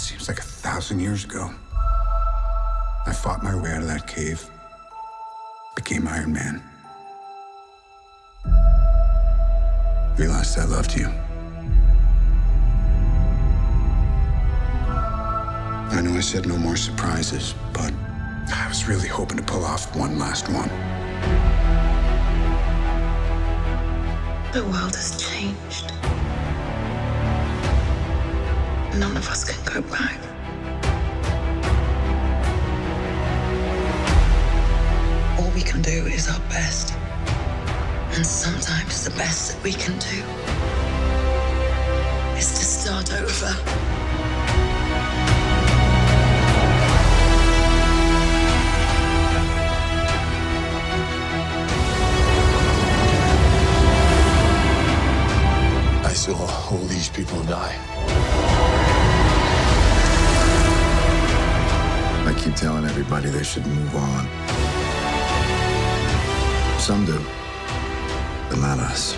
seems like 1,000 years ago. I fought my way out of that cave, became Iron Man. Realized I loved you. I know I said no more surprises, but I was really hoping to pull off one last one. The world has changed. None of us can go back. All we can do is our best. And sometimes the best that we can do is to start over. I saw all these people die. I keep telling everybody they should move on. Some do, but not us.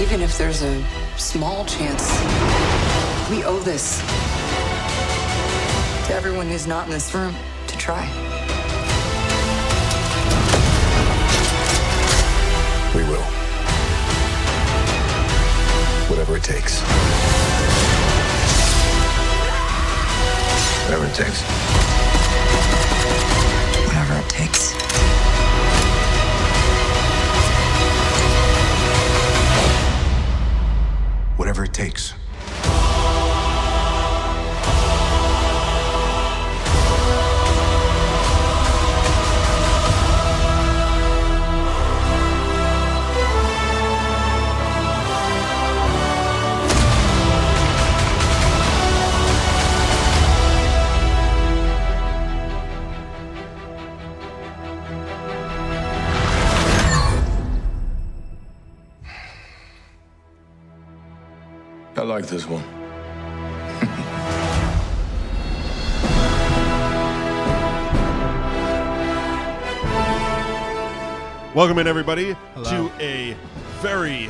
Even if there's a small chance, we owe this to everyone who's not in this room to try. We will. Whatever it takes. Whatever it takes. Whatever it takes. Whatever it takes. I like this one. Welcome in, everybody, to a very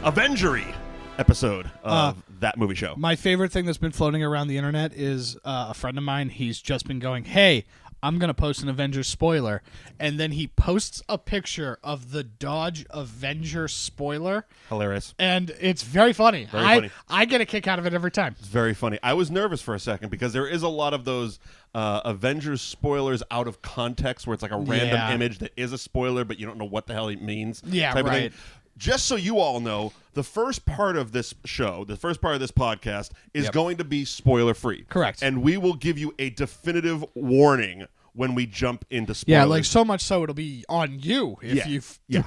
Avengery episode of That Movie Show. My favorite thing that's been floating around the internet is a friend of mine. He's just been going, hey, I'm going to post an Avengers spoiler. And then he posts a picture of the Dodge Avenger spoiler. Hilarious. And it's very funny. Very funny. I get a kick out of it every time. It's very funny. I was nervous for a second because there is a lot of those Avengers spoilers out of context where it's like a random image that is a spoiler, but you don't know what the hell it means. Yeah, type right. of thing. Just so you all know, the first part of this show, the first part of this podcast is going to be spoiler-free. Correct. And we will give you a definitive warning when we jump into spoilers. Yeah, like so much so it'll be on you if you've... Yeah.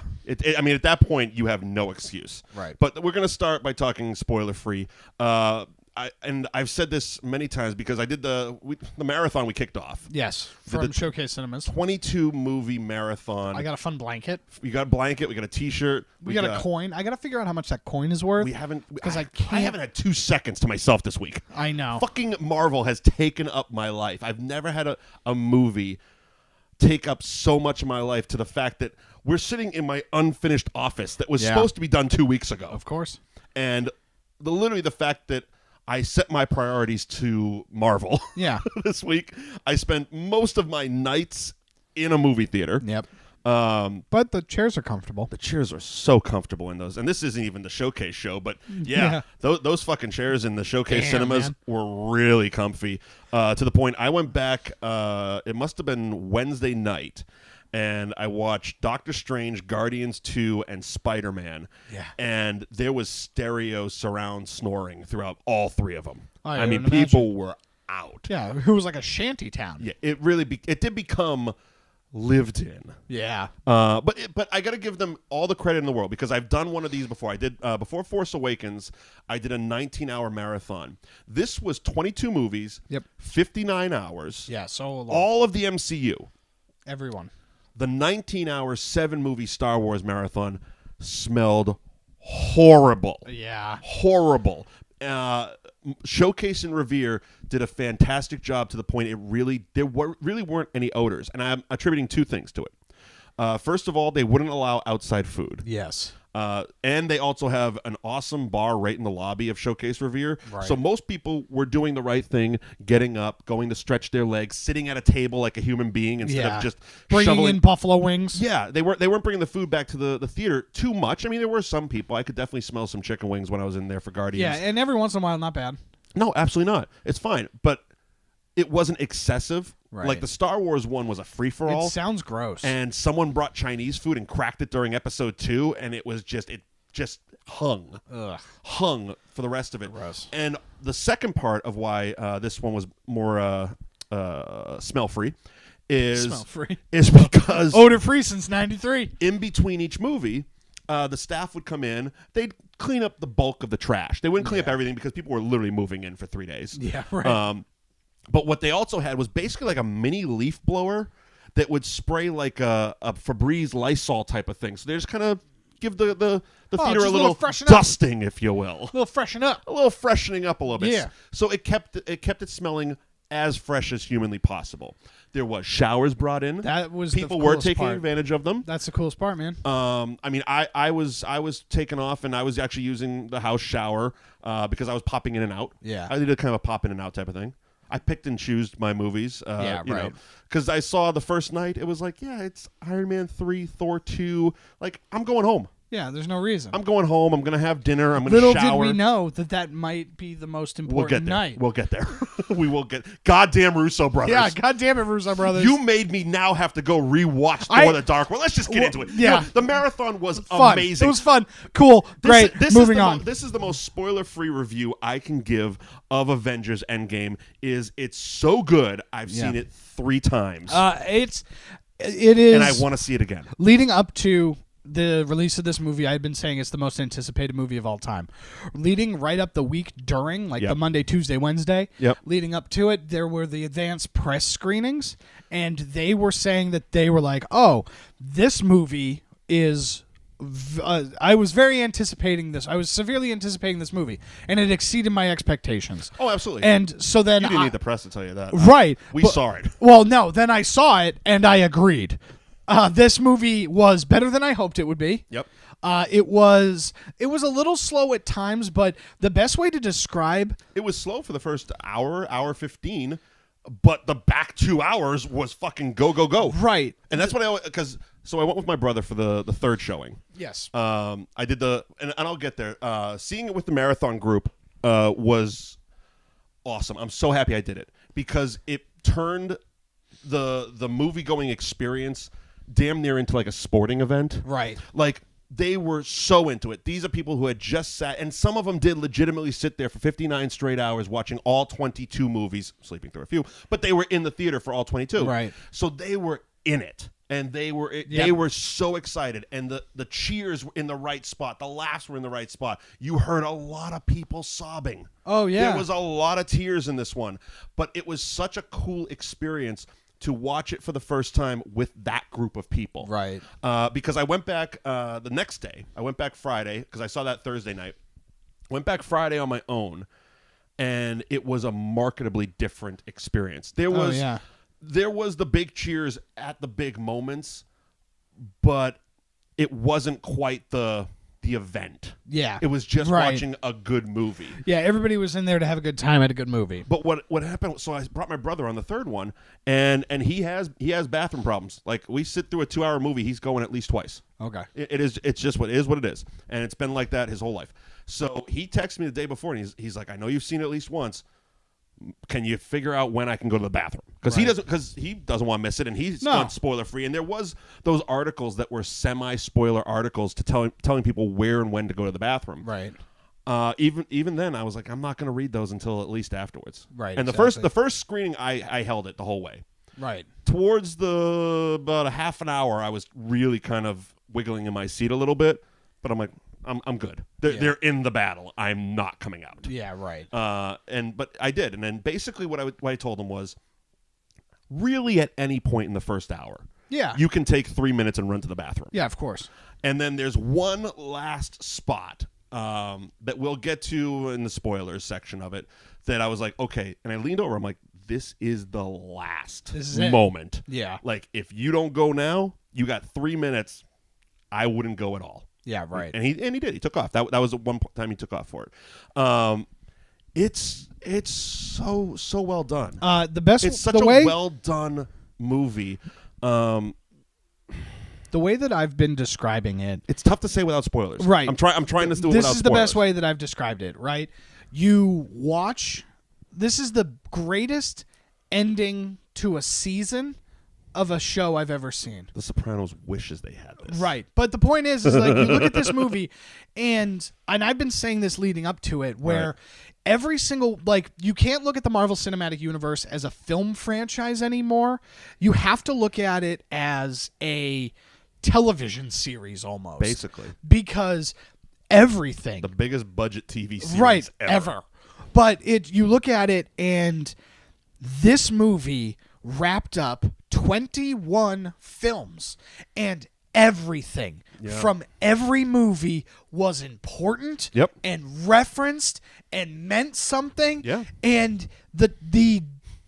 I mean, at that point, you have no excuse. Right. But we're going to start by talking spoiler-free. And I've said this many times because I did the marathon we kicked off. Yes, from Showcase Cinemas. 22-movie marathon. I got a fun blanket. We got a blanket. We got a T-shirt. We got a coin. I got to figure out how much that coin is worth. We haven't... Because I haven't had 2 seconds to myself this week. I know. Fucking Marvel has taken up my life. I've never had a movie take up so much of my life to the fact that we're sitting in my unfinished office that was supposed to be done 2 weeks ago. Of course. And literally the fact that I set my priorities to Marvel this week. I spent most of my nights in a movie theater. Yep. But the chairs are comfortable. The chairs are so comfortable in those. And this isn't even the Showcase show, but those fucking chairs in the Showcase cinemas were really comfy. To the point I went back, it must have been Wednesday night, and I watched Doctor Strange, Guardians 2, and Spider-Man. Yeah. And there was stereo surround snoring throughout all 3 of them. I mean, people were out. Yeah, it was like a shanty town. Yeah, it really it did become lived in. Yeah. But I got to give them all the credit in the world because I've done one of these before. I did before Force Awakens, I did a 19-hour marathon. This was 22 movies, 59 hours. Yeah, so long. All of the MCU. Everyone. The 19-hour 7-movie Star Wars marathon smelled horrible. Yeah. Horrible. Showcase and Revere did a fantastic job to the point there really weren't any odors, and I'm attributing 2 things to it. First of all, they wouldn't allow outside food. Yes. And they also have an awesome bar right in the lobby of Showcase Revere. Right. So most people were doing the right thing, getting up, going to stretch their legs, sitting at a table like a human being instead of just bringing shoveling in buffalo wings. Yeah, they weren't bringing the food back to the theater too much. I mean, there were some people. I could definitely smell some chicken wings when I was in there for Guardians. Yeah, and every once in a while, not bad. No, absolutely not. It's fine, but it wasn't excessive. Right. Like the Star Wars one was a free-for-all. It sounds gross. And someone brought Chinese food and cracked it during episode 2, and it just hung for the rest of it. Gross. And the second part of why this one was more smell-free is because odor-free since '93. in between each movie, the staff would come in. They'd clean up the bulk of the trash. They wouldn't clean up everything because people were literally moving in for 3 days. Yeah, right. But what they also had was basically like a mini leaf blower that would spray like a Febreze Lysol type of thing. So they just kind of give the theater a little dusting, if you will. A little freshen up. A little freshening up a little bit. Yeah. So it kept it smelling as fresh as humanly possible. There was showers brought in. That was people the were coolest taking part. advantage of them. That's the coolest part, man. I mean, I was taken off, and I was actually using the house shower because I was popping in and out. Yeah. I did a kind of a pop in and out type of thing. I picked and chose my movies. Yeah, you right. know, because I saw the first night, it was like, yeah, it's Iron Man 3, Thor 2. Like, I'm going home. Yeah, there's no reason. I'm going home. I'm going to have dinner. I'm going to shower. Little did we know that might be the most important night. We'll get there. We will get. Goddamn Russo brothers. Yeah, goddamn it, Russo brothers. You made me now have to go rewatch Thor: The Dark World. Let's just get into it. Yeah, you know, the marathon was fun. amazing. It was fun. Cool. Great. Moving on. This is the most spoiler-free review I can give of Avengers Endgame. It's so good. I've seen it 3 times. It is, and I want to see it again. Leading up to the release of this movie, I had been saying it's the most anticipated movie of all time. Leading right up the week during, like the Monday, Tuesday, Wednesday, leading up to it, there were the advanced press screenings, and they were saying that they were like, oh, this movie is... I was very anticipating this. I was severely anticipating this movie, and it exceeded my expectations. Oh, absolutely. And so then... You didn't need the press to tell you that. Right. We saw it. Well, no, then I saw it, and I agreed. This movie was better than I hoped it would be. Yep. It was a little slow at times, but the best way to describe... It was slow for the first hour 15, but the back 2 hours was fucking go, go, go. Right. And that's what so I went with my brother for the third showing. Yes. I did and I'll get there. Seeing it with the marathon group was awesome. I'm so happy I did it because it turned the movie-going experience damn near into like a sporting event. Right. Like they were so into it. These are people who had just sat, and some of them did legitimately sit there for 59 straight hours watching all 22 movies, sleeping through a few, but they were in the theater for all 22. Right. So they were in it. And they were so excited, and the cheers were in the right spot. The laughs were in the right spot. You heard a lot of people sobbing. Oh, yeah. There was a lot of tears in this one, but it was such a cool experience to watch it for the first time with that group of people. Right. Because I went back the next day. I went back Friday because I saw that Thursday night. Went back Friday on my own, and it was a markedly different experience. There was the big cheers at the big moments, but it wasn't quite the event. Yeah. It was just watching a good movie. Yeah, everybody was in there to have a good time at a good movie. But what happened, so I brought my brother on the third one, and he has bathroom problems. Like, we sit through a 2-hour movie, he's going at least twice. Okay. It's just what it is. And it's been like that his whole life. So he texted me the day before, and he's like, I know you've seen it at least once. Can you figure out when I can go to the bathroom? Because he doesn't want to miss it, and he's gone spoiler free. And there was those articles that were semi-spoiler articles to telling people where and when to go to the bathroom. Right. Even then, I was like, I'm not going to read those until at least afterwards. Right. And the first screening, I held it the whole way. Right. Towards about a half an hour, I was really kind of wiggling in my seat a little bit, but I'm like, I'm good. They're in the battle. I'm not coming out. Yeah, right. But I did, and then basically what I told them was, really at any point in the first hour, you can take 3 minutes and run to the bathroom. Yeah, of course. And then there's one last spot that we'll get to in the spoilers section of it that I was like, okay, and I leaned over. I'm like, this is the last moment. Yeah. Like, if you don't go now, you got 3 minutes. I wouldn't go at all. Yeah, right. And he did. He took off. That was the one time he took off for it. It's so well done. It's such a well done movie. The way that I've been describing it, it's tough to say without spoilers. Right. I'm trying to do it without spoilers. This is the best way that I've described it, right? You watch, this is the greatest ending to a season of a show I've ever seen. The Sopranos wishes they had this. Right. But the point is like you look at this movie and I've been saying this leading up to it where every single, like, you can't look at the Marvel Cinematic Universe as a film franchise anymore. You have to look at it as a television series almost. Basically. Because everything. The biggest budget TV series ever. But you look at it and this movie wrapped up 21 films and everything from every movie was important and referenced and meant something. Yeah. And the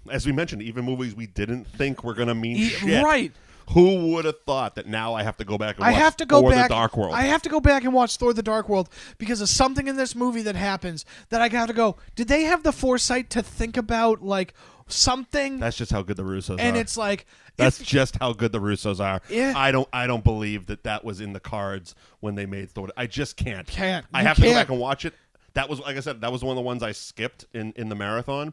as we mentioned, even movies we didn't think were going to mean shit. Right. Who would have thought that now I have to go back and watch Thor: The Dark World? I have to go back and watch Thor: The Dark World because of something in this movie that happens that I got to go, did they have the foresight to think about, like, something? That's just how good the Russos are. And it's like... That's just how good the Russos are. Yeah. I don't believe that was in the cards when they made Thor. I just can't. I You have to go can't. back and watch it. That was, like I said, that was one of the ones I skipped in the marathon.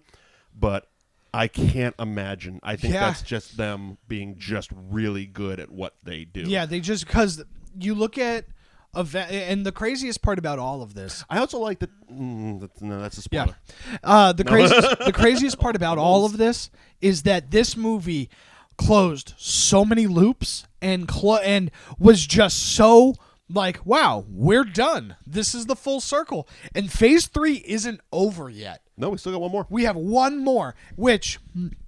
But... I can't imagine. I think that's just them being just really good at what they do. Yeah, they just, because you look at and the craziest part about all of this. I also like that. No, that's a spoiler. Yeah. The craziest part about all of this is that this movie closed so many loops and was just so like, wow, we're done. This is the full circle. And phase 3 isn't over yet. No, we still got one more. We have one more, which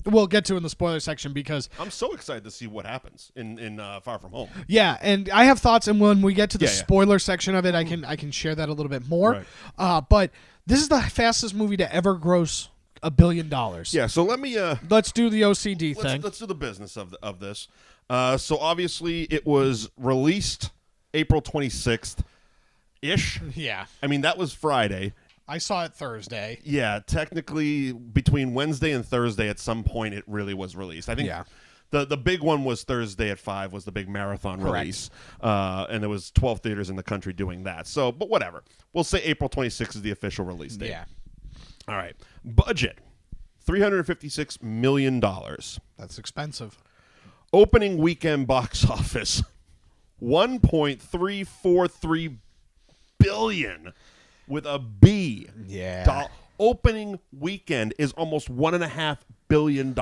we'll get to in the spoiler section because I'm so excited to see what happens in Far From Home. Yeah, and I have thoughts, and when we get to the spoiler section of it, I can share that a little bit more. Right. But this is the fastest movie to ever gross $1 billion. Yeah, so let me let's do the OCD thing. Let's do the business of this. So obviously it was released April 26th ish. Yeah. I mean, that was Friday. I saw it Thursday. Yeah, technically between Wednesday and Thursday at some point it really was released. I think the big one was Thursday at 5 was the big marathon release. And there was 12 theaters in the country doing that. So, but whatever. We'll say April 26th is the official release date. Yeah. All right. Budget, $356 million. That's expensive. Opening weekend box office, $1.343 billion. With a B. Yeah. Opening weekend is almost $1.5 billion.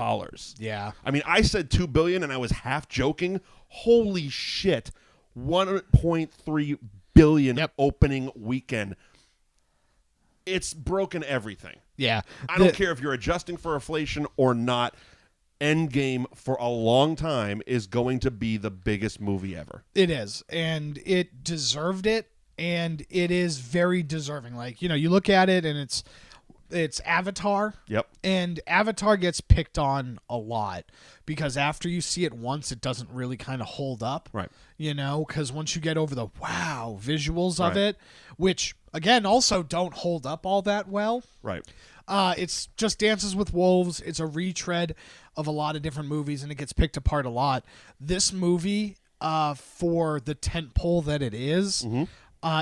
Yeah. I mean, I said $2 billion and I was half joking. Holy shit. $1.3 billion opening weekend. It's broken everything. Yeah. I don't care if you're adjusting for inflation or not. Endgame for a long time is going to be the biggest movie ever. It is. And it deserved it. And it is very deserving. Like, you know, you look at it and it's Avatar. Yep. And Avatar gets picked on a lot because after you see it once, it doesn't really kind of hold up. Right. You know, because once you get over the wow visuals of it, which, again, also don't hold up all that well. Right. It's just Dances with Wolves. It's a retread of a lot of different movies, and it gets picked apart a lot. This movie, for the tentpole that it is,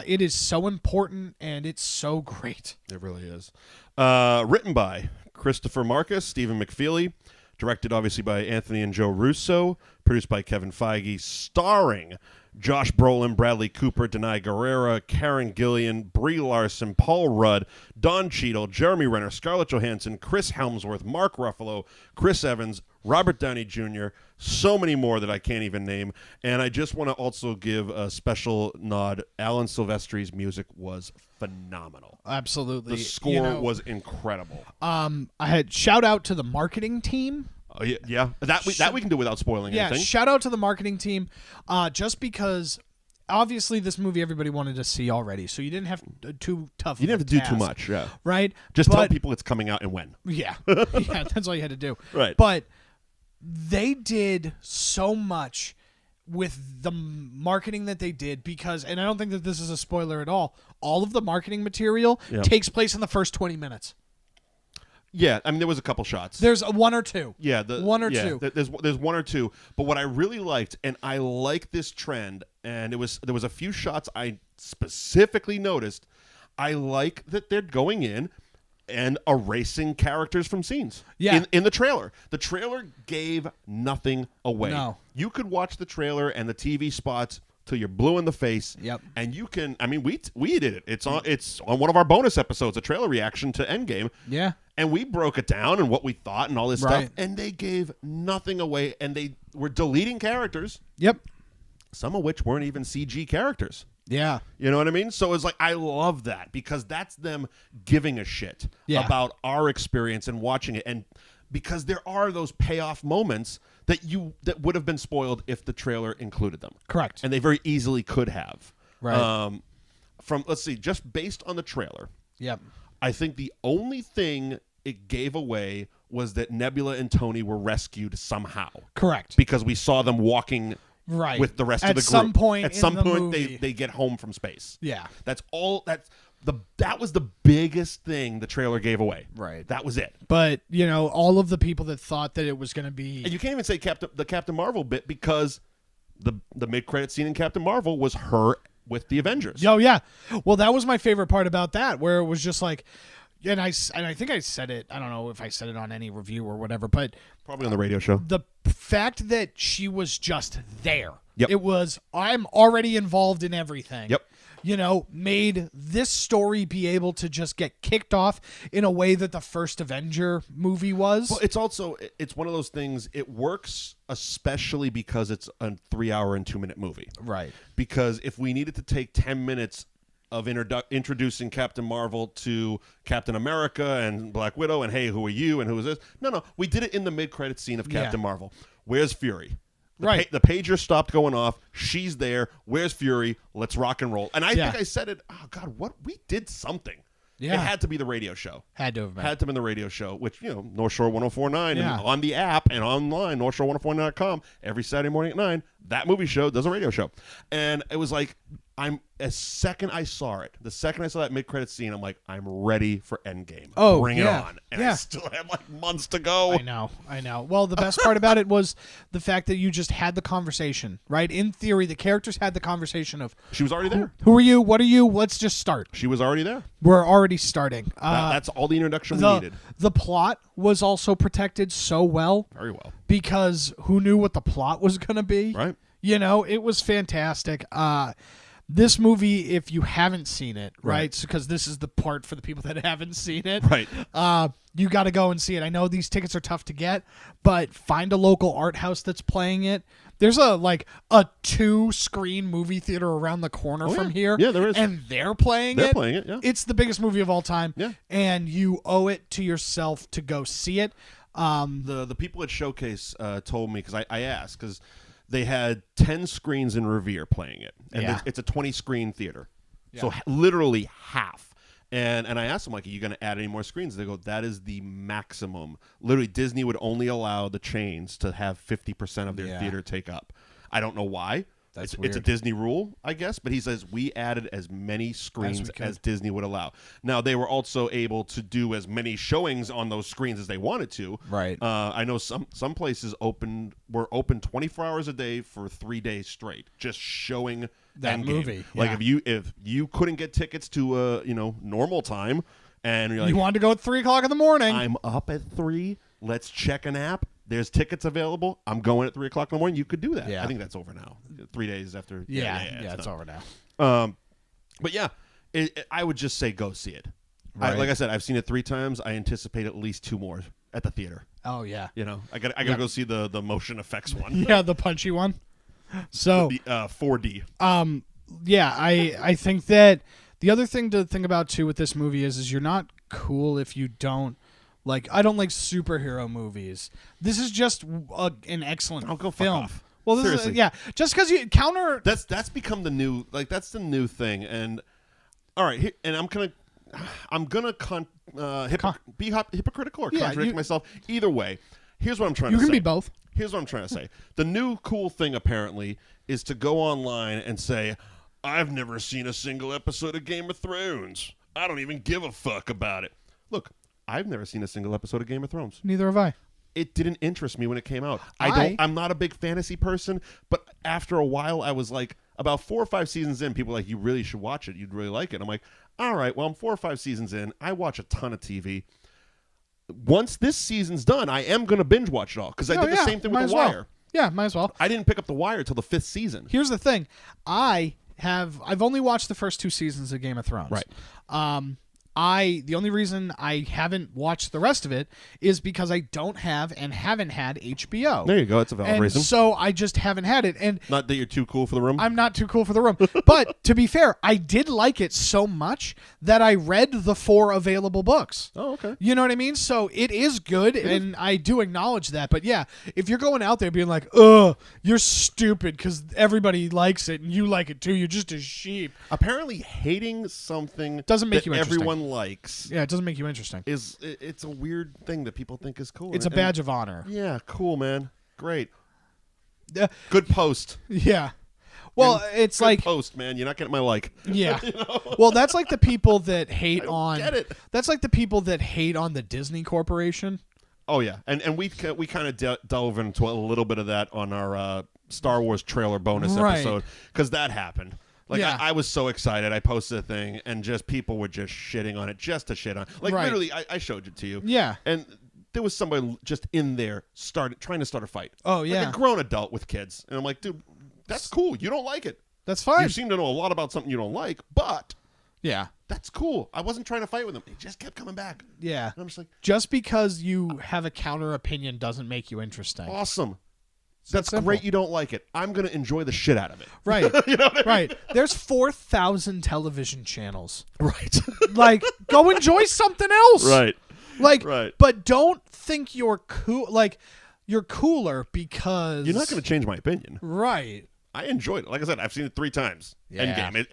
it is so important, and it's so great. It really is. Written by Christopher Markus, Stephen McFeely, directed obviously by Anthony and Joe Russo, produced by Kevin Feige, starring Josh Brolin, Bradley Cooper, Denai Guerrera, Karen Gillian, Brie Larson, Paul Rudd, Don Cheadle, Jeremy Renner, Scarlett Johansson, Chris Helmsworth, Mark Ruffalo, Chris Evans, Robert Downey Jr., so many more that I can't even name. And I just want to also give a special nod. Alan Silvestri's music was phenomenal. Absolutely. The score was incredible. I had shout out to the marketing team. Oh, yeah. That we can do without spoiling anything. Yeah, shout out to the marketing team, just because obviously this movie everybody wanted to see already, so you didn't have too tough. You didn't have to do too much, yeah. Right? Just tell people it's coming out and when. Yeah. Yeah, that's all you had to do. Right. But they did so much with the marketing that they did, because, and I don't think that this is a spoiler at all of the marketing material takes place in the first 20 minutes. Yeah, I mean, there was a couple shots. There's one or two. Yeah, two. There's one or two. But what I really liked, and I like this trend, and there was a few shots I specifically noticed. I like that they're going in and erasing characters from scenes. Yeah. In the trailer. The trailer gave nothing away. No. You could watch the trailer and the TV spots till you're blue in the face. Yep. And you can, I mean, we did it. It's on one of our bonus episodes, a trailer reaction to Endgame. Yeah. And we broke it down and what we thought and all this Right. stuff. And they gave nothing away. And they were deleting characters, Yep. some of which weren't even CG characters. Yeah. You know what I mean? So it's like, I love that because that's them giving a shit about our experience and watching it. And because there are those payoff moments that would have been spoiled if the trailer included them. Correct. And they very easily could have. Right. Let's see, just based on the trailer, Yep. I think the only thing it gave away was that Nebula and Tony were rescued somehow. Correct. Because we saw them walking Right. with the rest of the group. At Some in the point movie. they get home from space. Yeah. That was the biggest thing the trailer gave away. Right. That was it. But, all of the people that thought that it was going to be... And you can't even say the Captain Marvel bit because the mid-credit scene in Captain Marvel was her with the Avengers. Oh, yeah. Well, that was my favorite part about that, where it was just like... And I think I said it, I don't know if I said it on any review or whatever, but... Probably on the radio show. The fact that she was just there. Yep. It was, I'm already involved in everything. Yep. Made this story be able to just get kicked off in a way that the first Avenger movie was. Well, it's one of those things, it works especially because it's a 3-hour and 2-minute movie. Right. Because if we needed to take 10 minutes of introducing Captain Marvel to Captain America and Black Widow and hey, who are you and who is this? No, we did it in the mid-credit scene of Captain Marvel. Where's Fury? Right. The pager stopped going off. She's there. Where's Fury? Let's rock and roll. And I think I said it. Oh, God, we did something. Yeah. It had to be the radio show. Had to have been. Had to have been the radio show, which, North Shore 1049 and on the app and online, NorthShore1049.com, every Saturday morning at 9, that movie show does a radio show. And it was like, the second I saw that mid-credit scene, I'm like, I'm ready for Endgame. Oh, Bring it on. And I still have like months to go. I know. Well, the best part about it was the fact that you just had the conversation, right? In theory, the characters had the conversation of... She was already there. Who are you? What are you? Let's just start. She was already there. We're already starting. That's all the introduction we needed. The plot was also protected so well. Very well. Because who knew what the plot was going to be? Right. It was fantastic. This movie, if you haven't seen it, right? Because this is the part for the people that haven't seen it. Right. You got to go and see it. I know these tickets are tough to get, but find a local art house that's playing it. There's a 2-screen movie theater around the corner from here. Yeah, there is. And they're playing They're playing it, yeah. It's the biggest movie of all time. Yeah. And you owe it to yourself to go see it. The people at Showcase told me, because I asked, because they had 10 screens in Revere playing it. And it's a 20-screen theater. Yeah. So literally half. And I asked them, like, are you going to add any more screens? They go, that is the maximum. Literally, Disney would only allow the chains to have 50% of their theater take up. I don't know why. It's a Disney rule, I guess, but he says we added as many screens as Disney would allow. Now, they were also able to do as many showings on those screens as they wanted to. Right. I know some places were open 24 hours a day for 3 days straight, just showing that Endgame. movie. Like if you couldn't get tickets to normal time, and you're like, you wanted to go at 3 o'clock in the morning. I'm up at 3. Let's check an app. There's tickets available. I'm going at 3 o'clock in the morning. You could do that. Yeah. I think that's over now. 3 days after. Yeah, it's over now. But yeah, I would just say go see it. Right. Like I said, I've seen it 3 times. I anticipate at least 2 more at the theater. Oh yeah. I gotta go see the motion effects one. Yeah, the punchy one. So the 4D. I think that the other thing to think about too with this movie is you're not cool if you don't. I don't like superhero movies. This is just an excellent I'll go fuck film. off. Well, this Seriously. is just because you counter. That's become the new that's the new thing. And all right, and I'm gonna be hypocritical or contradict myself. Either way, here's what I'm trying to say. You can be both. Here's what I'm trying to say. The new cool thing, apparently, is to go online and say, I've never seen a single episode of Game of Thrones. I don't even give a fuck about it. Look, I've never seen a single episode of Game of Thrones. Neither have I. It didn't interest me when it came out. I'm not a big fantasy person, but after a while, I was like, about 4 or 5 seasons in, people were like, you really should watch it. You'd really like it. I'm like, all right, well, I'm 4 or 5 seasons in. I watch a ton of TV. Once this season's done, I am going to binge watch it all because I did the same thing with The Wire. Well. Yeah, might as well. I didn't pick up The Wire till the 5th season. Here's the thing. I've only watched the first 2 seasons of Game of Thrones. Right. The only reason I haven't watched the rest of it is because I don't have and haven't had HBO. There you go. That's a valid reason. So I just haven't had it. And not that you're too cool for the room. I'm not too cool for the room. But to be fair, I did like it so much that I read the 4 available books. Oh, okay. You know what I mean? So it is good, and I do acknowledge that. But yeah, if you're going out there being like, ugh, you're stupid because everybody likes it and you like it too, you're just a sheep. Apparently hating something doesn't make that you interesting. Everyone likes. Yeah, it doesn't make you interesting. It's a weird thing that people think is cool. It's a badge of honor. Yeah, cool, man. Great. Good post. Yeah. Well, it's good like post, man. You're not getting my like. Yeah. You know? Well, that's like the people that hate on. Get it. That's like the people that hate on the Disney Corporation. Oh yeah, and we kind of delve into a little bit of that on our Star Wars trailer bonus episode because that happened. Like I was so excited. I posted a thing, and just people were just shitting on it, just to shit on. Like literally, I showed it to you. Yeah. And there was somebody just in there trying to start a fight. Oh yeah. Like a grown adult with kids, and I'm like, dude, that's cool. You don't like it. That's fine. You seem to know a lot about something you don't like, but yeah, that's cool. I wasn't trying to fight with him. He just kept coming back. Yeah. And I'm just like, just because you have a counter opinion doesn't make you interesting. Awesome. That's great you don't like it. I'm going to enjoy the shit out of it. Right. You know what I mean? Right. There's 4,000 television channels. Right. Like, go enjoy something else. Right. Like, right. But don't think you're cool. Like, you're cooler because... You're not going to change my opinion. Right. I enjoyed it. Like I said, I've seen it 3 times. Yeah. Endgame.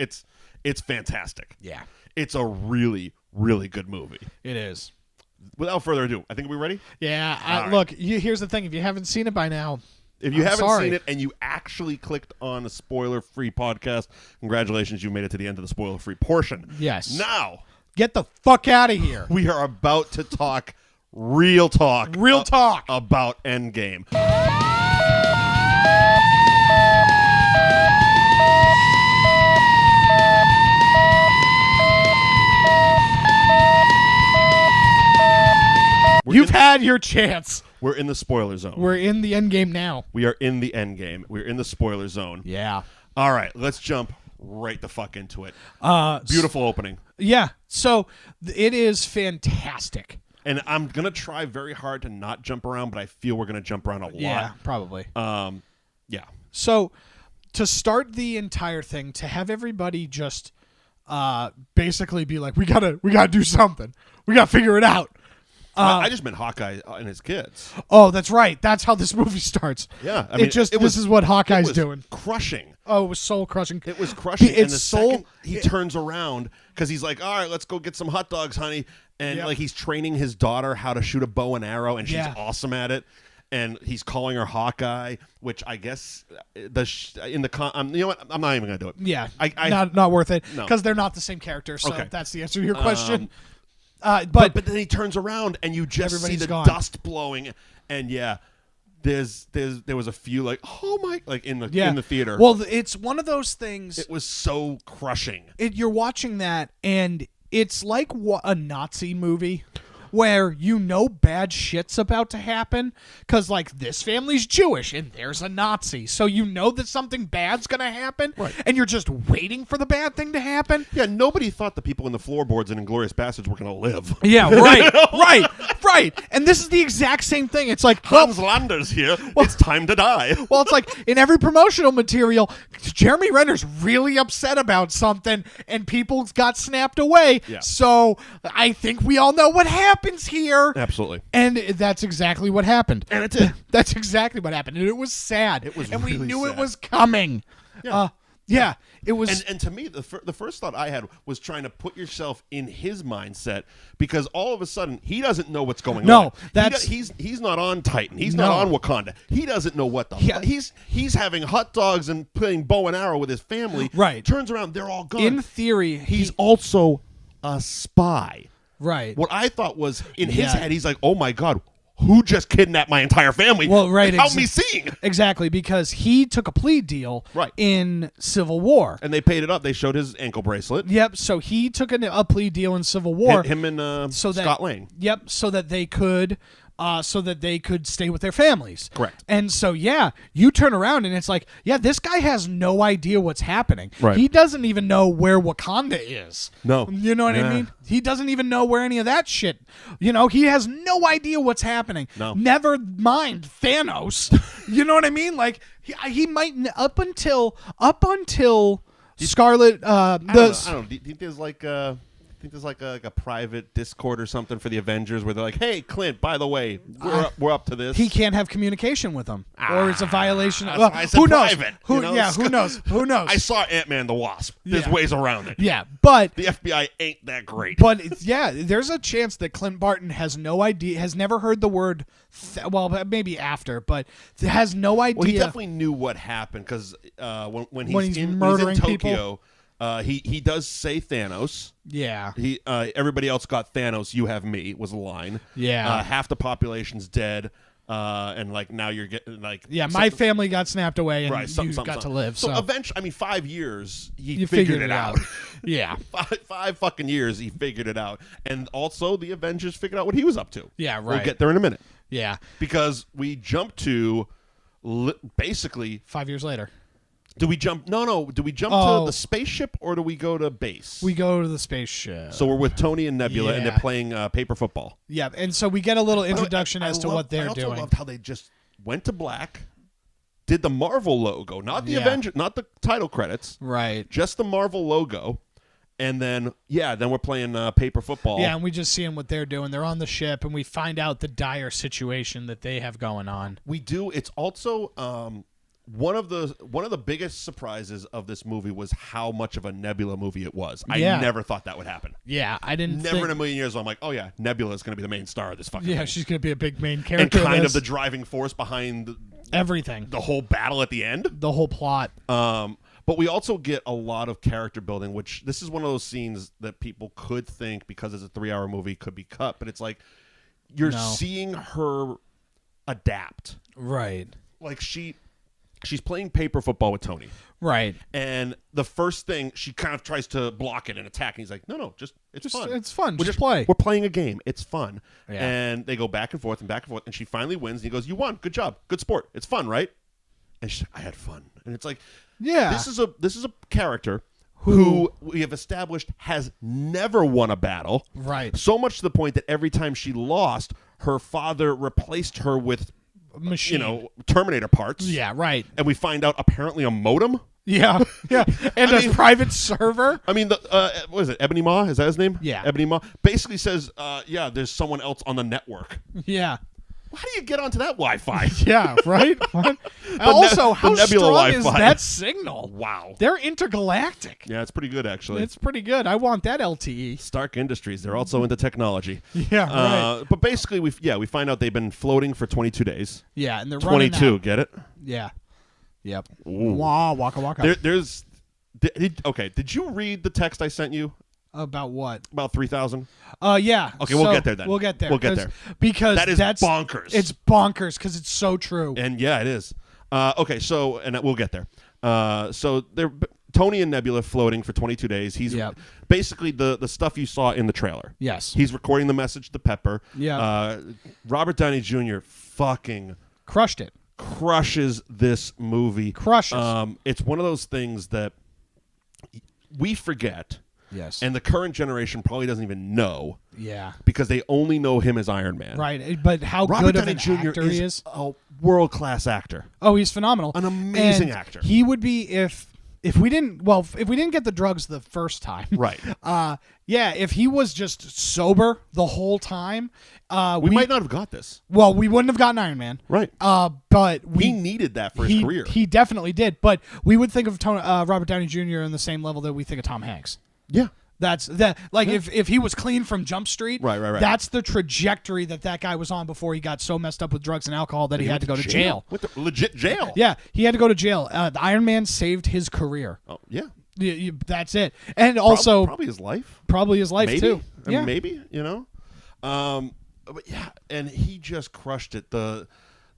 It's fantastic. Yeah. It's a really, really good movie. It is. Without further ado, I think we're ready? Yeah. Look, here's the thing. If you haven't seen it by now... If you haven't sorry. seen it and you actually clicked on a spoiler-free podcast, congratulations, you made it to the end of the spoiler-free portion. Yes. Now, get the fuck out of here. We are about to talk real talk. Real talk. About Endgame. You've had your chance. We're in the spoiler zone. We're in the Endgame now. We are in the Endgame. We're in the spoiler zone. Yeah. All right, let's jump right the fuck into it. Beautiful opening. Yeah. So it is fantastic. And I'm going to try very hard to not jump around, but I feel we're going to jump around a lot. Yeah, probably. Yeah. So to start the entire thing, to have everybody just basically be like, we gotta do something. We gotta figure it out. I just meant Hawkeye and his kids. Oh, that's right. That's how this movie starts. Yeah. I mean, this is what Hawkeye's doing. Crushing. Oh, it was soul crushing. It was crushing. It's and the soul. second he turns around because he's like, all right, let's go get some hot dogs, honey. And like he's training his daughter how to shoot a bow and arrow, and she's awesome at it. And he's calling her Hawkeye, which I guess you know what? I'm not even gonna do it. Yeah, not worth it because they're not the same character. So okay. That's the answer to your question. But then he turns around and you just see the dust blowing, and there was a few like, oh my, like in the theater. Well, it's one of those things. It was so crushing. You're watching that, and it's like a Nazi movie where you know bad shit's about to happen because, like, this family's Jewish and there's a Nazi. So you know that something bad's going to happen, and you're just waiting for the bad thing to happen. Yeah, nobody thought the people in the floorboards and Inglourious Bastards were going to live. Yeah, right. And this is the exact same thing. It's like, Hans Lander's here. It's time to die. Well, it's like in every promotional material, Jeremy Renner's really upset about something, and people got snapped away. Yeah. So I think we all know what happens here. Absolutely. And that's exactly what happened. And it's that's exactly what happened. And it was sad. It was and really we knew sad. it was coming. Yeah. Yeah, it was. And to me, the first thought I had was trying to put yourself in his mindset, because all of a sudden he doesn't know what's going on. No, that's he's not on Titan. He's not on Wakanda. He doesn't know what the he's having hot dogs and playing bow and arrow with his family. Right. Turns around, they're all gone. in theory. He's also a spy. Right. What I thought was in his head, he's like, oh my God, who just kidnapped my entire family? Well, right. Without me seeing. Exactly, because he took a plea deal Right. in Civil War. And they paid it up. They showed his ankle bracelet. Yep, so he took a plea deal in Civil War. Him and Scott Lang. Yep, so that they could stay with their families. Correct. And so, you turn around and it's like, this guy has no idea what's happening. Right. He doesn't even know where Wakanda is. No. You know what I mean? He doesn't even know where any of that shit. He has no idea what's happening. No. Never mind Thanos. You know what I mean? Like he might up until Scarlet. I don't know. Do you think there's like a private Discord or something for the Avengers where they're like, "Hey, Clint, by the way, we're up to this." He can't have communication with them, or it's a violation. That's why I said who knows? private, Who, you know? Yeah, who knows? Who knows? I saw Ant-Man the Wasp. There's ways around it. Yeah, but The FBI ain't that great. But there's a chance that Clint Barton has no idea, has never heard the word. Well, maybe after, but has no idea. Well, he definitely knew what happened because when he's in murdering Tokyo. people. He does say Thanos. Yeah. He everybody else got Thanos. You have me was a line. Yeah. Half the population's dead. And like now you're getting like my family got snapped away and you something. got to live. So So eventually, 5 years you figured it out. Yeah. five fucking years he figured it out, and also the Avengers figured out what he was up to. Yeah, right. We'll get there in a minute. Yeah. Because we jump to basically 5 years later. Do we jump? No. Do we jump to the spaceship or do we go to base? We go to the spaceship. So we're with Tony and Nebula, and they're playing paper football. Yeah, and so we get a little introduction as to what they're I also doing. loved how they just went to black, did the Marvel logo, not the Avenger, not the title credits, Right. just the Marvel logo, and then we're playing paper football. Yeah, and we just seeing what they're doing. They're on the ship, and we find out the dire situation that they have going on. We do. It's also one of the biggest surprises of this movie was how much of a Nebula movie it was. I never thought that would happen. Yeah, I didn't. Never in a million years. I'm like, oh yeah, Nebula is going to be the main star of this fucking. Yeah, movie. she's going to be a big main character. And kind of the driving force behind everything, the whole battle at the end, the whole plot. But we also get a lot of character building, which this is one of those scenes that people could think because it's a 3-hour movie could be cut, but it's like you're seeing her adapt. Right. Like she's playing paper football with Tony. Right. And the first thing, she kind of tries to block it and attack. And he's like, no, it's fun. It's fun. Just play. We're playing a game. It's fun. Yeah. And they go back and forth. And she finally wins. And he goes, you won. Good job. Good sport. It's fun, right? And she's like, I had fun. And it's like, this is a character who we have established has never won a battle. Right. So much to the point that every time she lost, her father replaced her with machine, Terminator parts. Yeah, right. And we find out apparently a modem. Yeah, yeah, and a private server. I mean, what is it? Ebony Maw? Is that his name? Yeah. Ebony Maw basically says, there's someone else on the network. Yeah. How do you get onto that Wi-Fi? Yeah, right? What? Also, how Nebula strong Wi-Fi. is that signal? Wow. They're intergalactic. Yeah, it's pretty good, actually. It's pretty good. I want that LTE. Stark Industries. They're also into technology. Yeah, right. But basically, we find out they've been floating for 22 days. Yeah, and they're 22, running out. Get it? Yeah. Yep. Ooh. Wah, waka waka. Did you read the text I sent you? About what? About 3,000? Yeah. Okay, we'll get there then. We'll get there. We'll get there. Because that's bonkers. It's bonkers because it's so true. And yeah, it is. Okay, so, and we'll get there. So they're Tony and Nebula floating for 22 days. He's basically the stuff you saw in the trailer. Yes. He's recording the message to Pepper. Yeah. Robert Downey Jr. fucking crushed it. Crushes this movie. Crushes. It's one of those things that we forget. Yes. And the current generation probably doesn't even know. Yeah. Because they only know him as Iron Man. Right. But how Robert good Downey of an actor he is. A world-class actor. Oh, he's phenomenal. An amazing and actor. He would be if if we didn't get the drugs the first time, Right. If he was just sober the whole time, we might not have got this. Well, we wouldn't have gotten Iron Man. Right. But He needed that for his career. He definitely did. But we would think of Robert Downey Jr. on the same level that we think of Tom Hanks. Yeah. That's that. Like if he was clean from Jump Street, right. That's the trajectory that guy was on before he got so messed up with drugs and alcohol that he had to go to jail. Went to legit jail. Yeah, he had to go to jail. The Iron Man saved his career. Oh yeah. That's it. And also probably his life. Probably his life maybe. too. I mean, maybe, but yeah, and he just crushed it. The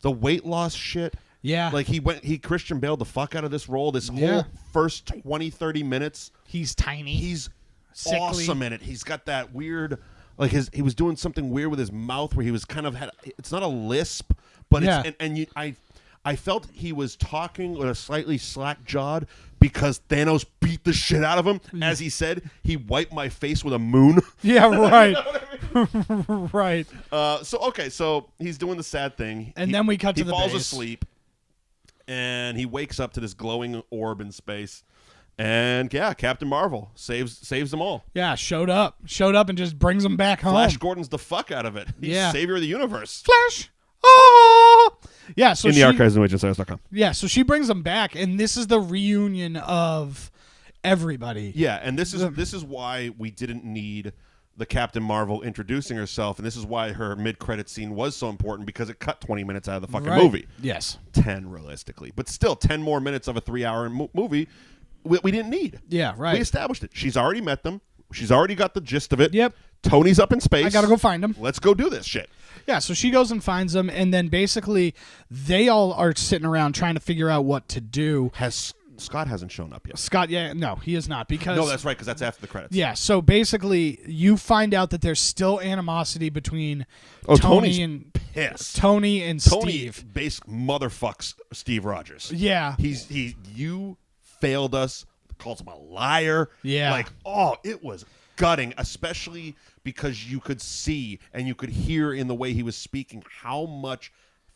weight loss shit. Yeah. Like he Christian Bale the fuck out of this role. This whole first 20, 30 minutes. He's tiny. He's sickly. Awesome in it. He's got that weird, like he was doing something weird with his mouth where he was kind of it's not a lisp, but I felt he was talking with a slightly slack-jawed because Thanos beat the shit out of him. As he said, he wiped my face with a moon. Yeah, right. Right. So he's doing the sad thing. And then we cut to the base. He falls asleep, and he wakes up to this glowing orb in space. And Captain Marvel saves them all. Yeah, showed up and just brings them back home. Flash Gordon's the fuck out of it. He's savior of the universe. Flash. Oh! Yeah, so in the archives and agentscience.com. Yeah, so she brings them back, and this is the reunion of everybody. Yeah, and this is why we didn't need the Captain Marvel introducing herself, and this is why her mid-credit scene was so important, because it cut 20 minutes out of the fucking movie. Yes. 10 realistically, but still 10 more minutes of a 3-hour movie we didn't need. Yeah, right. We established it. She's already met them. She's already got the gist of it. Yep. Tony's up in space. I gotta go find him. Let's go do this shit. Yeah, so she goes and finds them, and then basically they all are sitting around trying to figure out what to do. Scott hasn't shown up yet. Scott, no, he is not, because no, that's right, because that's after the credits. Yeah, so basically you find out that there's still animosity between Tony and pissed. Tony and Steve. Tony motherfucks Steve Rogers. Yeah, you failed us. Calls him a liar. Yeah, it was gutting, especially because you could see and you could hear in the way he was speaking how much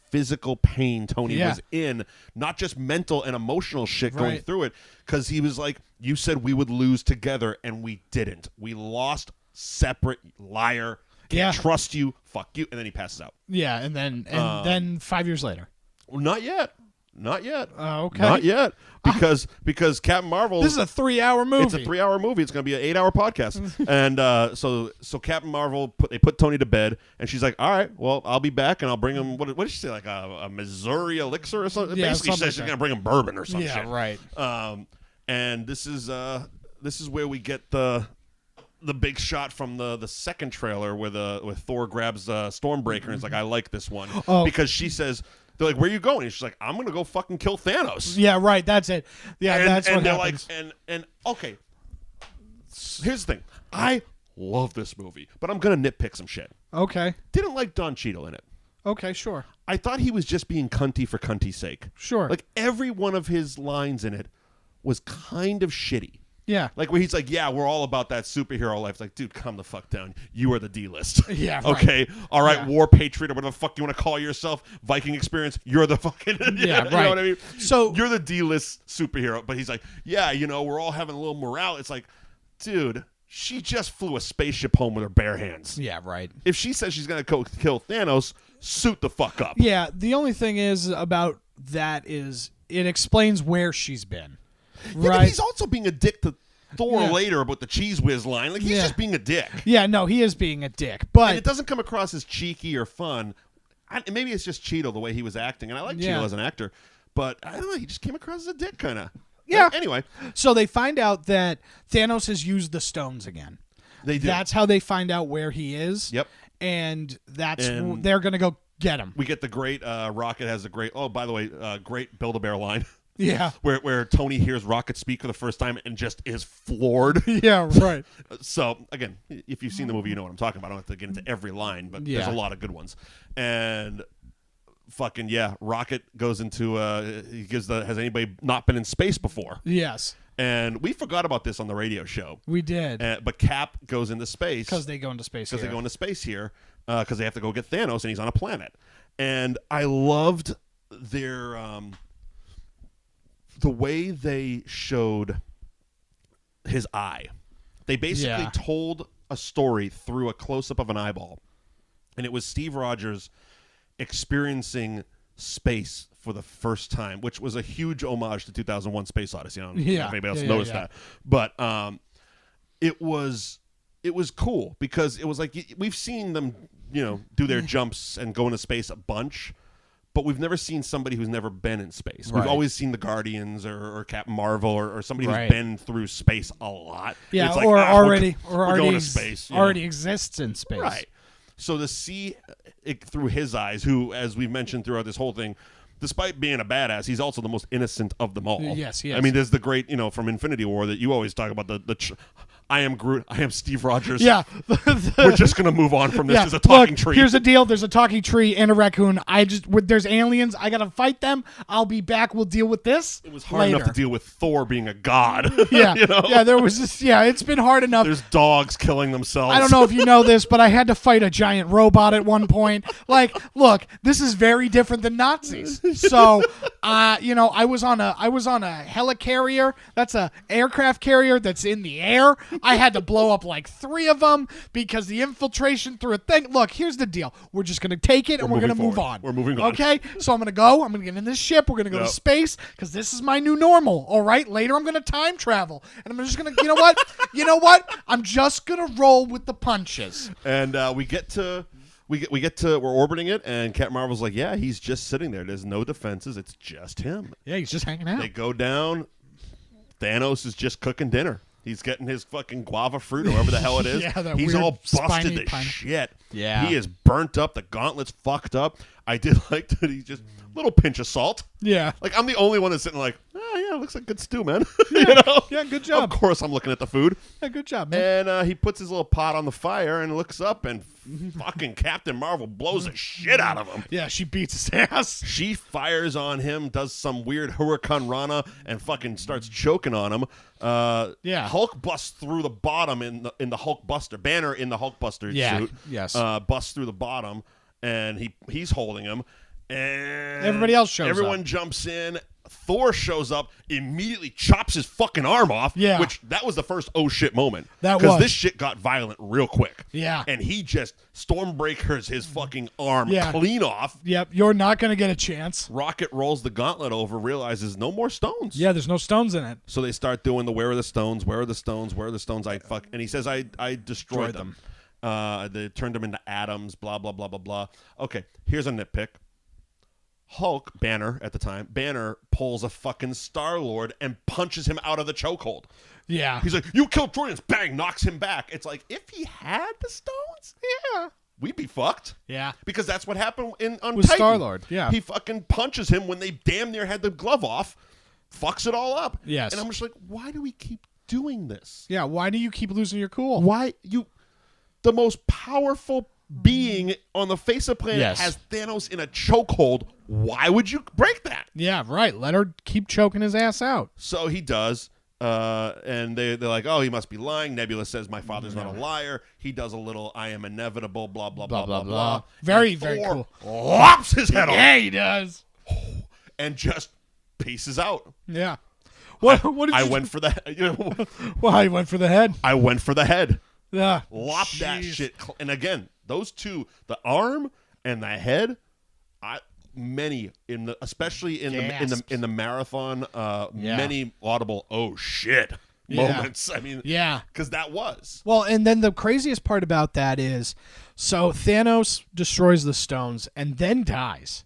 physical pain Tony was in, not just mental and emotional shit going through it, because he was like, you said we would lose together and we didn't. We lost separate, liar. Can't trust you. Fuck you. And then he passes out. Yeah, and then 5 years later. Well, not yet. Okay. Not yet. Because Captain Marvel. This is a 3-hour movie. It's a 3-hour movie. It's going to be an 8-hour podcast. And so Captain Marvel they put Tony to bed, and she's like, all right, well, I'll be back, and I'll bring him. What did she say? Like a Missouri elixir or something? Yeah, basically, something says she's going to bring him bourbon or something. Yeah, right. And this is where we get the big shot from the second trailer where Thor grabs Stormbreaker and is like, I like this one because she says. They're like, where are you going? And she's like, I'm going to go fucking kill Thanos. Yeah, right. That's it. Yeah, that's what they're happens. like, and okay. Here's the thing. I love this movie, but I'm going to nitpick some shit. Okay. Didn't like Don Cheadle in it. Okay, sure. I thought he was just being cunty for cunty's sake. Sure. Like, every one of his lines in it was kind of shitty. Yeah. Like where he's like, yeah, we're all about that superhero life. It's like, dude, calm the fuck down. You are the D-list. Yeah, right. Okay? All right, War Patriot or whatever the fuck you want to call yourself, Viking Experience, you're the fucking... Yeah, right. You know what I mean? So... You're the D-list superhero. But he's like, yeah, we're all having a little morale. It's like, dude, she just flew a spaceship home with her bare hands. Yeah, right. If she says she's going to go kill Thanos, suit the fuck up. Yeah, the only thing is about that is it explains where she's been. Yeah, right? but he's also being a dick to Thor later about the Cheese Whiz line. Like, he's just being a dick. Yeah, no, he is being a dick. But and it doesn't come across as cheeky or fun. Maybe it's just Cheadle, the way he was acting. And I like Cheadle as an actor. But, I don't know, he just came across as a dick, kind of. Yeah. Anyway. So they find out that Thanos has used the stones again. They do. That's how they find out where he is. Yep. And they're going to go get him. We get the great, Rocket has a great, by the way, great Build-A-Bear line. Yeah. Where Tony hears Rocket speak for the first time and just is floored. Yeah, right. So, again, if you've seen the movie, you know what I'm talking about. I don't have to get into every line, but there's a lot of good ones. And fucking, Rocket goes into, he gives has anybody not been in space before? Yes. And we forgot about this on the radio show. We did. But Cap goes into space. Because they go into space here. Because they go into space here. Because they have to go get Thanos, and he's on a planet. And I loved their the way they showed his eye. They basically told a story through a close-up of an eyeball. And it was Steve Rogers experiencing space for the first time, which was a huge homage to 2001 Space Odyssey. I don't know if anybody else noticed that. But it was cool because it was like we've seen them, do their jumps and go into space a bunch, but we've never seen somebody who's never been in space. We've always seen the Guardians or Captain Marvel or somebody who's been through space a lot. Yeah, it's like, or we're already going to space. Already exists in space. Right. So to see it through his eyes, who, as we've mentioned throughout this whole thing, despite being a badass, he's also the most innocent of them all. Yes, he is. I mean, there's the great, from Infinity War that you always talk about I am Groot, I am Steve Rogers. Yeah. We're just going to move on from this. There's a talking tree. Here's the deal. There's a talking tree and a raccoon. There's aliens. I got to fight them. I'll be back. We'll deal with this. It was hard later. enough to deal with Thor being a god. Yeah. Yeah, there was this. Yeah, it's been hard enough. There's dogs killing themselves. I don't know if you know this, but I had to fight a giant robot at one point. Like, look, this is very different than Nazis. So, I was on a helicarrier. That's a aircraft carrier that's in the air. I had to blow up like 3 of them because the infiltration through a thing. Look, here's the deal. We're just going to take it and we're going to move on. We're moving on. Okay? So I'm going to go. I'm going to get in this ship. We're going to go to space because this is my new normal. All right? Later I'm going to time travel. And I'm just going to, you know what? You know what? I'm just going to roll with the punches. And we get to we're orbiting it, and Captain Marvel's like, yeah, he's just sitting there. There's no defenses. It's just him. Yeah, he's just hanging out. They go down. Thanos is just cooking dinner. He's getting his fucking guava fruit or whatever the hell it is. He's all busted to shit. Yeah. He is burnt up. The gauntlet's fucked up. I did like that he just little pinch of salt. Yeah. Like, I'm the only one that's sitting like, oh, yeah, looks like good stew, man. Yeah, yeah, good job. Of course I'm looking at the food. Yeah, good job, man. And he puts his little pot on the fire and looks up, and fucking Captain Marvel blows the shit out of him. Yeah, she beats his ass. She fires on him, does some weird Hurricane Rana, and fucking starts choking on him. Hulk busts through the bottom in the Hulkbuster. Banner in the Hulkbuster suit. Yes. Busts through the bottom, and he's holding him. And everybody else shows up. Everyone jumps in. Thor shows up, immediately chops his fucking arm off. Yeah. Which, that was the first oh shit moment. Because this shit got violent real quick. Yeah. And he just Stormbreakers his fucking arm clean off. Yep, you're not going to get a chance. Rocket rolls the gauntlet over, realizes no more stones. Yeah, there's no stones in it. So they start doing the where are the stones, where are the stones, where are the stones, and he says I destroyed them. They turned them into atoms, blah, blah, blah, blah, blah. Okay, here's a nitpick. Hulk, Banner at the time, pulls a fucking Star-Lord and punches him out of the chokehold. Yeah. He's like, you killed Troyans. Bang, knocks him back. It's like, if he had the stones, we'd be fucked. Yeah. Because that's what happened on with Titan. Star-Lord, yeah. He fucking punches him when they damn near had the glove off, fucks it all up. Yes. And I'm just like, why do we keep doing this? Yeah, why do you keep losing your cool? Why the most powerful being on the face of the planet has Thanos in a chokehold. Why would you break that? Yeah, right. Let her keep choking his ass out. So he does, and they're like, oh, he must be lying. Nebula says, my father's not a liar. He does a little, I am inevitable, blah, blah, blah, blah, blah. Very, very cool. Lops his head off. Yeah, he does. And just pieces out. Yeah. What did I went for the Well, I went for the head. I went for the head. Yeah. Lop that shit. And again, those two, the arm and the head, especially in the marathon, many audible oh shit moments. I mean, because that was. Well, and then the craziest part about that is, so Thanos destroys the stones and then dies,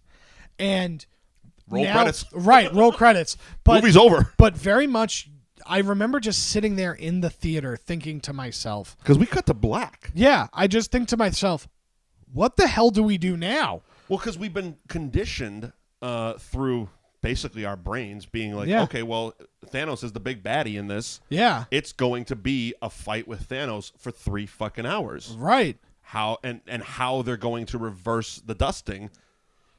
and roll credits. Right, roll credits. But movie's over. But very much, I remember just sitting there in the theater thinking to myself, because we cut to black. Yeah, I just think to myself, what the hell do we do now? Well, because we've been conditioned through basically our brains being like, okay, well, Thanos is the big baddie in this. Yeah. It's going to be a fight with Thanos for 3 fucking hours. Right. How they're going to reverse the dusting.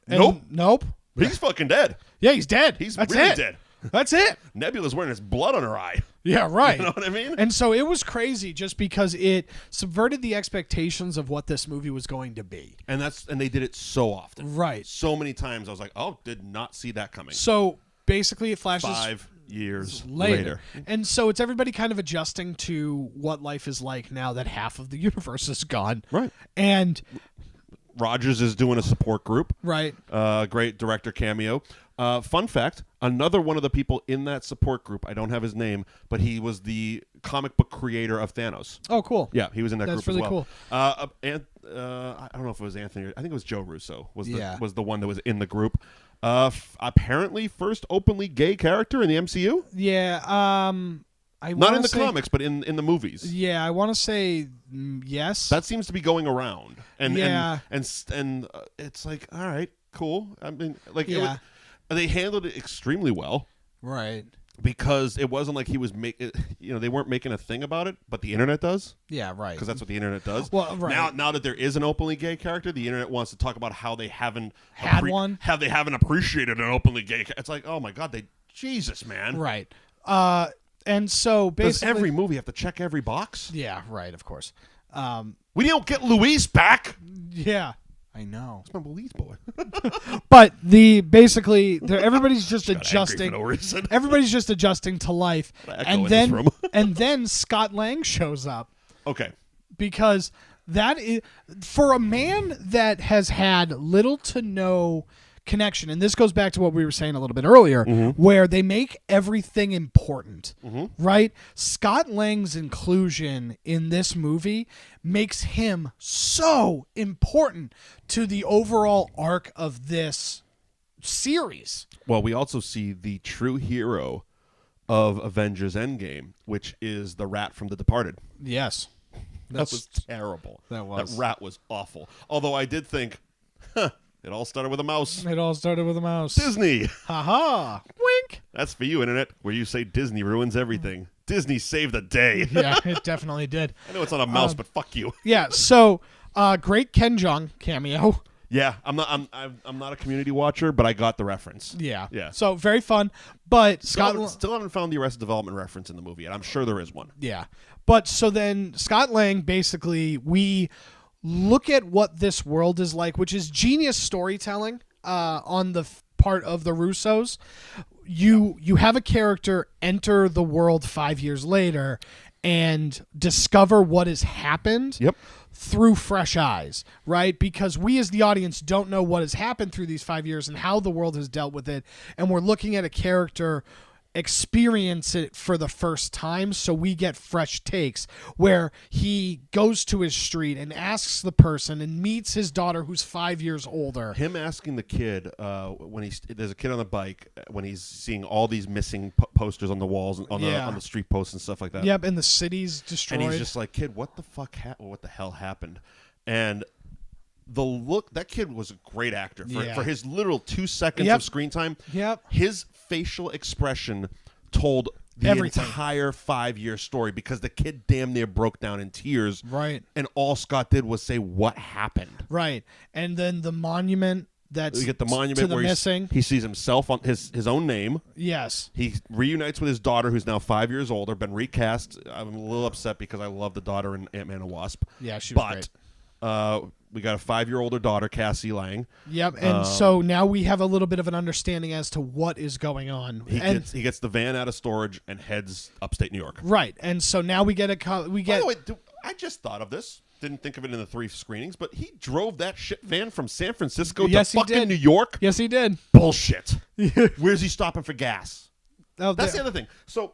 Nope. He's fucking dead. Yeah, he's dead. That's really dead. That's it. Nebula's wearing his blood on her eye. Yeah, right. You know what I mean? And so it was crazy just because it subverted the expectations of what this movie was going to be. And they did it so often. Right. So many times I was like, oh, did not see that coming. So basically it flashes 5 years later. And so it's everybody kind of adjusting to what life is like now that half of the universe is gone. Right. And Rogers is doing a support group. Right. Great director cameo. Fun fact, another one of the people in that support group, I don't have his name, but he was the comic book creator of Thanos. Oh, cool. Yeah, he was in that That's group really as well. cool. And I don't know if it was Anthony. I think it was Joe Russo was Yeah. the one that was in the group. Apparently first openly gay character in the MCU. Yeah. Not in the comics, but in the movies. Yeah, I want to say yes. That seems to be going around. And Yeah. and it's like, all right, cool. I mean, like Yeah. they handled it extremely well. Right. Because it wasn't like he was they weren't making a thing about it, but the internet does. Yeah, right. Because that's what the internet does. Well, right. Now that there is an openly gay character, the internet wants to talk about how they haven't How they haven't appreciated an openly gay. It's like, oh my god, Jesus, man. Right. And so Does basically, every movie have to check every box? yeah, right. Of course. We don't get Luis back. Yeah, I know. It's my Luis boy. But everybody's just adjusting. For no reason. Everybody's just adjusting to life, Echo and in then this room. and then Scott Lang shows up Okay. because that is for a man that has had little to no connection, and this goes back to what we were saying a little bit earlier, where they make everything important, right? Scott Lang's inclusion in this movie makes him so important to the overall arc of this series. Well, we also see the true hero of Avengers Endgame, which is the rat from The Departed. Yes. That was terrible. That was. That rat was awful. Although I did think, it all started with a mouse. It all started with a mouse. Disney. Ha-ha. Wink. That's for you, Internet, where you say Disney ruins everything. Disney saved the day. Yeah, it definitely did. I know it's not a mouse, but fuck you. Yeah, so great Ken Jeong cameo. Yeah, I'm not a Community watcher, but I got the reference. Yeah. Yeah. So very fun. But Still haven't found the Arrested Development reference in the movie, and I'm sure there is one. Yeah. But so then Scott Lang, basically, we look at what this world is like, which is genius storytelling on the part of the Russos. You have a character enter the world 5 years later and discover what has happened through fresh eyes, right? Because we as the audience don't know what has happened through these 5 years and how the world has dealt with it. And we're looking at a character experience it for the first time, so we get fresh takes where he goes to his street and asks the person and meets his daughter who's 5 years older. Him asking the kid when there's a kid on the bike when he's seeing all these missing posters on the walls on the street posts and stuff like that. Yep, and the city's destroyed. And he's just like, kid, what the hell happened? And the look, that kid was a great actor for his literal 2 seconds of screen time. Yep. His facial expression told the Everything. entire 5-year story because the kid damn near broke down in tears. Right. And all Scott did was say what happened. Right. And then the monument that's You get the monument to the where missing. he sees himself on his own name. Yes. He reunites with his daughter, who's now 5 years older, been recast. I'm a little upset because I love the daughter in Ant-Man and Wasp. Yeah, she was great. We got a 5-year-older daughter, Cassie Lang. Yep, and so now we have a little bit of an understanding as to what is going on. He gets the van out of storage and heads upstate New York. Right, and so now we get By the way, I just thought of this. Didn't think of it in the 3 screenings, but he drove that shit van from San Francisco to fucking New York. Yes, he did. Bullshit. Where's he stopping for gas? Oh, That's the other thing. So,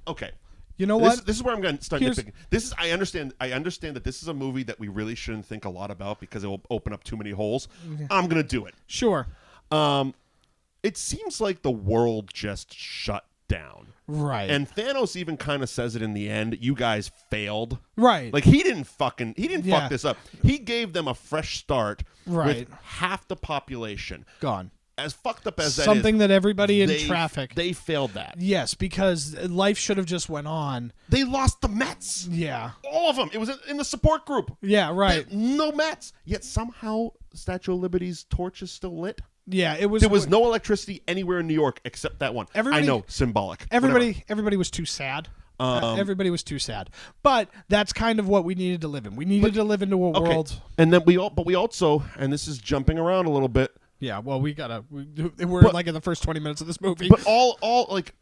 okay. You know what? This is where I'm going to start nitpicking. I understand that this is a movie that we really shouldn't think a lot about because it will open up too many holes. I'm going to do it. Sure. It seems like the world just shut down. Right. And Thanos even kind of says it in the end. You guys failed. Right. Like he didn't fuck this up. He gave them a fresh start with half the population gone. As fucked up as something that everybody in traffic. They failed that. Yes, because life should have just went on. They lost the Mets. Yeah. All of them. It was in the support group. Yeah, right. No Mets. Yet somehow Statue of Liberty's torch is still lit. Yeah, it was. There was no electricity anywhere in New York except that one. I know, symbolic. Everybody was too sad. Everybody was too sad. But that's kind of what we needed to live in. We needed to live into a world. And then we also, and this is jumping around a little bit, Yeah, well, we're like in the first 20 minutes of this movie. But all like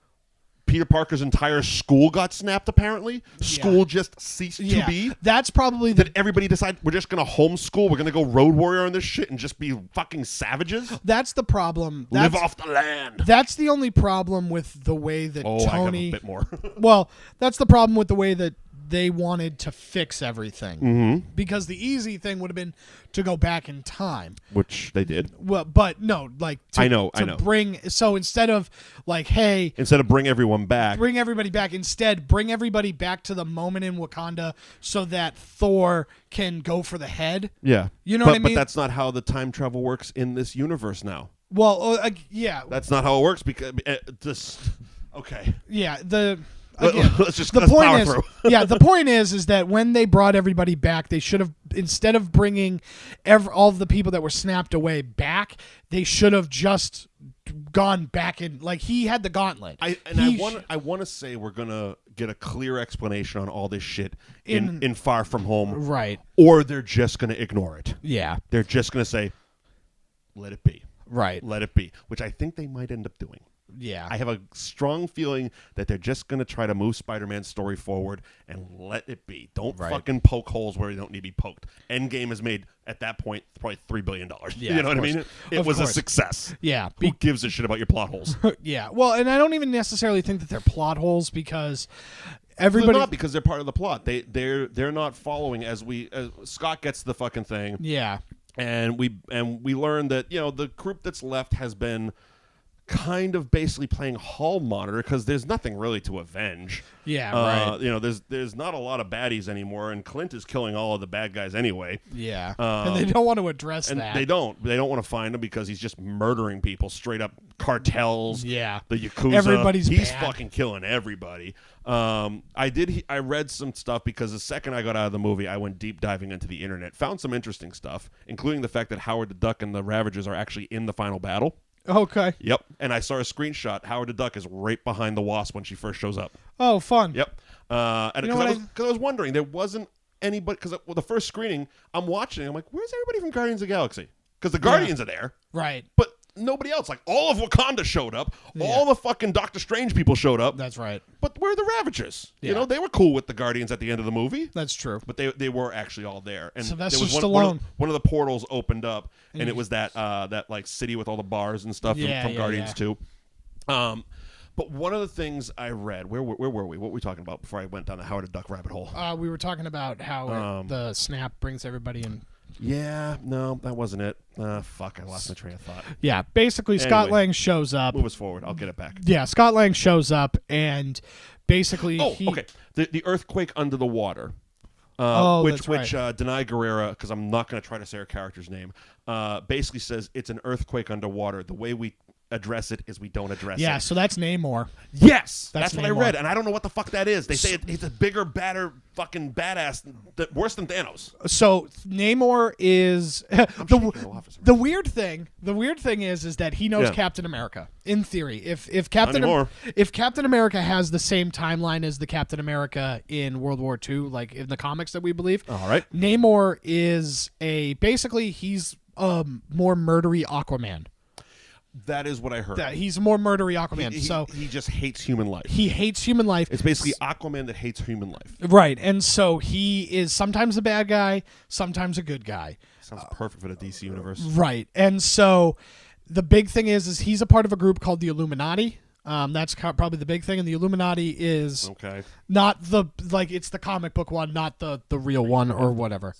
Peter Parker's entire school got snapped, apparently. School just ceased to be. That's probably Did everybody decide we're just going to homeschool? We're going to go Road Warrior on this shit and just be fucking savages? That's the problem. Live off the land. That's the only problem with the way that Tony... I got a bit more. Well, that's the problem with the way that they wanted to fix everything. Mm-hmm. Because the easy thing would have been to go back in time. Which they did. Well, but no, like... I know. So instead of like, hey... Instead of bring everyone back. Bring everybody back. Instead, bring everybody back to the moment in Wakanda so that Thor can go for the head. Yeah. You know what I mean? But that's not how the time travel works in this universe now. Well, yeah. That's not how it works because... okay. Yeah, let's power through. Yeah, the point is that when they brought everybody back, they should have, instead of bringing all of the people that were snapped away back, they should have just gone back in. Like, he had the gauntlet. I want to say we're gonna get a clear explanation on all this shit in Far From Home, right? Or they're just gonna ignore it. Yeah, they're just gonna say, "Let it be." Right. Let it be, which I think they might end up doing. Yeah. I have a strong feeling that they're just going to try to move Spider-Man's story forward and let it be. Don't fucking poke holes where you don't need to be poked. Endgame has made, at that point, probably $3 billion. Yeah, you know what I mean? It was a success. Yeah. Who gives a shit about your plot holes? Yeah. Well, and I don't even necessarily think that they're plot holes because everybody... They're not, because they're part of the plot. They're not following as Scott gets the fucking thing. Yeah. And we learn that, the group that's left has been kind of basically playing hall monitor because there's nothing really to avenge. Yeah, right. There's not a lot of baddies anymore, and Clint is killing all of the bad guys anyway. Yeah, and they don't want to address and that. They don't want to find him because he's just murdering people, straight up cartels. Yeah, the Yakuza. He's fucking killing everybody. I read some stuff because the second I got out of the movie, I went deep diving into the internet, found some interesting stuff, including the fact that Howard the Duck and the Ravagers are actually in the final battle. Okay. Yep. And I saw a screenshot. Howard the Duck is right behind the Wasp when she first shows up. Oh, fun. Yep. And because I was wondering, there wasn't anybody, because the first screening, I'm watching, I'm like, where's everybody from Guardians of the Galaxy? Because the Guardians are there. Right. But nobody else. Like, all of Wakanda showed up. Yeah. All the fucking Doctor Strange people showed up. That's right. But where are the Ravagers? Yeah. They were cool with the Guardians at the end of the movie. That's true. But they were actually all there. And Sylvester there was Stallone. One of the portals opened up, and it was that like city with all the bars and stuff from Guardians 2. But one of the things I read, where were we? What were we talking about before I went down the Howard the Duck rabbit hole? We were talking about how the snap brings everybody in. Yeah, no, that wasn't it. Fuck, I lost my train of thought. Yeah, basically, Scott Lang shows up. Move us forward. I'll get it back. Yeah, Scott Lang shows up, and basically... okay. The earthquake under the water. Which Denai Guerrera, because I'm not going to try to say her character's name, basically says it's an earthquake underwater. The way we address it is we don't address it. Yeah, so that's Namor. Yes, that's what Namor. I read, and I don't know what the fuck that is. They say it's a bigger, badder, fucking badass, worse than Thanos. So Namor is the weird thing. The weird thing is that he knows Captain America. In theory, if Captain America has the same timeline as the Captain America in World War II, like in the comics that we believe, all right, Namor is he's more murdery Aquaman. That is what I heard. He's a more murdery Aquaman. He just hates human life. He hates human life. It's basically Aquaman that hates human life. Right. And so he is sometimes a bad guy, sometimes a good guy. Sounds perfect for the DC universe. Right. And so the big thing is he's a part of a group called the Illuminati. That's probably the big thing. And the Illuminati is not it's the comic book one, not the real one or whatever.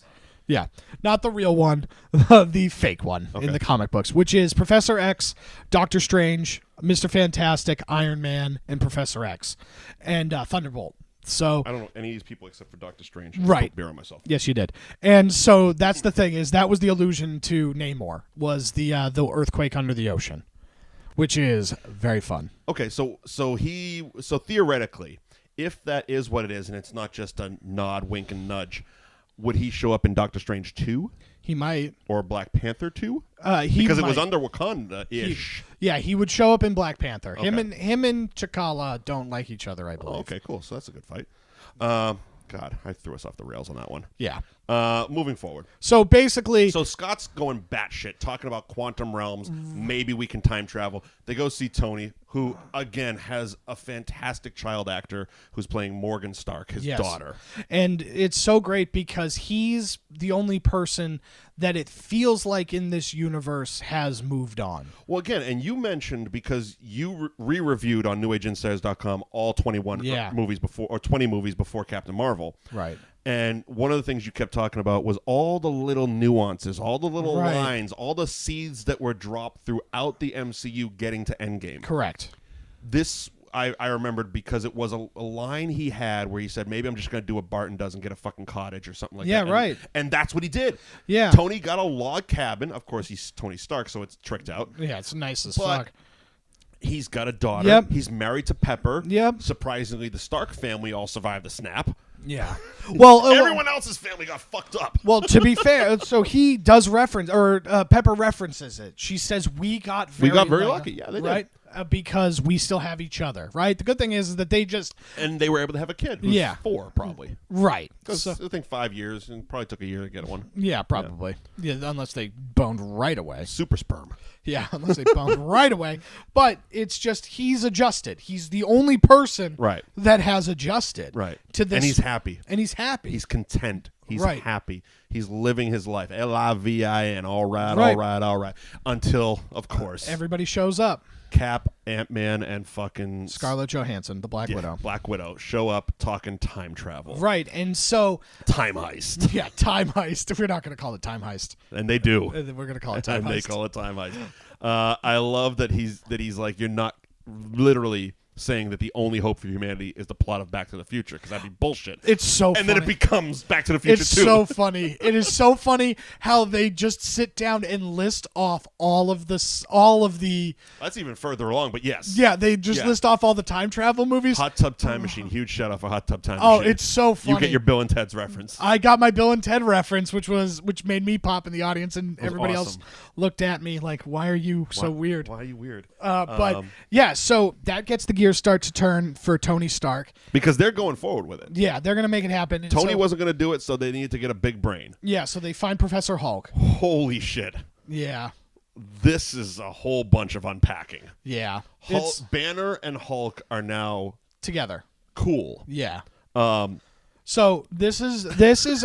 Yeah, not the real one, the fake one in the comic books, which is Professor X, Doctor Strange, Mr. Fantastic, Iron Man, and Professor X, and Thunderbolt. So I don't know any of these people except for Doctor Strange. Right. Beer on myself. Yes, you did. And so that's the thing that was the allusion to Namor, was the earthquake under the ocean, which is very fun. Okay, so theoretically, if that is what it is, and it's not just a nod, wink, and nudge, would he show up in Doctor Strange 2? He might. Or Black Panther 2? Because it was under Wakanda-ish. He would show up in Black Panther. Okay. Him and T'Challa don't like each other, I believe. Oh, okay, cool. So that's a good fight. God, I threw us off the rails on that one. Yeah. Moving forward. So basically, So Scott's going batshit, talking about quantum realms. Maybe we can time travel. They go see Tony, who, again, has a fantastic child actor who's playing Morgan Stark, his daughter. And it's so great because he's the only person that it feels like in this universe has moved on. Well, again, and you mentioned, because you re-reviewed on NewAgeInsiders.com all 21 movies before, or 20 movies before Captain Marvel. Right. And one of the things you kept talking about was all the little nuances, all the little lines, all the seeds that were dropped throughout the MCU getting to Endgame. Correct. This I remembered because it was a line he had where he said, maybe I'm just going to do what Barton does and get a fucking cottage or something like that. Yeah, right. And that's what he did. Yeah. Tony got a log cabin. Of course, he's Tony Stark, so it's tricked out. Yeah, it's nice as But fuck. he's got a daughter. Yep. He's married to Pepper. Yep. Surprisingly, the Stark family all survived the snap. Yeah. Well, Everyone else's family got fucked up. Well, to be fair, so he does reference, or Pepper references it. She says, we got very lucky. Yeah, they did. Right? Because we still have each other, right? The good thing is that they just... And they were able to have a kid who's 4, probably. Right. Because I think 5 years, and probably took a year to get one. Yeah, probably. Yeah, unless they boned right away. Super sperm. Yeah, unless they boned right away. But it's just, he's adjusted. He's the only person that has adjusted to this. And he's happy. And he's happy. He's content. He's happy. He's living his life. L-I-V-I-N. All right. Until, of course, everybody shows up. Cap, Ant-Man, and fucking Scarlett Johansson, the Black Widow. Black Widow show up talking time travel. Right, and so... Time heist. Yeah, time heist. We're not going to call it time heist. And they do. We're going to call it time heist. And they call it time heist. I love that he's like, you're not literally saying that the only hope for humanity is the plot of Back to the Future, because that'd be bullshit. It's so funny. And then it becomes Back to the Future It's too. so funny. It is so funny how they just sit down and list off all of the... That's even further along, but yes. Yeah, they just list off all the time travel movies. Hot Tub Time Machine. Huge shout out for Hot Tub Time Machine. Oh, it's so funny. You get your Bill and Ted's reference. I got my Bill and Ted reference, which made me pop in the audience, and everybody else looked at me like, why are you so weird? Why are you weird? But yeah, so that gets the gears start to turn for Tony Stark. Because they're going forward with it. Yeah, they're going to make it happen. And Tony wasn't going to do it, so they needed to get a big brain. Yeah, so they find Professor Hulk. Holy shit. Yeah. This is a whole bunch of unpacking. Yeah. Banner and Hulk are now... together. Cool. Yeah. So this is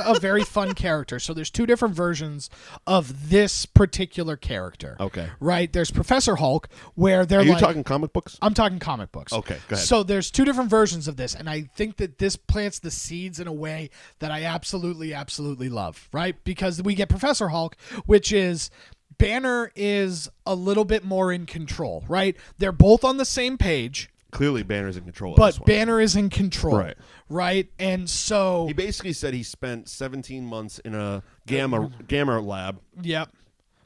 a very fun character. So there's two different versions of this particular character. Okay. Right? There's Professor Hulk, where they're Are you talking comic books? I'm talking comic books. Okay, go ahead. So there's two different versions of this, and I think that this plants the seeds in a way that I absolutely, absolutely love, right? Because we get Professor Hulk, which is... Banner is a little bit more in control, right? They're both on the same page. Clearly, Banner's in control of but this one. Banner is in control, right? And so he basically said he spent 17 months in a gamma lab. Yep.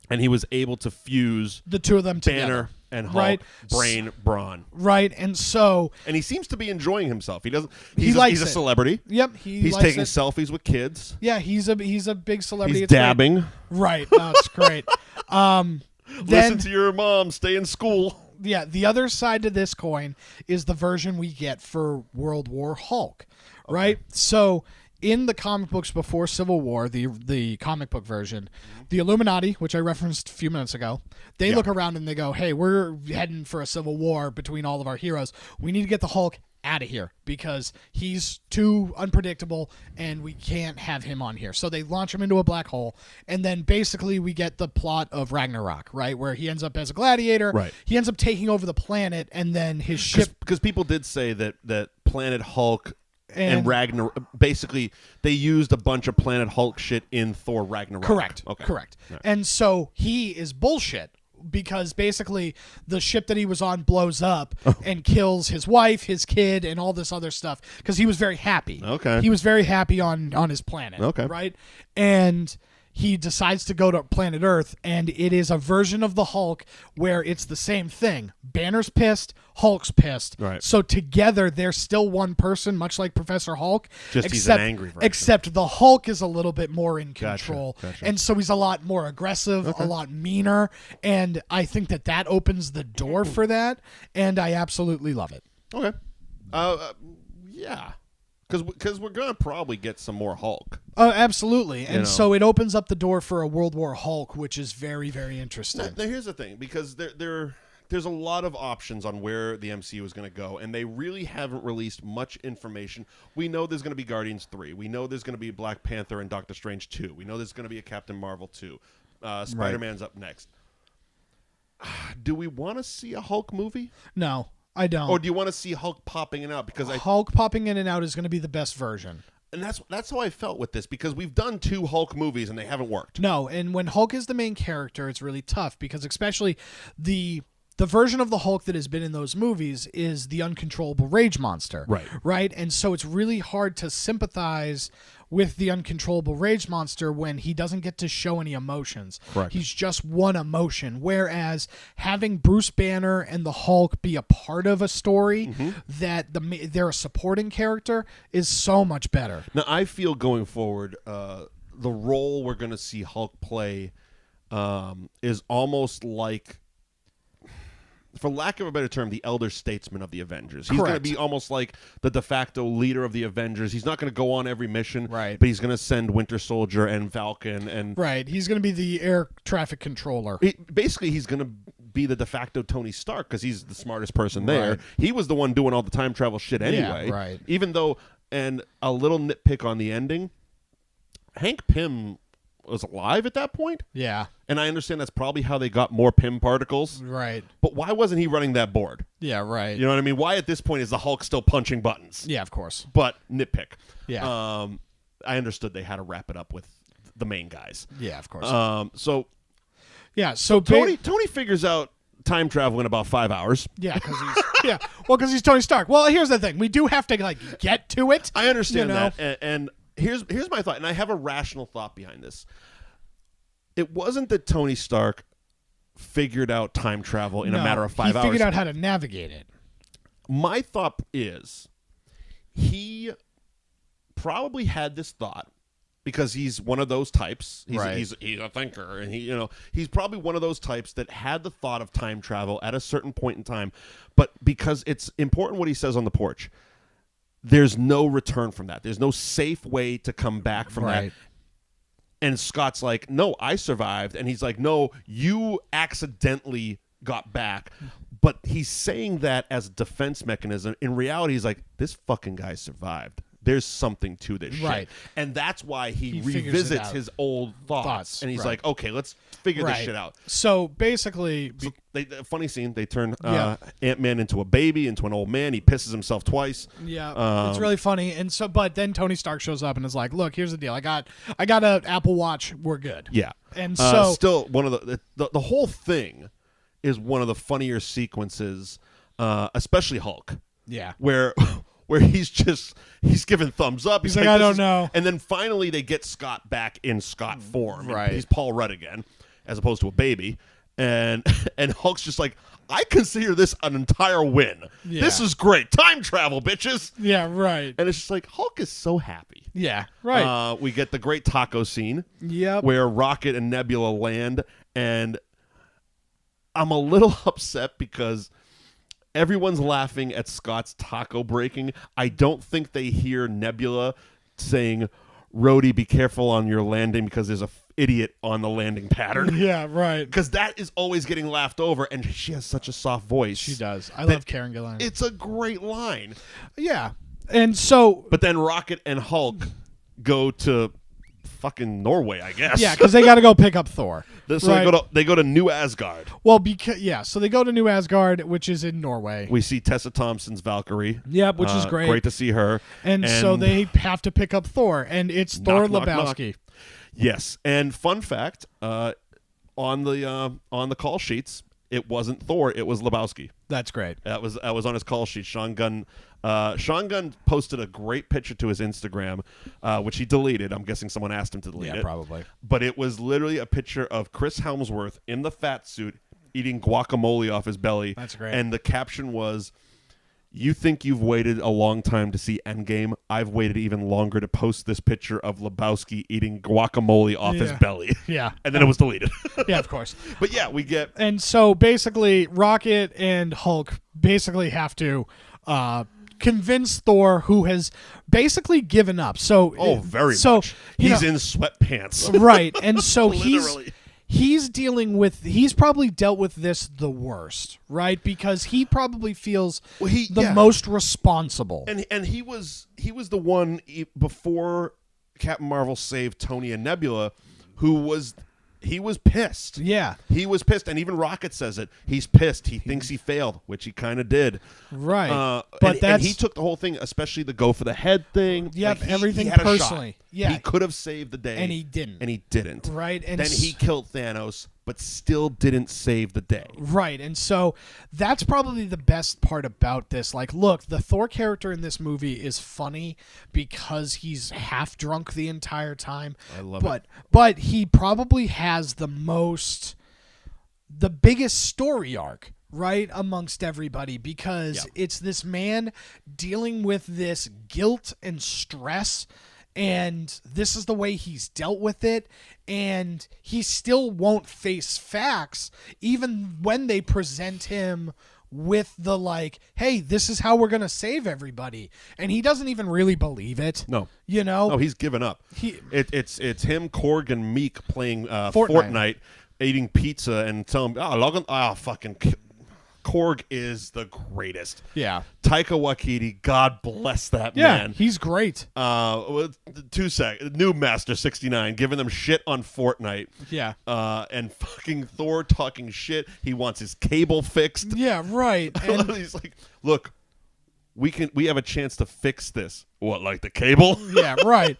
And he was able to fuse the two of them together. Banner and Hulk, brain, brawn. Right, and so... And he seems to be enjoying himself. He doesn't. He's a celebrity. Yep, he's taking selfies with kids. Yeah, he's a big celebrity. He's dabbing. Right, that's great. Listen to your mom. Stay in school. Yeah, the other side to this coin is the version we get for World War Hulk, right? So in the comic books before Civil War, the comic book version, the Illuminati, which I referenced a few minutes ago, they look around and they go, hey, we're heading for a civil war between all of our heroes. We need to get the Hulk out of here because he's too unpredictable and we can't have him on here. So they launch him into a black hole, and then basically we get the plot of Ragnarok, right, where he ends up as a gladiator. Right. He ends up taking over the planet, and then his ship... Because people did say that Planet Hulk and Ragnarok, basically they used a bunch of Planet Hulk shit in Thor Ragnarok. Correct. Okay. Correct. Right. And so he is bullshit, because basically the ship that he was on blows up and kills his wife, his kid, and all this other stuff, because he was very happy. Okay. He was very happy on his planet. Okay. Right? And he decides to go to planet Earth, and it is a version of the Hulk where it's the same thing. Banner's pissed, Hulk's pissed. Right. So together they're still one person, much like Professor Hulk. Just he's an angry version. Except the Hulk is a little bit more in control. Gotcha. And so he's a lot more aggressive, a lot meaner, and I think that opens the door for that, and I absolutely love it. Okay. Yeah. Because we're going to probably get some more Hulk. Oh, absolutely. And know? so it opens up the door for a World War Hulk, which is very, very interesting. Now here's the thing, because there's a lot of options on where the MCU is going to go, and they really haven't released much information. We know there's going to be Guardians 3. We know there's going to be Black Panther and Doctor Strange 2. We know there's going to be a Captain Marvel 2. Spider-Man's up next. Do we want to see a Hulk movie? No, I don't. Or do you want to see Hulk popping in and out? Because Hulk popping in and out is going to be the best version. And that's how I felt with this, because we've done 2 Hulk movies and they haven't worked. No, and when Hulk is the main character, it's really tough, because especially the version of the Hulk that has been in those movies is the uncontrollable rage monster. Right? And so it's really hard to sympathize with the uncontrollable rage monster when he doesn't get to show any emotions. Correct. He's just one emotion. Whereas having Bruce Banner and the Hulk be a part of a story that they're a supporting character is so much better. Now, I feel going forward, the role we're going to see Hulk play is almost like, for lack of a better term, the elder statesman of the Avengers. He's going to be almost like the de facto leader of the Avengers. He's not going to go on every mission, right? But he's going to send Winter Soldier and Falcon and He's going to be the air traffic controller. Basically, he's going to be the de facto Tony Stark, because he's the smartest person there. Right. He was the one doing all the time travel shit anyway. Yeah, right. Even though, and a little nitpick on the ending, Hank Pym was alive at that point. Yeah. And I understand that's probably how they got more Pym particles. Right. But why wasn't he running that board? Yeah, right. You know what I mean? Why at this point is the Hulk still punching buttons? Yeah, of course. But nitpick. Yeah. I understood they had to wrap it up with the main guys. Yeah, of course. So Tony figures out time travel in about 5 hours. Yeah, because he's Tony Stark. Well, here's the thing: we do have to get to it. I understand that, and here's my thought, and I have a rational thought behind this. It wasn't that Tony Stark figured out time travel in a matter of 5 hours. He figured out how to navigate it. My thought is he probably had this thought because he's one of those types. He's a thinker, and he's probably one of those types that had the thought of time travel at a certain point in time, but because it's important what he says on the porch, there's no return from that. There's no safe way to come back from that. And Scott's like, no, I survived. And he's like, no, you accidentally got back. But he's saying that as a defense mechanism. In reality, he's like, this fucking guy survived. There's something to this shit. And that's why he revisits his old thoughts. And he's like, okay, let's figure this shit out. So basically... funny scene, they turn Ant-Man into a baby, into an old man. He pisses himself twice. Yeah, it's really funny. And so, but then Tony Stark shows up and is like, look, here's the deal. I got an Apple Watch. We're good. Yeah. And so... still, one of the whole thing is one of the funnier sequences, especially Hulk. Yeah. Where he's giving thumbs up. He's like, I don't know. And then finally they get Scott back in Scott form. Right. He's Paul Rudd again, as opposed to a baby. And Hulk's just like, I consider this an entire win. Yeah. This is great. Time travel, bitches. Yeah, right. And it's just like, Hulk is so happy. Yeah, right. We get the great taco scene. Yep. Where Rocket and Nebula land. And I'm a little upset because... everyone's laughing at Scott's taco breaking. I don't think they hear Nebula saying, Rhodey, be careful on your landing because there's a idiot on the landing pattern. Yeah, right. Because that is always getting laughed over, and she has such a soft voice. She does. I love Karen Gillan. It's a great line. Yeah. And so... but then Rocket and Hulk go to... fucking Norway, I guess. Yeah, because they got to go pick up Thor. So they go to New Asgard. Well, so they go to New Asgard, which is in Norway. We see Tessa Thompson's Valkyrie. Yep, which is great. Great to see her. And so they have to pick up Thor, and it's Thor Lebowski. Knock. Yes, and fun fact, on the call sheets, it wasn't Thor, it was Lebowski. That's great. That was on his call sheet. Sean Gunn posted a great picture to his Instagram, which he deleted. I'm guessing someone asked him to delete it. Yeah, probably. But it was literally a picture of Chris Hemsworth in the fat suit eating guacamole off his belly. That's great. And the caption was, you think you've waited a long time to see Endgame? I've waited even longer to post this picture of Lebowski eating guacamole off his belly. Yeah. And then it was deleted. Yeah, of course. But yeah, we get... and so basically Rocket and Hulk basically have to convince Thor, who has basically given up. So very so, much. you He's know, in sweatpants. right, and so Literally. he's probably dealt with this the worst, right? Because he probably feels the most responsible. And he was the one before Captain Marvel saved Tony and Nebula, he was pissed. Yeah. He was pissed, and even Rocket says it. He's pissed. He thinks he failed, which he kind of did. Right. And he took the whole thing, especially the go for the head thing. Yep, everything he had personally. A shot. Yeah. He could have saved the day. And he didn't. Right. And then he killed Thanos, but still didn't save the day. Right. And so that's probably the best part about this. Like, look, the Thor character in this movie is funny because he's half drunk the entire time. I love it. But he probably has the biggest story arc, right, amongst everybody, because it's this man dealing with this guilt and stress, and this is the way he's dealt with it, and he still won't face facts even when they present him with the like, hey, this is how we're gonna save everybody, and he doesn't even really believe it. No, he's given up. It's him, Korg, and Meek playing Fortnite, eating pizza, and telling him, fucking Korg is the greatest. Yeah. Taika Waititi, God bless that man. Yeah, he's great. 2 seconds. New Master 69 giving them shit on Fortnite. Yeah. And fucking Thor talking shit. He wants his cable fixed. Yeah, right. And he's like, look, we have a chance to fix this. What, like the cable? Yeah, right.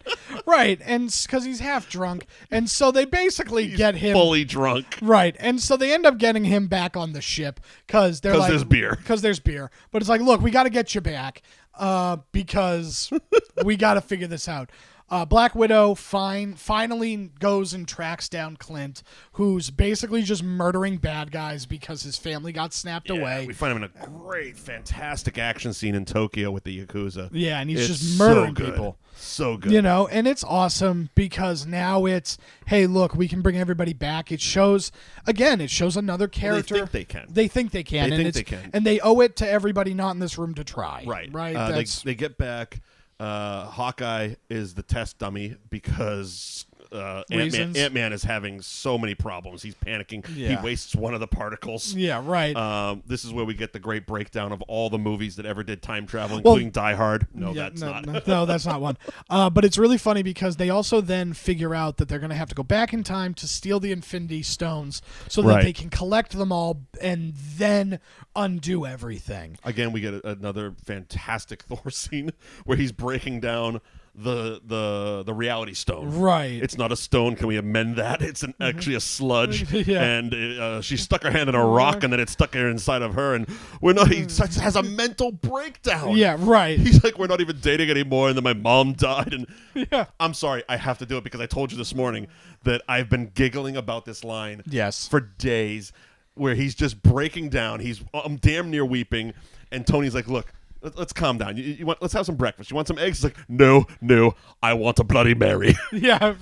And because he's half drunk, and so they basically get him fully drunk. Right, and so they end up getting him back on the ship because there's beer. Because there's beer, but it's like, look, we got to get you back because we got to figure this out. Black Widow finally goes and tracks down Clint, who's basically just murdering bad guys because his family got snapped away. We find him in a great, fantastic action scene in Tokyo with the Yakuza. Yeah, and he's just murdering people. So good. And it's awesome because now it's, hey, look, we can bring everybody back. It shows another character. Well, they think they can. They think they can. And they owe it to everybody not in this room to try. Right. Right. They get back. Hawkeye is the test dummy because Ant-Man is having so many problems. He's panicking. Yeah. He wastes one of the particles. Yeah, right. This is where we get the great breakdown of all the movies that ever did time travel, including Die Hard. No, that's not. No, that's not one. But it's really funny because they also then figure out that they're going to have to go back in time to steal the Infinity Stones so that they can collect them all and then undo everything. Again, we get another fantastic Thor scene where he's breaking down the reality stone. Right. It's not a stone. Can we amend that? It's actually a sludge. Yeah. And she stuck her hand in a rock, and then it stuck her inside of her. And he has a mental breakdown. Yeah, right. He's like, we're not even dating anymore. And then my mom died. And yeah. I'm sorry, I have to do it because I told you this morning that I've been giggling about this line for days, where he's just breaking down. I'm damn near weeping. And Tony's like, look, let's calm down. Let's have some breakfast. You want some eggs? He's like, no, I want a Bloody Mary. Yeah.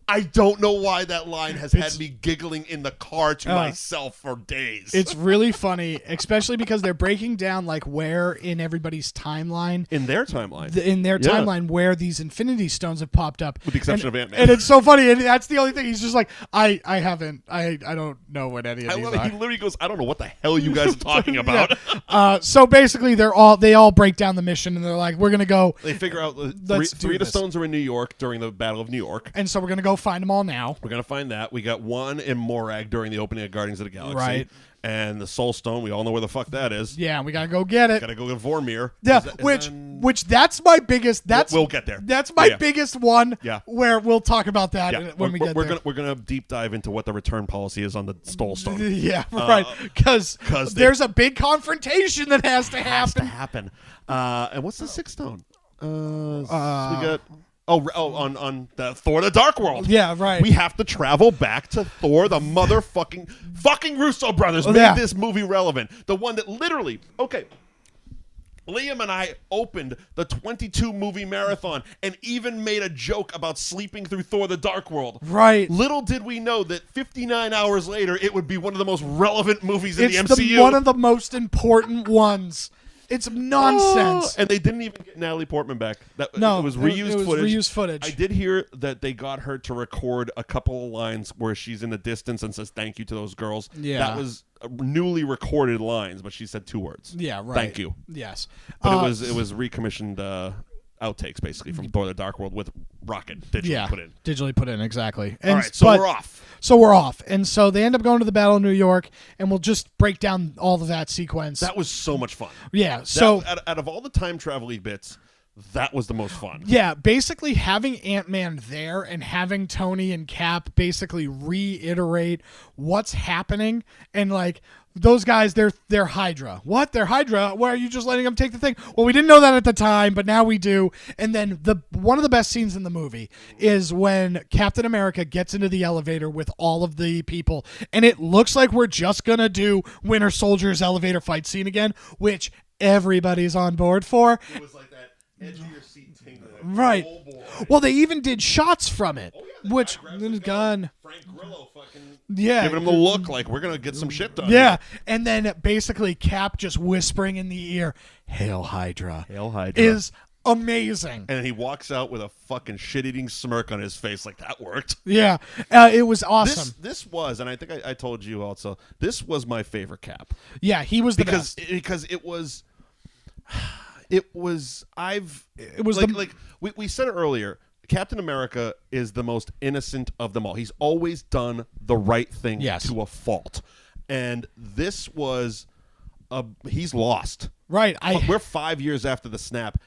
I don't know why that line has had me giggling in the car to myself for days. It's really funny, especially because they're breaking down like where in everybody's timeline. In their timeline. Timeline where these Infinity Stones have popped up. With the exception of Ant-Man. And it's so funny. And that's the only thing. He's just like, I don't know what any of these are. He literally goes, I don't know what the hell you guys are talking about. So basically they all break down the mission and they're like, we're going to go. They figure out three of the stones are in New York during the Battle of New York. And so we're going to go find them all now. We're going to find that. We got one in Morag during the opening of Guardians of the Galaxy. Right. And the Soul Stone, we all know where the fuck that is. Yeah, we got to go get it. Got to go get Vormir. Yeah, which that's my biggest. We'll get there. That's my biggest one. Yeah. Where we'll talk about that when we get there. We're gonna deep dive into what the return policy is on the Soul Stone. Yeah, right. Because there's a big confrontation that has to happen. And what's the sixth stone? We got. On the Thor: The Dark World. Yeah, right. We have to travel back to Thor, the fucking Russo brothers made this movie relevant. The one that literally, Liam and I opened the 22 movie marathon and even made a joke about sleeping through Thor: The Dark World. Right. Little did we know that 59 hours later, it would be one of the most relevant movies in the MCU. It's one of the most important ones. It's nonsense. And they didn't even get Natalie Portman back. No, it was reused footage. Reused footage. I did hear that they got her to record a couple of lines where she's in the distance and says thank you to those girls. Yeah. That was newly recorded lines, but she said 2 words. Yeah, right. Thank you. Yes. But it was recommissioned outtakes basically from Thor: The Dark World with Rocket digitally put in. Digitally put in, exactly. And, All right, so we're off. So we're off. And so they end up going to the Battle of New York, and we'll just break down all of that sequence. That was so much fun. Yeah. So out of all the time travel-y bits, that was the most fun. Yeah, basically having Ant-Man there and having Tony and Cap basically reiterate what's happening, and like those guys, they're Hydra. What? They're Hydra? Why are you just letting them take the thing? Well, we didn't know that at the time, but now we do. And then one of the best scenes in the movie is when Captain America gets into the elevator with all of the people, and it looks like we're just gonna do Winter Soldier's elevator fight scene again, which everybody's on board for. It was like that edge of your seat tingling. Right. Oh, boy. Well, they even did shots from it, which gun. Frank Grillo fucking giving him the look like we're gonna get some shit done. Yeah, and then basically Cap just whispering in the ear, "Hail Hydra." Hail Hydra is amazing. And he walks out with a fucking shit-eating smirk on his face, like that worked. Yeah, it was awesome. This was, and I think I told you also, this was my favorite Cap. Yeah, he was the best. Because it was we said it earlier. Captain America is the most innocent of them all. He's always done the right thing to a fault. And this was he's lost. Right. We're 5 years after the snap.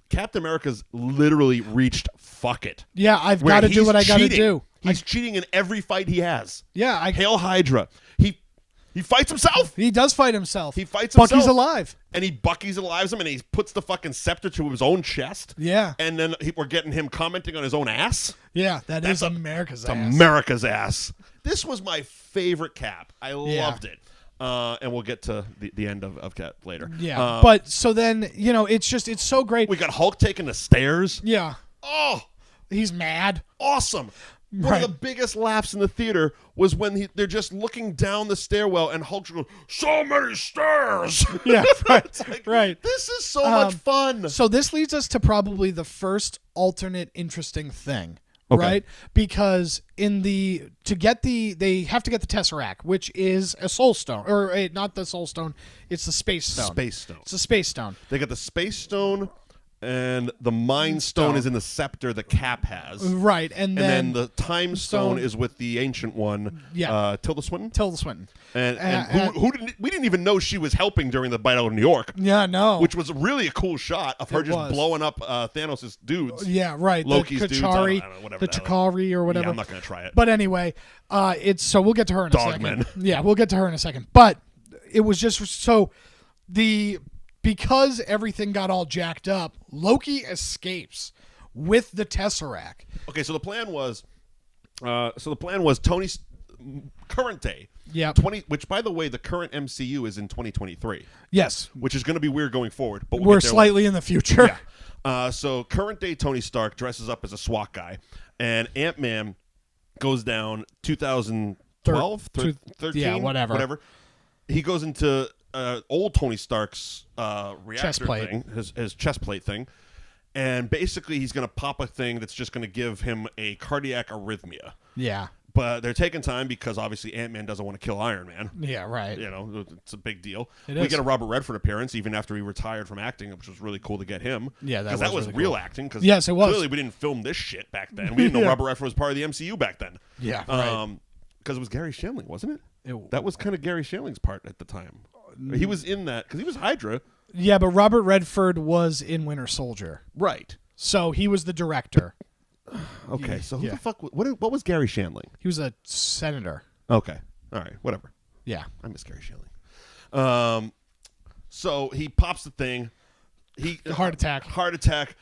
Captain America's literally reached fuck it. Yeah, I've got to do what I got to do. He's cheating in every fight he has. Yeah, Hail Hydra. He fights himself. He does fight himself. He fights himself. Bucky's alive. And Bucky's alive him, and he puts the fucking scepter to his own chest. Yeah. And then we're getting him commenting on his own ass. Yeah, that's America's ass. America's ass. This was my favorite Cap. I loved it. And we'll get to the end of Cap later. Yeah. But so then, it's so great. We got Hulk taking the stairs. Yeah. Oh. He's mad. Awesome. One of the biggest laughs in the theater was when they're just looking down the stairwell and Hulk's going, so many stairs. Yeah, right. Right. This is so much fun. So this leads us to probably the first alternate interesting thing. Okay. Right? Because they have to get the Tesseract, which is a soul stone. Or not the soul stone, it's the space stone. It's a space stone. They got the space stone. And the Mind Stone is in the scepter the Cap has. Right. And then the Time Stone is with the Ancient One, Tilda Swinton. Tilda Swinton. And we didn't even know she was helping during the Battle of New York. Yeah, no. Which was really a cool shot of her just blowing up Thanos' dudes. Yeah, right. Loki's the dudes. Chitauri, I don't know, whatever the Chitauri or whatever. Yeah, I'm not going to try it. But anyway, so we'll get to her in a second. Dogmen. Yeah, we'll get to her in a second. But it was just so because everything got all jacked up, Loki escapes with the Tesseract. Okay, so the plan was Tony's current day. Yeah. Which, by the way, the current MCU is in 2023. Yes. Which is going to be weird going forward. But we're slightly in the future. Yeah. So current day Tony Stark dresses up as a SWAT guy, and Ant-Man goes down 2012, 13, yeah, whatever. He goes into old Tony Stark's reactor thing, his chest plate thing, and basically he's going to pop a thing that's just going to give him a cardiac arrhythmia. Yeah. But they're taking time because obviously Ant-Man doesn't want to kill Iron Man. Yeah, right. It's a big deal. We get a Robert Redford appearance even after he retired from acting, which was really cool to get him. Yeah, that was really real cool. acting. Cause yes, it was. Clearly, we didn't film this shit back then. We didn't know Robert Redford was part of the MCU back then. Yeah, right. Because it was Gary Shandling, wasn't it? That was kind of Gary Shandling's part at the time. He was in that because he was Hydra. Yeah, but Robert Redford was in Winter Soldier. Right. So he was the director. Okay, so who the fuck? What was Gary Shandling? He was a senator. Okay, all right, whatever. Yeah, I miss Gary Shandling. So he pops the thing. Heart attack.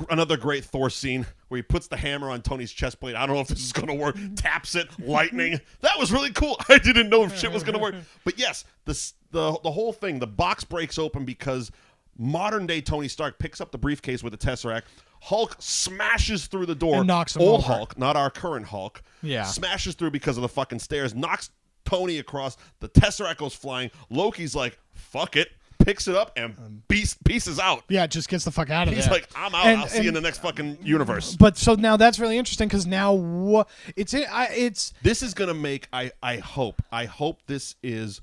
Another great Thor scene where he puts the hammer on Tony's chest plate. I don't know if this is going to work. Taps it, lightning. That was really cool. I didn't know if shit was going to work. But yes, the whole thing, the box breaks open because modern day Tony Stark picks up the briefcase with the Tesseract. Hulk smashes through the door. And knocks him Old over. Hulk, not our current Hulk. Yeah. Smashes through because of the fucking stairs. Knocks Tony across. The Tesseract goes flying. Loki's like, fuck it. picks it up and pieces out. Yeah, just gets the fuck out of there. He's like, I'm out. I'll see you in the next fucking universe. But so now that's really interesting because now it's this is gonna make. I hope this is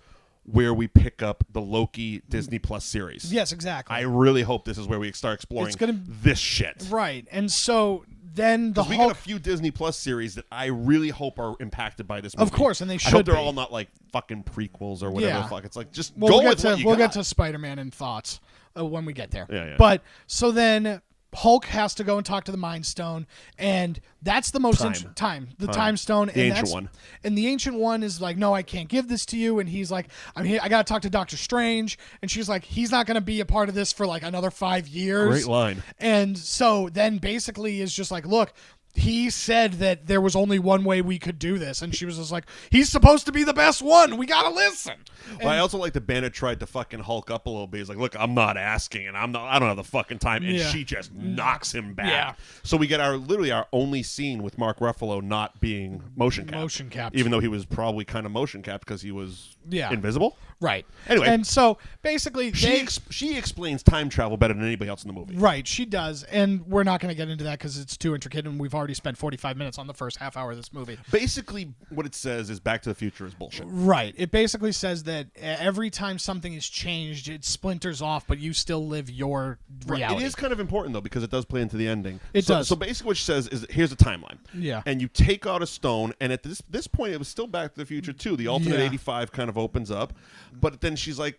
where we pick up the Loki Disney Plus series. Yes, exactly. I really hope this is where we start exploring this shit. Right, and so then the we got a few Disney Plus series that I really hope are impacted by this movie. Of course, and they should. I hope they're be. all not like fucking prequels or whatever the fuck. It's like just we'll go with what you We'll got. get to Spider-Man and thoughts when we get there. Yeah. But so then Hulk has to go and talk to the Mind Stone, and that's the most time stone, the ancient one. And the ancient one is like, no, I can't give this to you. And he's like, I'm here. I got to talk to Doctor Strange, and she's like, he's not going to be a part of this for like another 5 years. Great line. And so then basically is just like, look. He said that there was only one way we could do this, and she was just like, he's supposed to be the best one. We got to listen. Well, I also like the Banner tried to fucking Hulk up a little bit. He's like, look, I'm not asking, and I don't have the fucking time. And she just knocks him back. Yeah. So we get our only scene with Mark Ruffalo not being motion capped. Even though he was probably kind of motion capped because he was invisible. Right. Anyway. And so basically she explains time travel better than anybody else in the movie. Right, she does. And we're not going to get into that because it's too intricate, and we've already spent 45 minutes on the first half hour of this movie. Basically, what it says is Back to the Future is bullshit. Right. It basically says that every time something is changed, it splinters off, but you still live your reality. It is kind of important, though, because it does play into the ending. It does. So basically what she says is, here's a timeline. Yeah. And you take out a stone, and at this point, it was still Back to the Future, too. The alternate 85 kind of opens up. But then she's like,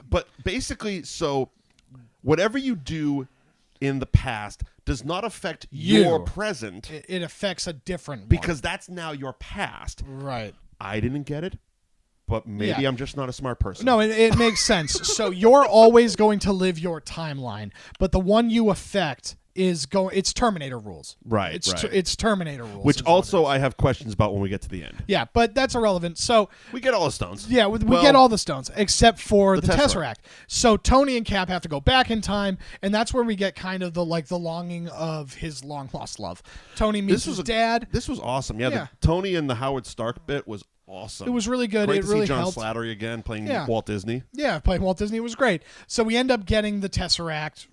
but basically, so whatever you do in the past does not affect your present. It affects a different one. Because that's now your past. Right. I didn't get it, but maybe I'm just not a smart person. No, it makes sense. So you're always going to live your timeline, but the one you affect it's Terminator rules. Right, It's Terminator rules. Which also I have questions about when we get to the end. Yeah, but that's irrelevant. So we get all the stones. Yeah, we get all the stones except for the Tesseract. So Tony and Cap have to go back in time, and that's where we get kind of the longing of his long lost love. Tony meets his dad. This was awesome. Yeah. The Tony and the Howard Stark bit was awesome. It was really good. Great it to really see John helped. Slattery again playing Walt Disney. Yeah, playing Walt Disney was great. So we end up getting the Tesseract.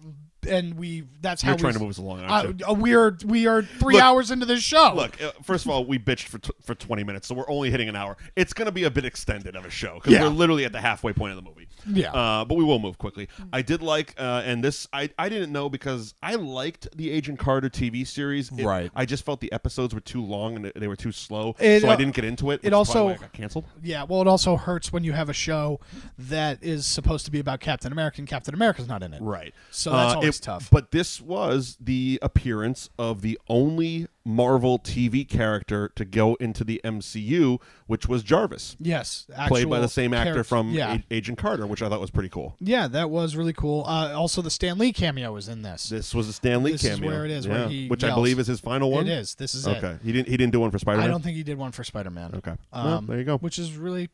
And that's how you're trying to move us along. Aren't you? We are 3 hours into this show. Look, first of all, we bitched for 20 minutes, so we're only hitting an hour. It's going to be a bit extended of a show because we're literally at the halfway point of the movie. Yeah, but we will move quickly. I did like, and this I didn't know because I liked the Agent Carter TV series. Right. I just felt the episodes were too long and they were too slow, so I didn't get into it. It also why I got canceled. Yeah, well, it also hurts when you have a show that is supposed to be about Captain America and Captain America's not in it. Right. So that's always tough. But this was the appearance of the only Marvel TV character to go into the MCU, which was Jarvis. Yes. Played by the same actor from Yeah. Agent Carter, which I thought was pretty cool. Yeah, that was really cool. Also, the Stan Lee cameo was in this. This was a Stan Lee cameo. This is where it is, where he which yells. I believe is his final one? It is. This is okay. it. He didn't do one for Spider-Man? I don't think he did one for Spider-Man. Okay. Well, there you go. Which is really,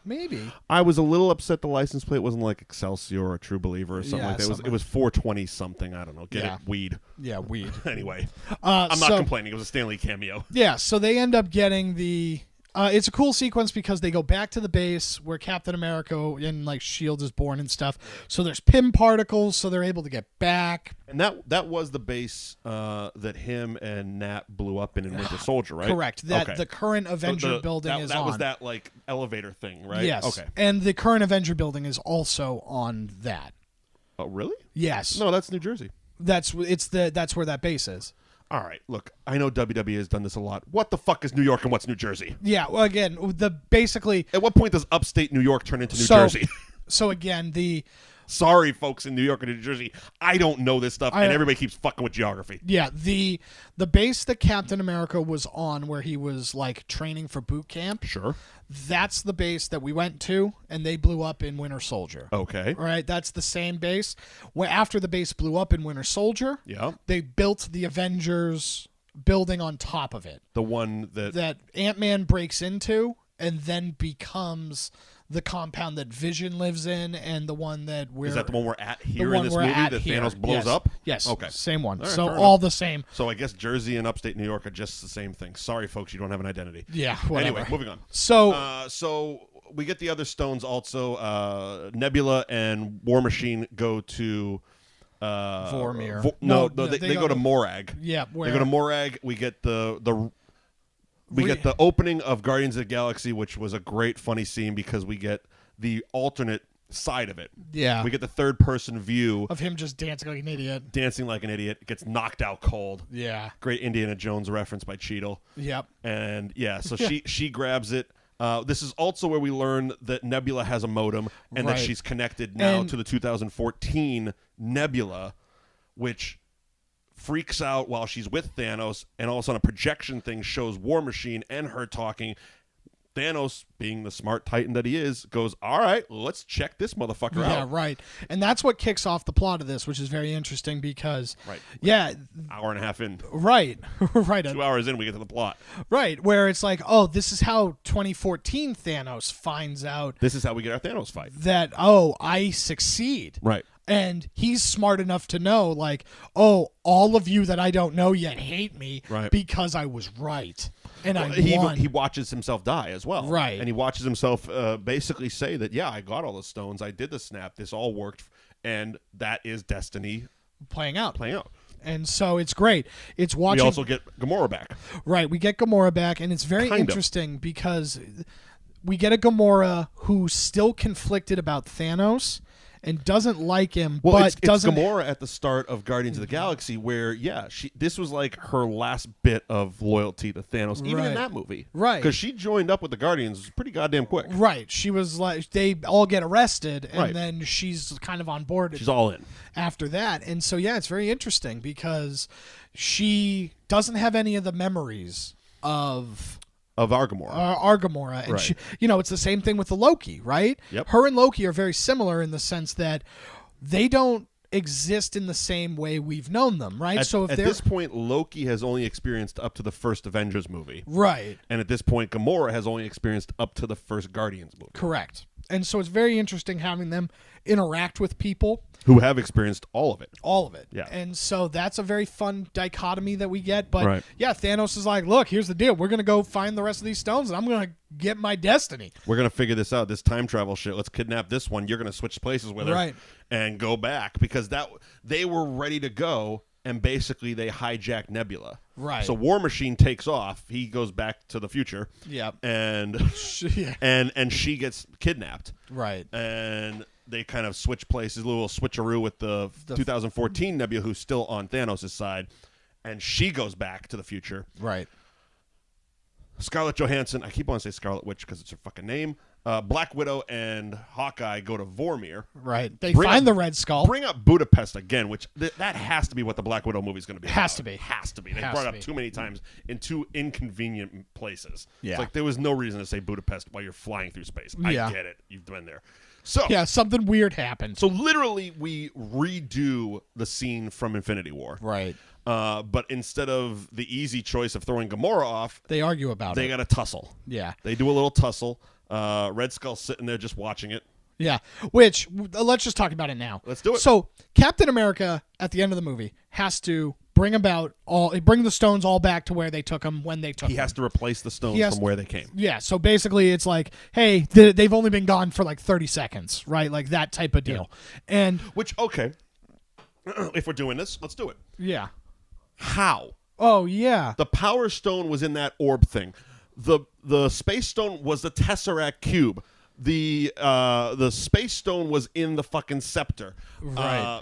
maybe. I was a little upset the license plate wasn't like Excelsior or True Believer or something like that. It was 420 something. I don't know. Get it? Weed. Yeah, weed. Anyway. I'm not complaining. It was a Stan Lee cameo. Yeah, so they end up getting the... it's a cool sequence because they go back to the base where Captain America and S.H.I.E.L.D. is born and stuff. So there's Pym particles, so they're able to get back. And that was the base that him and Nat blew up in Winter Soldier, right? Correct. The current Avenger building is on. That was that elevator thing, right? Yes. Okay. And the current Avenger building is also on that. Oh, really? Yes. No, that's New Jersey. That's where that base is. All right, look, I know WWE has done this a lot. What the fuck is New York and what's New Jersey? Yeah, well, again, basically... At what point does upstate New York turn into New Jersey? So, again, Sorry, folks in New York and New Jersey. I don't know this stuff, and everybody keeps fucking with geography. Yeah, the base that Captain America was on where he was, training for boot camp. Sure. That's the base that we went to, and they blew up in Winter Soldier. Okay. All right, that's the same base. After the base blew up in Winter Soldier, they built the Avengers building on top of it. The one that Ant-Man breaks into and then becomes the compound that Vision lives in, and the one that is that the one we're at here in this movie that Thanos blows up? Yes. Okay. Same one. All right, so all the same. So I guess Jersey and upstate New York are just the same thing. Sorry, folks, you don't have an identity. Yeah. Whatever. Anyway, moving on. So we get the other stones also. Nebula and War Machine go to Vormir. They go to Morag. Yeah, they go to Morag. We get the opening of Guardians of the Galaxy, which was a great funny scene because we get the alternate side of it. Yeah. We get the third person view of him just dancing like an idiot. Gets knocked out cold. Yeah. Great Indiana Jones reference by Cheadle. Yep. And yeah, so she grabs it. This is also where we learn that Nebula has a modem and that she's connected now to the 2014 Nebula, which freaks out while she's with Thanos, and all of a sudden a projection thing shows War Machine and her talking. Thanos, being the smart titan that he is, goes, all right, let's check this motherfucker out. Yeah, right. And that's what kicks off the plot of this, which is very interesting because, hour and a half in. Right. 2 hours in, we get to the plot. Right, where it's like, oh, this is how 2014 Thanos finds out. This is how we get our Thanos fight. That, oh, I succeed. Right. And he's smart enough to know, like, oh, all of you that I don't know yet hate me because I was right. And I won. He watches himself die as well. Right. And he watches himself basically say that, yeah, I got all the stones. I did the snap. This all worked. And that is destiny playing out. And so it's great. It's watching. We also get Gamora back. Right. We get Gamora back. And it's very interesting because we get a Gamora who's still conflicted about Thanos and doesn't like him, well, but it's doesn't. Gamora at the start of Guardians of the Galaxy, where this was like her last bit of loyalty to Thanos, even in that movie, right? Because she joined up with the Guardians pretty goddamn quick, right? She was like, they all get arrested, and then she's kind of on board. She's all in after that, and so it's very interesting because she doesn't have any of the memories of our Gamora. And she, it's the same thing with the Loki, right? Yep. Her and Loki are very similar in the sense that they don't exist in the same way we've known them, right? So at this point, Loki has only experienced up to the first Avengers movie. Right. And at this point, Gamora has only experienced up to the first Guardians movie. Correct. And so it's very interesting having them interact with people who have experienced all of it. Yeah. And so that's a very fun dichotomy that we get. But Thanos is like, look, here's the deal. We're going to go find the rest of these stones and I'm going to get my destiny. We're going to figure this out. This time travel shit. Let's kidnap this one. You're going to switch places with her and go back because they were ready to go. And basically, they hijack Nebula. Right. So War Machine takes off. He goes back to the future. Yep. And and she gets kidnapped. Right. And they kind of switch places, a little switcheroo with the 2014 Nebula, who's still on Thanos' side. And she goes back to the future. Right. Scarlett Johansson, I keep on saying Scarlet Witch because it's her fucking name. Black Widow and Hawkeye go to Vormir. Right. They find the Red Skull. Bring up Budapest again, which that has to be what the Black Widow movie is going to be. Has to be. They brought it up too many times in too inconvenient places. Yeah. It's like there was no reason to say Budapest while you're flying through space. I get it. You've been there. So something weird happened. So literally we redo the scene from Infinity War. Right. But instead of the easy choice of throwing Gamora off, they argue about it. They got a tussle. Yeah. They do a little tussle. Red Skull's sitting there just watching it. Yeah, which, let's just talk about it now. Let's do it. So, Captain America, at the end of the movie, has to bring the stones all back to where they took them when they took them. He has to replace the stones from where they came. Yeah, so basically it's like, hey, they've only been gone for like 30 seconds, right? Like that type of deal. Yeah. And which, okay, if we're doing this, let's do it. Yeah. How? Oh, yeah. The Power Stone was in that orb thing. The Space Stone was the Tesseract Cube. The Space Stone was in the fucking Scepter. Right.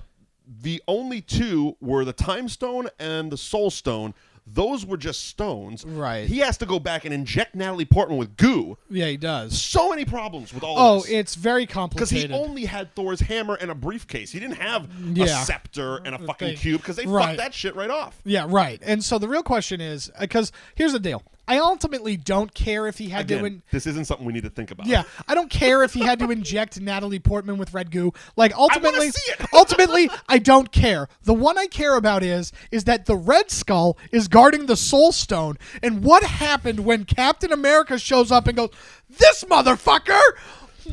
The only two were the Time Stone and the Soul Stone. Those were just stones. Right. He has to go back and inject Natalie Portman with goo. Yeah, he does. So many problems with all this. Oh, it's very complicated. Because he only had Thor's hammer and a briefcase. He didn't have a scepter and a fucking cube because they fucked that shit right off. Yeah, right. And so the real question is, because here's the deal. I ultimately don't care if he had to... This isn't something we need to think about. Yeah, I don't care if he had to inject Natalie Portman with red goo. Like, ultimately... I want to see it! Ultimately, I don't care. The one I care about is that the Red Skull is guarding the Soul Stone. And what happened when Captain America shows up and goes, this motherfucker...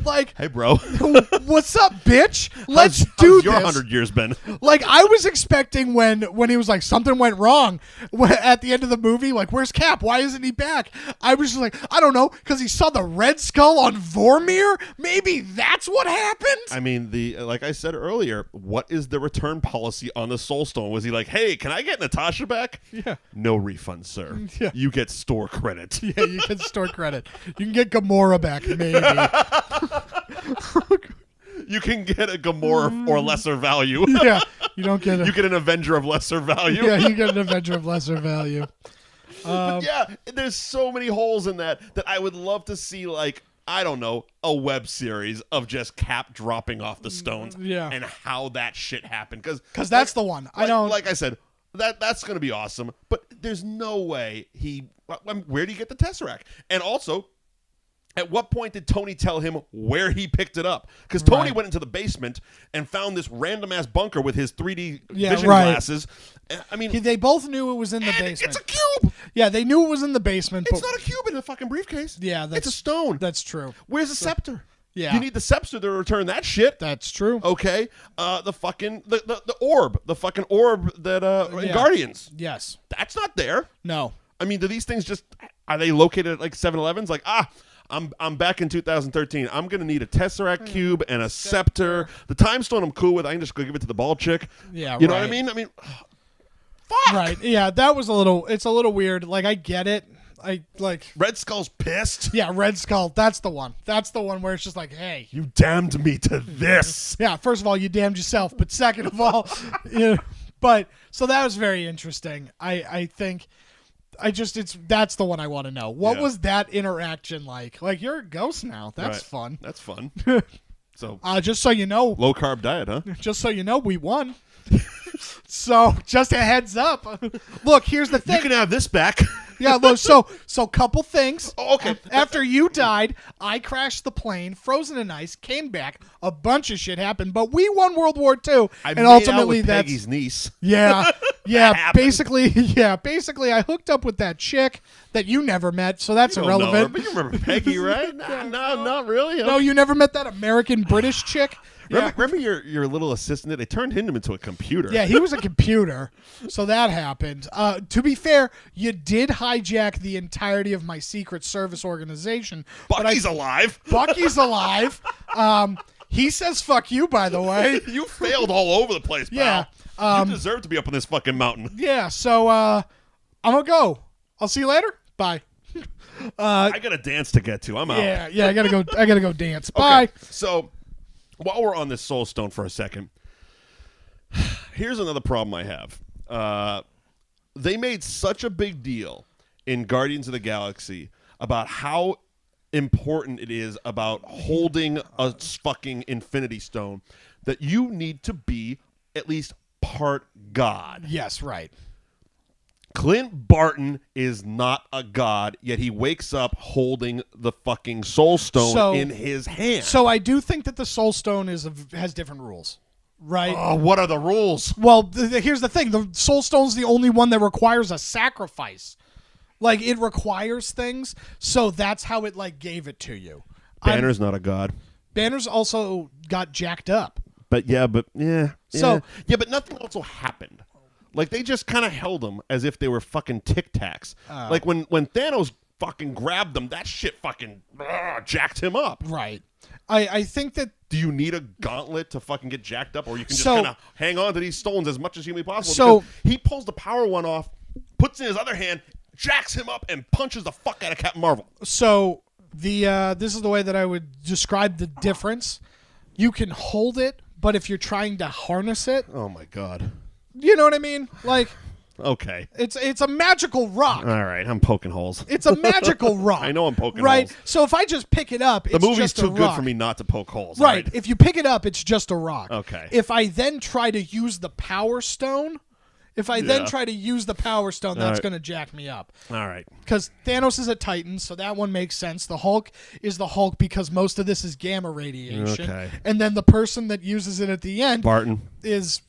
Like, Hey, bro. what's up, bitch? Let's do how's your this. 100 years been? Like, I was expecting when he was like, something went wrong at the end of the movie, like, where's Cap? Why isn't he back? I was just like, I don't know, because he saw the Red Skull on Vormir? Maybe that's what happened? I mean, like I said earlier, what is the return policy on the Soul Stone? Was he like, hey, can I get Natasha back? Yeah. No refund, sir. Yeah. You get store credit. Yeah, you can store credit. You can get Gamora back, maybe. You can get a Gamora or lesser value. Yeah, you don't get You get an Avenger of lesser value. Yeah, you get an Avenger of lesser value. But yeah, there's so many holes in that I would love to see, like, I don't know, a web series of just Cap dropping off the stones and how that shit happened. Because that's the one. Like I said, that's going to be awesome. But there's no way where did he get the Tesseract? And also, at what point did Tony tell him where he picked it up? Because Tony went into the basement and found this random-ass bunker with his 3D vision glasses. I mean, they both knew it was in the basement. It's a cube! Yeah, they knew it was in the basement. It's not a cube in a fucking briefcase. Yeah, it's a stone. That's true. Where's the scepter? Yeah. You need the scepter to return that shit. That's true. Okay. The fucking the orb. The fucking orb that in Guardians. Yes. That's not there. No. I mean, do these things are they located at like 7-Elevens? Like, I'm back in 2013. I'm gonna need a Tesseract cube and a scepter. The Time Stone I'm cool with. I can just go give it to the bald chick. Yeah, you know what I mean? Fuck. Right. Yeah, that was it's a little weird. Like, I get it. I like Red Skull's pissed. Yeah, Red Skull. That's the one. That's the one where it's just like, hey, you damned me to this. Yeah. First of all, you damned yourself. But second of all, but so that was very interesting. I think. That's the one I want to know. What was that interaction like? Like, you're a ghost now. That's fun. That's fun. So, just so you know, low carb diet, huh? Just so you know, we won. So, just a heads up. Look, here's the thing. You can have this back. Yeah, look, so couple things. Oh, okay. After you died, I crashed the plane, frozen in ice, came back, a bunch of shit happened, but we won World War II. And ultimately that's Peggy's niece. Yeah. Yeah, basically I hooked up with that chick that you never met, so that's irrelevant. Know her, but you remember Peggy, right? No, not really. No, you never met that American British chick? Remember your little assistant? They turned him into a computer. Yeah, he was a computer. So that happened. To be fair, you did hijack the entirety of my Secret Service organization. Bucky's alive. Bucky's alive. He says fuck you, by the way. You failed all over the place, pal. Yeah. You deserve to be up on this fucking mountain. Yeah, so I'm going to go. I'll see you later. Bye. I got a dance to get to. I'm out. Yeah, I gotta go dance. Bye. Okay, so while we're on this Soul Stone for a second, here's another problem I have. They made such a big deal in Guardians of the Galaxy about how important it is about holding a fucking Infinity Stone that you need to be at least part god. Yes, right. Clint Barton is not a god, yet he wakes up holding the fucking Soul Stone in his hand. So I do think that the Soul Stone has different rules, right? Oh, what are the rules? Well, here's the thing. The Soul Stone's the only one that requires a sacrifice. Like, it requires things, so that's how it, like, gave it to you. Banner's not a god. Banner's also got jacked up. But but nothing also happened. Like, they just kind of held him as if they were fucking Tic Tacs. Like, when Thanos fucking grabbed them, that shit fucking jacked him up. Right. I think that... Do you need a gauntlet to fucking get jacked up? Or you can just kind of hang on to these stones as much as humanly possible? So he pulls the power one off, puts it in his other hand, jacks him up, and punches the fuck out of Captain Marvel. So, this is the way that I would describe the difference. You can hold it, but if you're trying to harness it... Oh, my God. You know what I mean? Like, okay, it's a magical rock. All right, I'm poking holes. It's a magical rock. I know I'm poking holes. Right. So if I just pick it up, the movie's just too a good rock. for me not to poke holes. Right. If you pick it up, it's just a rock. Okay. If I then try to use the Power Stone, that's going to jack me up. All right. Because Thanos is a Titan, so that one makes sense. The Hulk is the Hulk because most of this is gamma radiation. Okay. And then the person that uses it at the end Barton is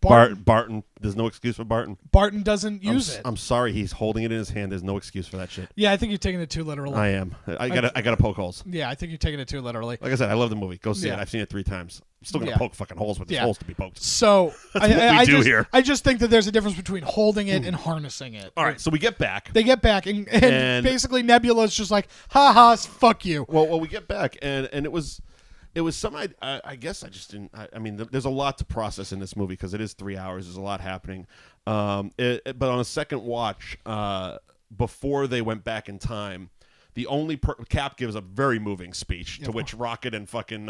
Barton. There's no excuse for Barton. Barton doesn't use it. I'm sorry. He's holding it in his hand. There's no excuse for that shit. Yeah, I think you're taking it too literally. I am. I gotta poke holes. Yeah, I think you're taking it too literally. Like I said, I love the movie. Go see it. Yeah. I've seen it 3 times. I'm still gonna poke fucking holes, but there's holes to be poked. So what we do here. I just think that there's a difference between holding it and harnessing it. All right, so we get back. They get back, and basically Nebula's just like, ha ha, fuck you. Well, we get back, and it was something I guess I just didn't. I mean, there's a lot to process in this movie because it is 3 hours. There's a lot happening. But on a second watch, before they went back in time, the only Cap gives a very moving speech to which Rocket and fucking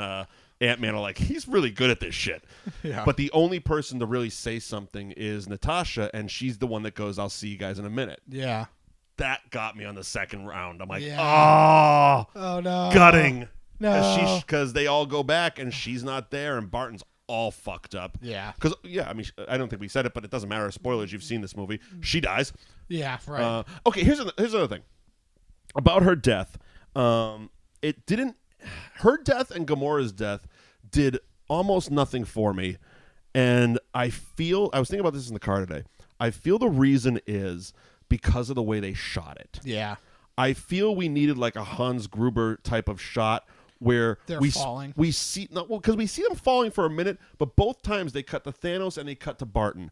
Ant-Man are like, he's really good at this shit. Yeah. But the only person to really say something is Natasha, and she's the one that goes, "I'll see you guys in a minute." Yeah. That got me on the second round. I'm like, oh no, gutting. No, because they all go back and she's not there, and Barton's all fucked up. Yeah. Because I mean, I don't think we said it, but it doesn't matter. Spoilers. You've seen this movie. She dies. Yeah. Right. Okay. Here's another thing about her death. It didn't. Her death and Gamora's death did almost nothing for me, and I was thinking about this in the car today. I feel the reason is because of the way they shot it. Yeah. I feel we needed like a Hans Gruber type of shot where they're falling. We see because we see them falling for a minute, but both times they cut to Thanos and they cut to Barton.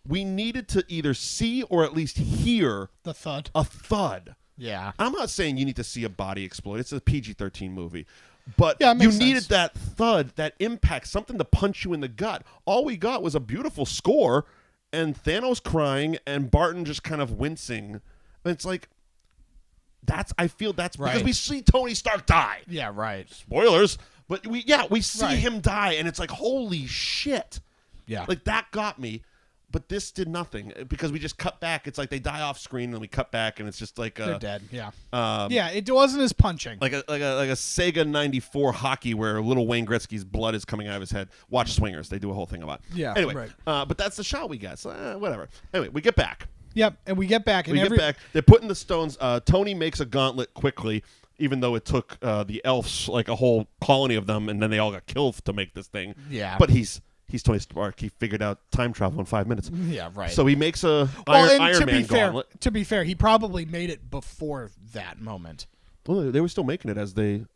We needed to either see or at least hear the thud. A thud. Yeah. I'm not saying you need to see a body explode. It's a PG-13 movie. But you needed that thud, that impact, something to punch you in the gut. All we got was a beautiful score and Thanos crying and Barton just kind of wincing. And it's like, I feel that's right. Because we see Tony Stark die. Yeah, right. Spoilers. But we see him die and it's like, holy shit. Yeah. Like that got me. But this did nothing because we just cut back. It's like they die off screen and we cut back and it's just like they're dead. Yeah. Yeah, it wasn't as punching. Like a Sega 94 hockey where little Wayne Gretzky's blood is coming out of his head. Watch Swingers. They do a whole thing about it. Yeah. Anyway, right. But that's the shot we got. So whatever. Anyway, we get back. Yep, and we get back. And get back. They're putting the stones. Tony makes a gauntlet quickly, even though it took the elves like a whole colony of them, and then they all got killed to make this thing. Yeah. But he's Tony Stark. He figured out time travel in 5 minutes. Yeah, right. So he makes a Iron Man gauntlet. To be fair, he probably made it before that moment. Well, they were still making it as they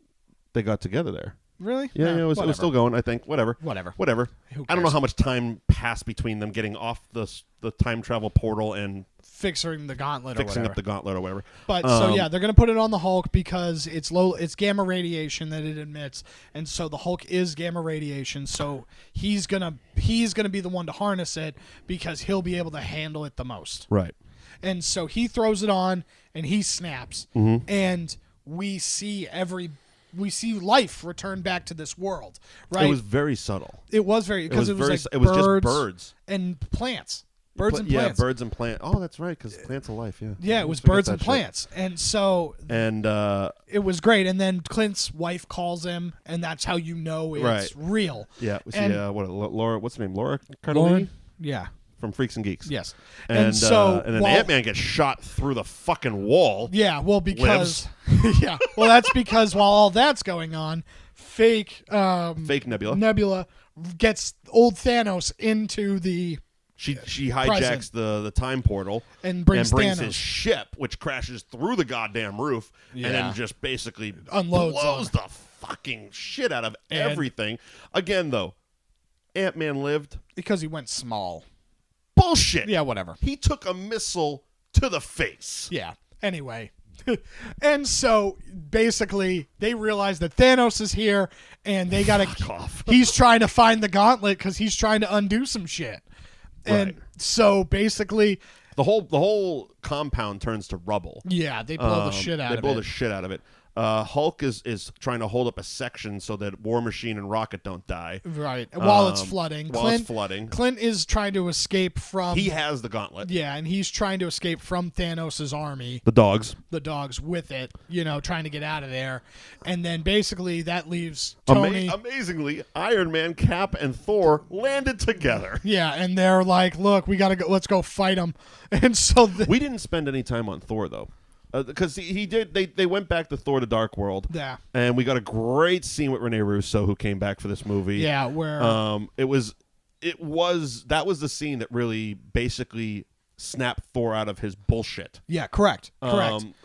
got together there. Really? Yeah, it was still going, I think. Whatever. Who I don't know how much time passed between them getting off the time travel portal and fixing the gauntlet fixing up the gauntlet or whatever. But they're going to put it on the Hulk because it's gamma radiation that it emits, and so the Hulk is gamma radiation, so he's going to be the one to harness it because he'll be able to handle it the most. Right. And so he throws it on and he snaps, and we see life return back to this world. Right. It was very subtle. It was very because it was just birds and plants. Birds and plants. Yeah, birds and plants. Oh, that's right, because plants are life. Yeah. Yeah, it was birds and plants, and so it was great. And then Clint's wife calls him, and that's how you know it's real. Yeah. Laura? What's her name? Laura Cardellini? Lauren? Yeah. From Freaks and Geeks. Yes. And then Ant-Man gets shot through the fucking wall. Yeah, well, because that's because while all that's going on, fake Nebula gets old Thanos into the She hijacks the time portal and brings his ship, which crashes through the goddamn roof, and then just basically blows the fucking shit out of everything. Again, though, Ant-Man lived because he went small. Bullshit. Yeah, whatever. He took a missile to the face. Yeah. Anyway. And so basically they realize that Thanos is here and they got to he's trying to find the gauntlet cuz he's trying to undo some shit. And so basically the whole compound turns to rubble. Yeah, they blow the shit out of it. They blow the shit out of it. Hulk is trying to hold up a section so that War Machine and Rocket don't die. Right. While it's flooding. Clint is trying to escape from... He has the gauntlet. Yeah, and he's trying to escape from Thanos' army. The dogs with it, trying to get out of there. And then basically that leaves Tony... Amazingly, Iron Man, Cap, and Thor landed together. Yeah, and they're like, look, we got to go. Let's go fight them. And so... We didn't spend any time on Thor, though. Because he did, they went back to Thor: The Dark World. Yeah, and we got a great scene with Rene Russo, who came back for this movie. Yeah, where it was that was the scene that really basically snapped Thor out of his bullshit. Yeah, correct.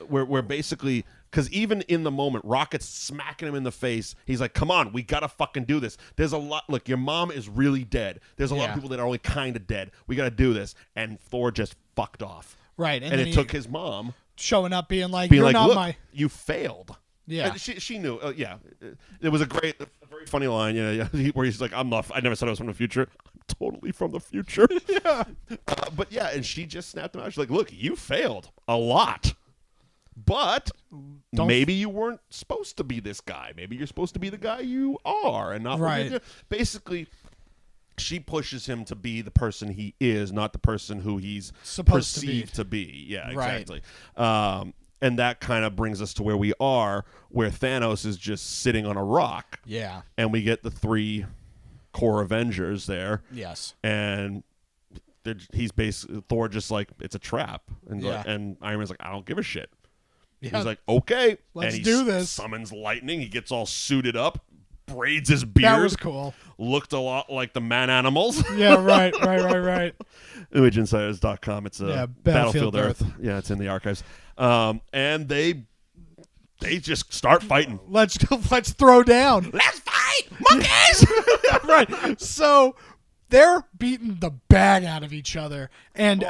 Where basically, because even in the moment, Rocket's smacking him in the face. He's like, "Come on, we gotta fucking do this." There's a lot. Look, your mom is really dead. There's a lot of people that are only kind of dead. We gotta do this, and Thor just fucked off. Right, and it took his mom showing up, being like, "You're not look, you failed." Yeah, and she knew. It was a very funny line. Where he's like, "I never said I was from the future. I'm totally from the future." Yeah, but yeah, and she just snapped him out. She's like, "Look, you failed a lot, but maybe you weren't supposed to be this guy. Maybe you're supposed to be the guy you are, and not right." Basically, she pushes him to be the person he is, not the person who he's supposed perceived to be. Yeah, right. exactly. And that kind of brings us to where we are, where Thanos is just sitting on a rock. Yeah. And we get the 3 core Avengers there. Yes. And he's basically, Thor just like, it's a trap. And, and Iron Man's like, I don't give a shit. Yeah. He's like, okay. Let's do this. Summons lightning. He gets all suited up, braids his beard. That was cool. Looked a lot like the Man Animals. Yeah, right. ImageInsiders.com. It's a Battlefield Earth. Yeah, it's in the archives. And they just start fighting. Let's throw down. Let's fight, monkeys! Right. So they're beating the bag out of each other. And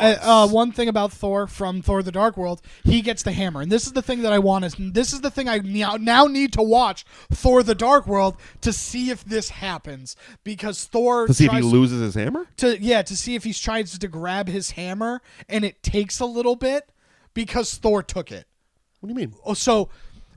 one thing about Thor from Thor: The Dark World, he gets the hammer. And this is the thing that I want. This is the thing I now need to watch Thor: The Dark World to see if this happens, because Thor to see if he loses his hammer. To see if he tries to grab his hammer, and it takes a little bit. Because Thor took it. What do you mean? Oh, so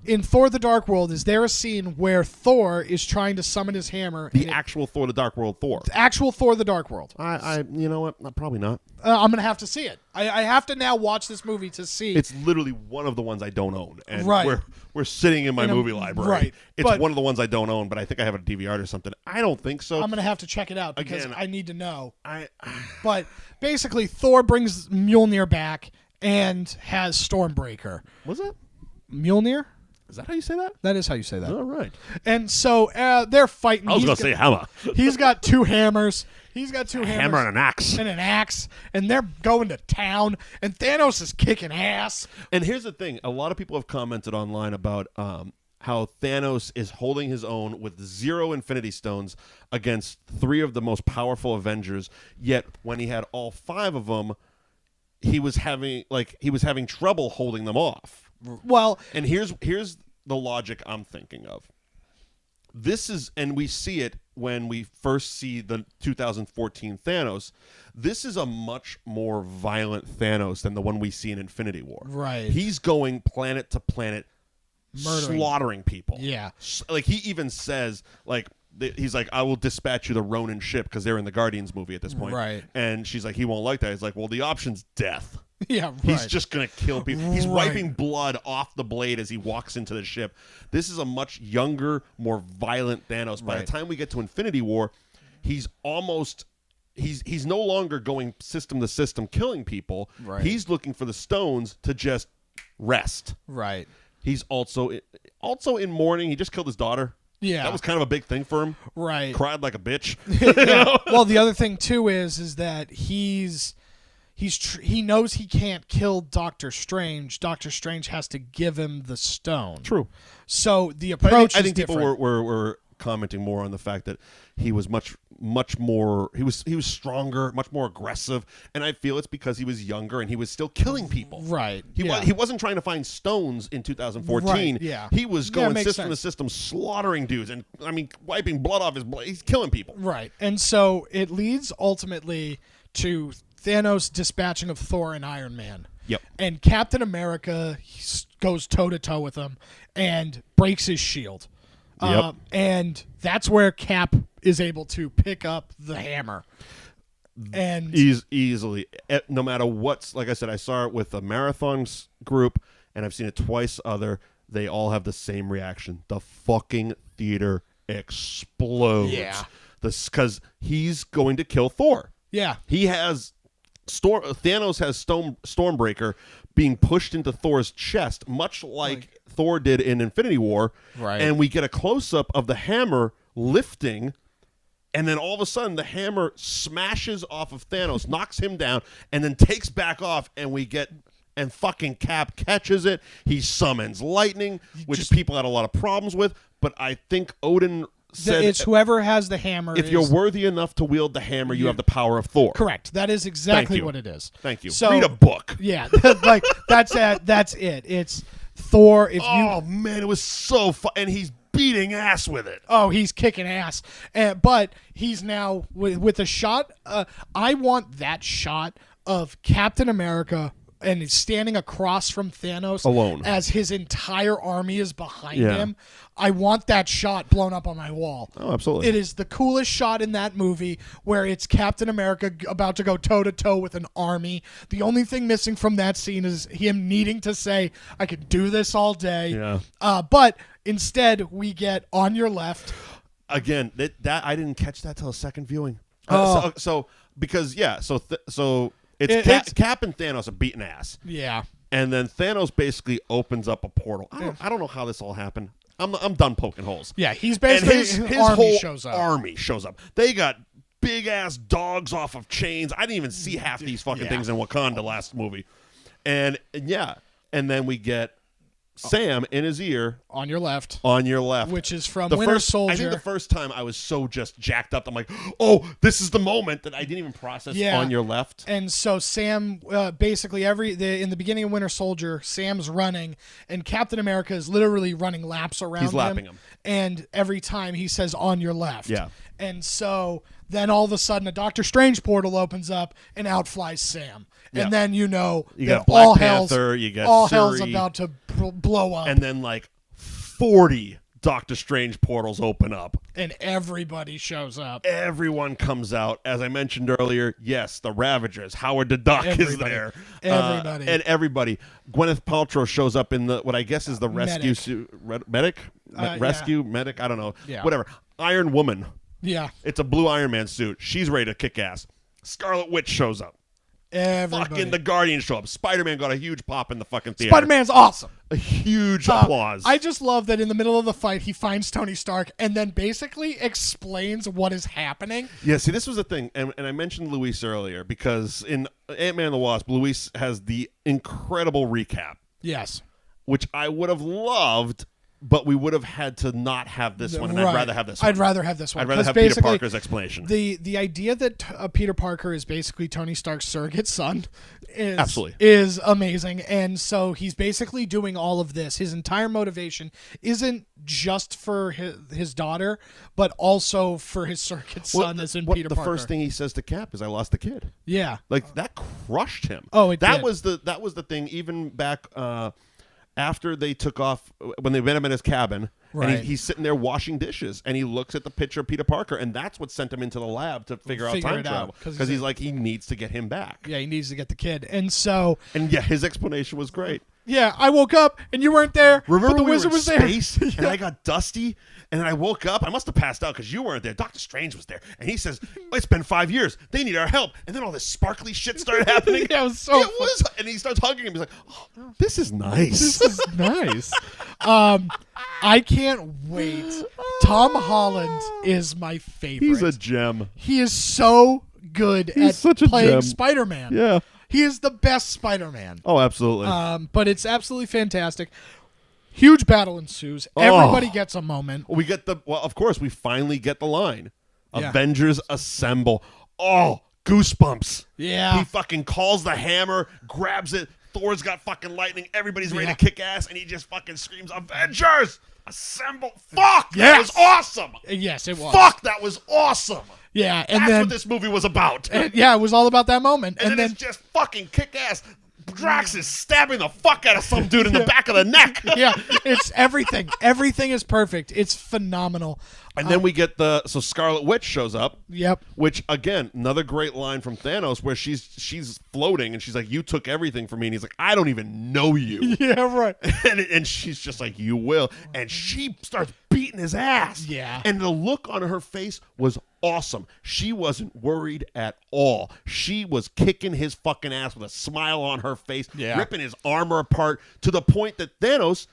in Thor: The Dark World, is there a scene where Thor is trying to summon his hammer? The actual Thor: The Dark World Thor. The actual Thor: The Dark World. You know what? Probably not. I'm going to have to see it. I have to now watch this movie to see. It's literally one of the ones I don't own. And right. We're sitting in my movie library. Right. It's one of the ones I don't own, but I think I have a DVR or something. I don't think so. I'm going to have to check it out because I need to know. But basically, Thor brings Mjolnir back and has Stormbreaker. Was it? Mjolnir? Is that how you say that? That is how you say that. All right. And so they're fighting. I was going to say hammer. He's got 2 hammers. He's got 2 hammers. Hammer and an axe. And they're going to town. And Thanos is kicking ass. And here's the thing. A lot of people have commented online about how Thanos is holding his own with 0 Infinity Stones against 3 of the most powerful Avengers. Yet when he had all 5 of them, he was having trouble holding them off. Well, and here's the logic I'm thinking of. This is, and we see it when we first see the 2014 Thanos. This is a much more violent Thanos than the one we see in Infinity War. Right. He's going planet to planet, murdering, slaughtering people. Yeah. Like he even says, like, he's like, I will dispatch you the Ronin ship, because they're in the Guardians movie at this point. Right. And she's like, he won't like that. He's like, well, the option's death. Yeah, right. He's just going to kill people. He's wiping blood off the blade as he walks into the ship. This is a much younger, more violent Thanos. By the time we get to Infinity War, he's almost... He's no longer going system to system killing people. Right. He's looking for the stones to just rest. Right. He's also in mourning. He just killed his daughter. Yeah. That was kind of a big thing for him. Right. Cried like a bitch. Yeah. Well, the other thing too is that he knows he can't kill Doctor Strange. Doctor Strange has to give him the stone. True. So the approach I think is people were commenting more on the fact that he was much more, he was stronger, much more aggressive, and I feel it's because he was younger and he was still killing people. Right. He wasn't trying to find stones in 2014. Right. Yeah. He was going system to sense. system, slaughtering dudes, and I mean wiping blood off his blade. He's killing people. Right. And so it leads ultimately to Thanos dispatching of Thor and Iron Man. Yep. And Captain America goes toe to toe with him and breaks his shield. Yep. And that's where Cap is able to pick up the hammer. And easily, no matter what's, like I said, I saw it with a marathons group, and I've seen it twice other. They all have the same reaction. The fucking theater explodes. Yeah. Because he's going to kill Thor. Yeah. He has Thanos has Stormbreaker being pushed into Thor's chest, much like Thor did in Infinity War. Right. And we get a close-up of the hammer lifting And then all of a sudden, the hammer smashes off of Thanos, knocks him down, and then takes back off, and fucking Cap catches it. He summons lightning, which people had a lot of problems with, but I think Odin said... It's whoever has the hammer. If you're worthy enough to wield the hammer, you have the power of Thor. Correct. That is exactly what it is. Thank you. So, read a book. Yeah, like that's it. It's Thor. Man, it was so fun. And he's beating ass with it. Oh, he's kicking ass. But he's now with a shot. I want that shot of Captain America and he's standing across from Thanos alone as his entire army is behind him. I want that shot blown up on my wall. Oh, absolutely. It is the coolest shot in that movie where it's Captain America about to go toe-to-toe with an army. The only thing missing from that scene is him needing to say, I could do this all day. Yeah. But instead, we get On Your Left. Again, that I didn't catch that till a second viewing. So it's Cap and Thanos are beating ass. Yeah. And then Thanos basically opens up a portal. I don't know how this all happened. I'm done poking holes. Yeah, he's basically his army whole shows up. army shows up. They got big ass dogs off of chains. I didn't even see half these fucking things in Wakanda last movie. And then we get Sam in his ear. On your left. On your left. Which is from Winter Soldier. I think the first time I was so just jacked up. I'm like, oh, this is the moment that I didn't even process on your left. And so Sam, basically in the beginning of Winter Soldier, Sam's running, and Captain America is literally running laps around He's lapping him. And every time he says on your left. Yeah. And so then all of a sudden a Doctor Strange portal opens up and out flies Sam. And then you got Black Panther, you got all Shuri, hell's about to blow up. and then like 40 Doctor Strange portals open up. And everybody shows up. Everyone comes out. As I mentioned earlier, yes, the Ravagers. Howard the Duck is there. Everybody. And everybody. Gwyneth Paltrow shows up in what I guess is the rescue suit. Medic? Rescue? Medic? I don't know. Yeah. Whatever. Iron Woman. Yeah. It's a blue Iron Man suit. She's ready to kick ass. Scarlet Witch shows up. Everybody. Fucking the Guardians show up. Spider-Man got a huge pop in the fucking theater. Spider-Man's awesome. A huge applause. I just love that in the middle of the fight, he finds Tony Stark and then basically explains what is happening. Yeah, see, this was the thing, and I mentioned Luis earlier, because in Ant-Man and the Wasp, Luis has the incredible recap. Yes. Which I would have loved, but we would have had to not have this one, and I'd rather have this one. I'd rather have this one. I'd rather have Peter Parker's explanation. The idea that Peter Parker is basically Tony Stark's surrogate son is amazing. And so he's basically doing all of this. His entire motivation isn't just for his daughter, but also for his surrogate son as in Peter Parker. The first thing he says to Cap is, I lost a kid. Yeah. Like, that crushed him. Oh, that was the thing, even back after they took off, when they met him in his cabin, and he's sitting there washing dishes, and he looks at the picture of Peter Parker, and that's what sent him into the lab to figure out time travel. Because he's like, he needs to get him back. Yeah, he needs to get the kid. And so... And yeah, his explanation was great. Yeah, I woke up, and you weren't there, Remember but the we wizard were in was there. Space, and I got dusty, and then I woke up. I must have passed out because you weren't there. Doctor Strange was there, and he says, it's been 5 years. They need our help. And then all this sparkly shit started happening. Yeah, it was so fun. And he starts hugging him. He's like, oh, this is nice. This is nice. I can't wait. Tom Holland is my favorite. He's a gem. He is so good at playing gem. Spider-Man. Yeah. He is the best Spider-Man. Oh, absolutely. But it's absolutely fantastic. Huge battle ensues. Everybody gets a moment. We get of course, we finally get the line. Yeah. Avengers assemble. Oh, goosebumps. Yeah. He fucking calls the hammer, grabs it. Thor's got fucking lightning. Everybody's ready to kick ass, and he just fucking screams, Avengers assemble. Fuck, that was awesome. Yes, it was. Fuck, that was awesome. Yeah, and that's then what this movie was about. Yeah, it was all about that moment. And then it's just fucking kick ass. Drax is stabbing the fuck out of some dude in the back of the neck. Yeah, it's everything. Everything is perfect. It's phenomenal. And then we get so Scarlet Witch shows up. Yep. Which, again, another great line from Thanos where she's floating and she's like, you took everything from me. And he's like, I don't even know you. Yeah, right. And she's just like, you will. And she starts beating his ass. Yeah. And the look on her face was awesome. She wasn't worried at all. She was kicking his fucking ass with a smile on her face, ripping his armor apart to the point that Thanos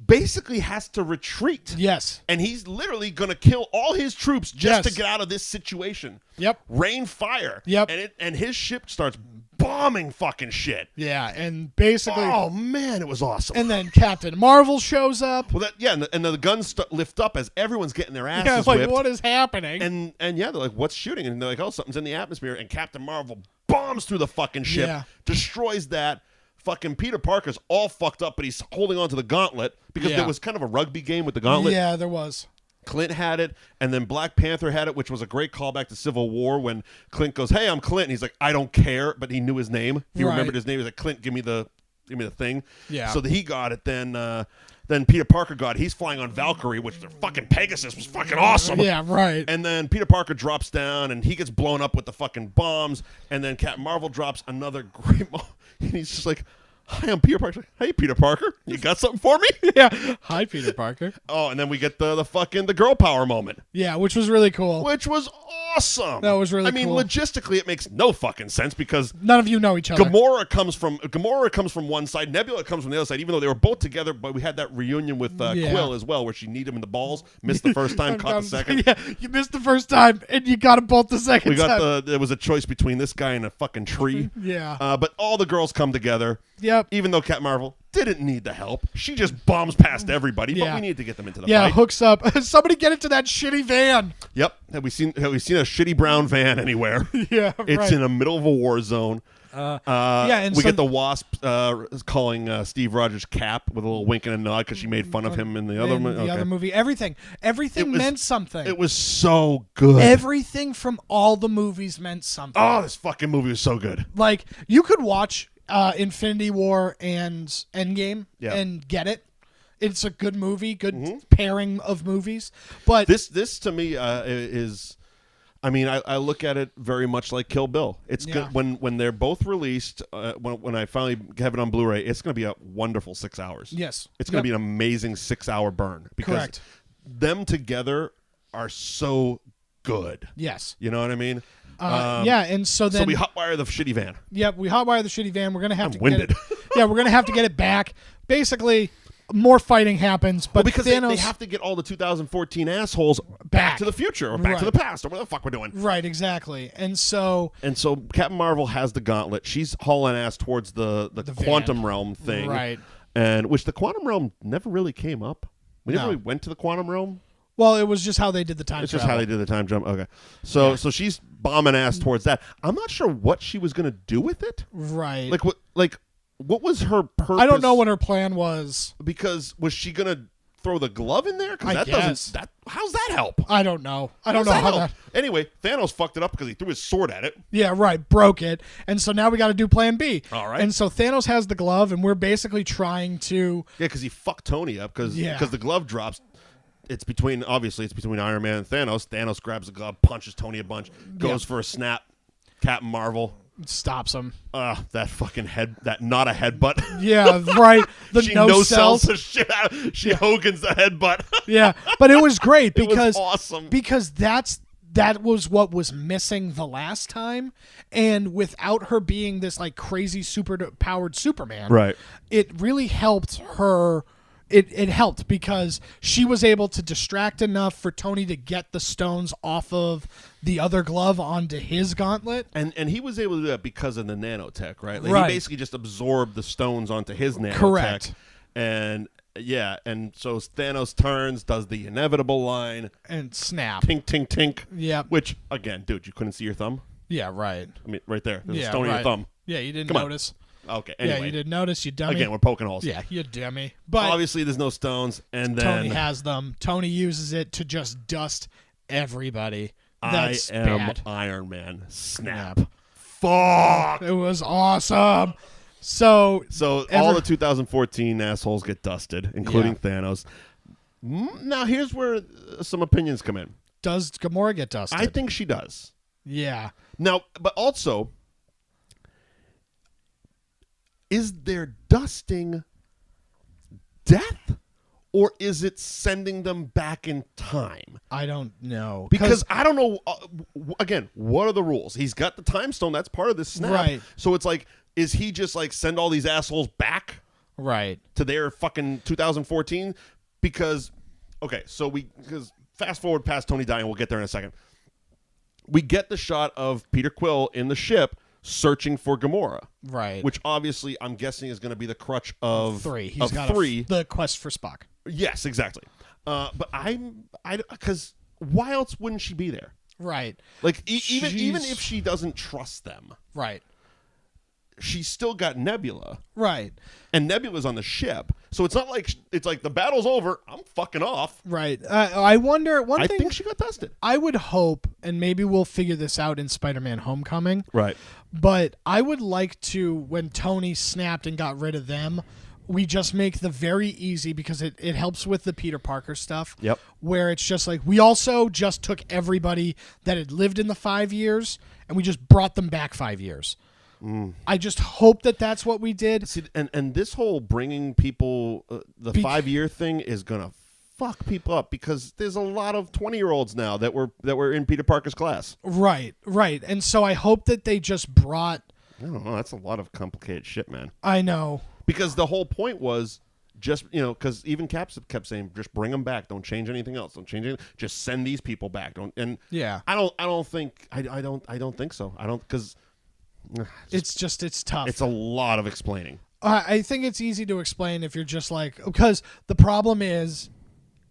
basically has to retreat. Yes. And he's literally going to kill all his troops just to Yes. get out of this situation. Yep. Rain fire. Yep. And his ship starts bombing fucking shit. Yeah, and basically... Oh, man, it was awesome. And then Captain Marvel shows up. Well, and the guns lift up as everyone's getting their asses Yeah, like, whipped. what is happening? And yeah, they're like, what's shooting? And they're like, oh, something's in the atmosphere. And Captain Marvel bombs through the fucking ship, Yeah. destroys that. Fucking Peter Parker's all fucked up, but he's holding on to the gauntlet because Yeah. there was kind of a rugby game with the gauntlet. Yeah, there was. Clint had it, and then Black Panther had it, which was a great callback to Civil War when Clint goes, "Hey, I'm Clint," and he's like, "I don't care," but he knew his name. He Right. remembered his name. He's like, "Clint, give me the thing." Yeah. So he got it. Then Peter Parker got it. He's flying on Valkyrie, which the fucking Pegasus was fucking awesome. Yeah, right. And then Peter Parker drops down, and he gets blown up with the fucking bombs. And then Captain Marvel drops another great and he's just like, "Hi, I'm Peter Parker." Hey, Peter Parker, you got something for me? Yeah. Hi, Peter Parker. Oh, and then we get the girl power moment, Yeah, which was really cool. which was awesome. That was really I mean, cool. logistically, it makes no fucking sense because None of you know each other. Gamora comes from one side, Nebula comes from the other side. Even though they were both together, but we had that reunion with Yeah. Quill as well, where she kneed him in the balls, missed the first time, caught the second. Yeah, you missed the first time, and you got them both the second We time. got there was a choice between this guy and a fucking tree. Yeah. But all the girls come together. Yep. Even though Captain Marvel didn't need the help, she just bombs past everybody. But Yeah. we need to get them into the Yeah, fight. hooks up. Somebody get into that shitty van. Yep. Have we seen a shitty brown van anywhere? Yeah, It's right. in the middle of a war zone. Yeah, and we so- get the Wasp calling Steve Rogers Cap with a little wink and a nod because she made fun of him in the other In movie. the other movie. Everything It was- meant something. It was so good. Everything from all the movies meant something. Oh, this fucking movie was so good. Like, you could watch Infinity War and Endgame Yeah. and get it. It's a good movie, good pairing of movies. But This to me is. I mean, I look at it very much like Kill Bill. It's Yeah. good when they're both released. When I finally have it on Blu-ray, it's going to be a wonderful 6 hours. Yes. it's going to Yep. be an amazing 6-hour burn because Correct. them together are so good. yes. You know what I mean? Yeah, and so then So we hotwire the shitty van. Yep, we hotwire the shitty van. We're gonna have I'm to winded. get it. Yeah, we're gonna have to get it back. Basically, more fighting happens, but Because Thanos they have to get all the 2014 assholes Back. back to the future or back to Right. the past or whatever the fuck we're doing. right, exactly. And so And so Captain Marvel has the gauntlet. She's hauling ass towards the van. quantum realm thing. Right. And which the quantum realm never really came up. We never No. really went to the quantum realm. well, it was just how they did the time It's travel. just how they did the time jump. Okay. So she's bombing ass towards that. I'm not sure what she was gonna do with it. Right. What was her purpose? I don't know what her plan was. Because was she gonna throw the glove in there? Because I that guess. doesn't how's that help? I don't know. I don't How's know how help? that. Anyway, Thanos fucked it up because he threw his sword at it. Yeah, right. Broke it, and so now we got to do Plan B. All right. And so Thanos has the glove, and we're basically trying to. Yeah, because he fucked Tony up because Yeah. the glove drops. It's between Iron Man and Thanos. Thanos grabs the glove, punches Tony a bunch, goes for a snap. Captain Marvel, Stops him. that fucking that not a headbutt. Yeah, right. The she no sells cells. the shit out. She Hogan's the headbutt. Yeah, but it was great It was because awesome. because that was what was missing the last time, and without her being this like crazy super powered Superman, Right. it really helped her. It helped because she was able to distract enough for Tony to get the stones off of the other glove onto his gauntlet. And he was able to do that because of the nanotech, right? Right. He basically just absorbed the stones onto his nanotech. Correct. And yeah, and so Thanos turns, does the inevitable line, And snap. tink, tink, tink. Yep. Which, again, dude, you couldn't see your thumb? Yeah, right. I mean, right there. There's Yeah, a stone in right. your thumb. Yeah, you didn't Come on. notice. Okay, anyway. Yeah, you didn't notice, you dummy. Again, we're poking holes. Yeah, you dummy. But Obviously, there's no stones, and then Tony has them. Tony uses it to just dust everybody. That's I am bad. Iron Man. Snap. Fuck! It was awesome. So All the 2014 assholes get dusted, including Thanos. Now, here's where some opinions come in. does Gamora get dusted? I think she does. Yeah. Now, but also, is there dusting death, or is it sending them back in time? I don't know. Because I don't know. Again, what are the rules? He's got the time stone. That's part of this snap. Right. So it's like, is he just like send all these assholes back? Right. to their fucking 2014 because fast forward past Tony dying, we'll get there in a second. We get the shot of Peter Quill in the ship searching for Gamora. Right. Which obviously I'm guessing is going to be the crutch of 3. He's got three. the quest for Spock. Yes, exactly. But because why else wouldn't she be there? Right. Like even if she doesn't trust them, right, she's still got Nebula, right, and Nebula's on the ship, so it's not like it's like the battle's over. I'm fucking off. Right. I wonder. I think she got tested. I would hope, and maybe we'll figure this out in Spider-Man: Homecoming. Right. But I would like to, when Tony snapped and got rid of them, we just make the very easy, because it helps with the Peter Parker stuff. Yep. Where it's just like, we also just took everybody that had lived in the 5 years and we just brought them back 5 years. I just hope that that's what we did. See, and this whole bringing people the 5-year thing is gonna fuck people up, because there's a lot of 20-year-olds now that were in Peter Parker's class. Right. And so I hope that they just brought. I don't know. That's a lot of complicated shit, man. I know. Because the whole point was just, because even Caps kept saying, just bring them back. Don't change anything else. Don't change anything. Just send these people back. Yeah. I don't think so. Because it's tough. It's a lot of explaining. I think it's easy to explain if you're just like, because the problem is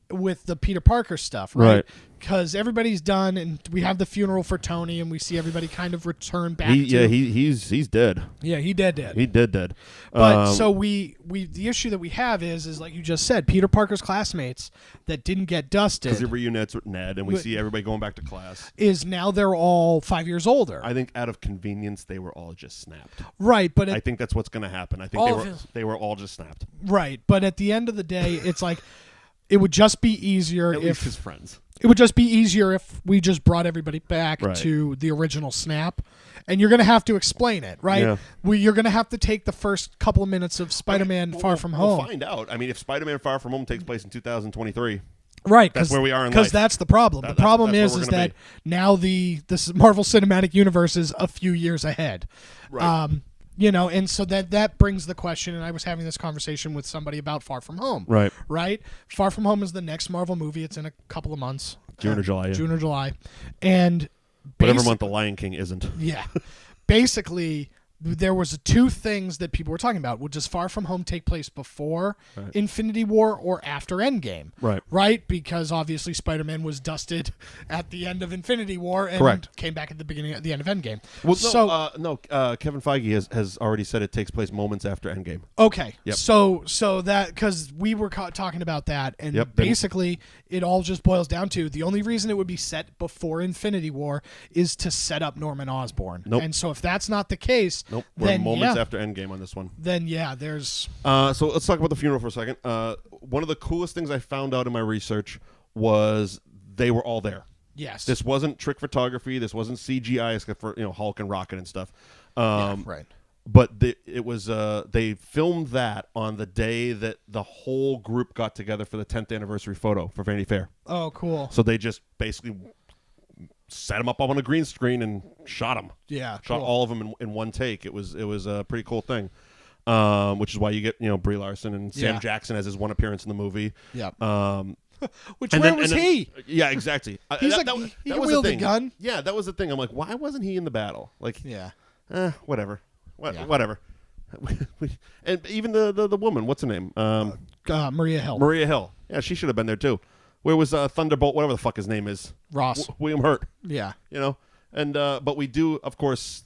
with the Peter Parker stuff, right? Because everybody's done, and we have the funeral for Tony, and we see everybody kind of return back. He's dead. Yeah, he dead. He dead. But so we the issue that we have is like you just said, Peter Parker's classmates that didn't get dusted, because he reunites with Ned, and we see everybody going back to class. Is now they're all 5 years older. I think out of convenience they were all just snapped. Right, but I think that's what's going to happen. I think they were all just snapped. Right, but at the end of the day, it's like it would just be easier at least his friends. It would just be easier if we just brought everybody back to the original snap. And you're going to have to explain it, right? Yeah. You're going to have to take the first couple of minutes of Spider-Man Far From Home. We'll find out. I mean, if Spider-Man Far From Home takes place in 2023, right? That's where we are in life. Because that's the problem. The problem is that now this Marvel Cinematic Universe is a few years ahead. Right. And so that brings the question, and I was having this conversation with somebody about Far From Home. Right? Far From Home is the next Marvel movie. It's in a couple of months. June or July. Yeah. June or July. And whatever month The Lion King isn't. Yeah. Basically, there was two things that people were talking about. Would does Far From Home take place before Infinity War or after Endgame? Right? Because obviously Spider-Man was dusted at the end of Infinity War and came back at the end of Endgame. Well, Kevin Feige has already said it takes place moments after Endgame. Okay. Yep. So that, because we were talking about that, and basically it all just boils down to the only reason it would be set before Infinity War is to set up Norman Osborn. Nope. And so if that's not the case, nope. We're moments after Endgame on this one. Then there's. So let's talk about the funeral for a second. One of the coolest things I found out in my research was they were all there. Yes. This wasn't trick photography. This wasn't CGI, except for Hulk and Rocket and stuff. Right. But it was they filmed that on the day that the whole group got together for the 10th anniversary photo for Vanity Fair. Oh, cool. So they just basically set them up on a green screen and shot them. Yeah, shot all of them in one take. It was a pretty cool thing, which is why you get Brie Larson and Sam Jackson as his one appearance in the movie. Yeah. Where was he? Yeah, exactly. He that can was wield the a thing. gun. Yeah, that was the thing. I'm like, why wasn't he in the battle? Like, whatever. Whatever. And even the woman, what's her name? Maria Hill. Maria Hill. Yeah, she should have been there too. Where was Thunderbolt? Whatever the fuck his name is. Ross. William Hurt. Yeah. And but we do, of course,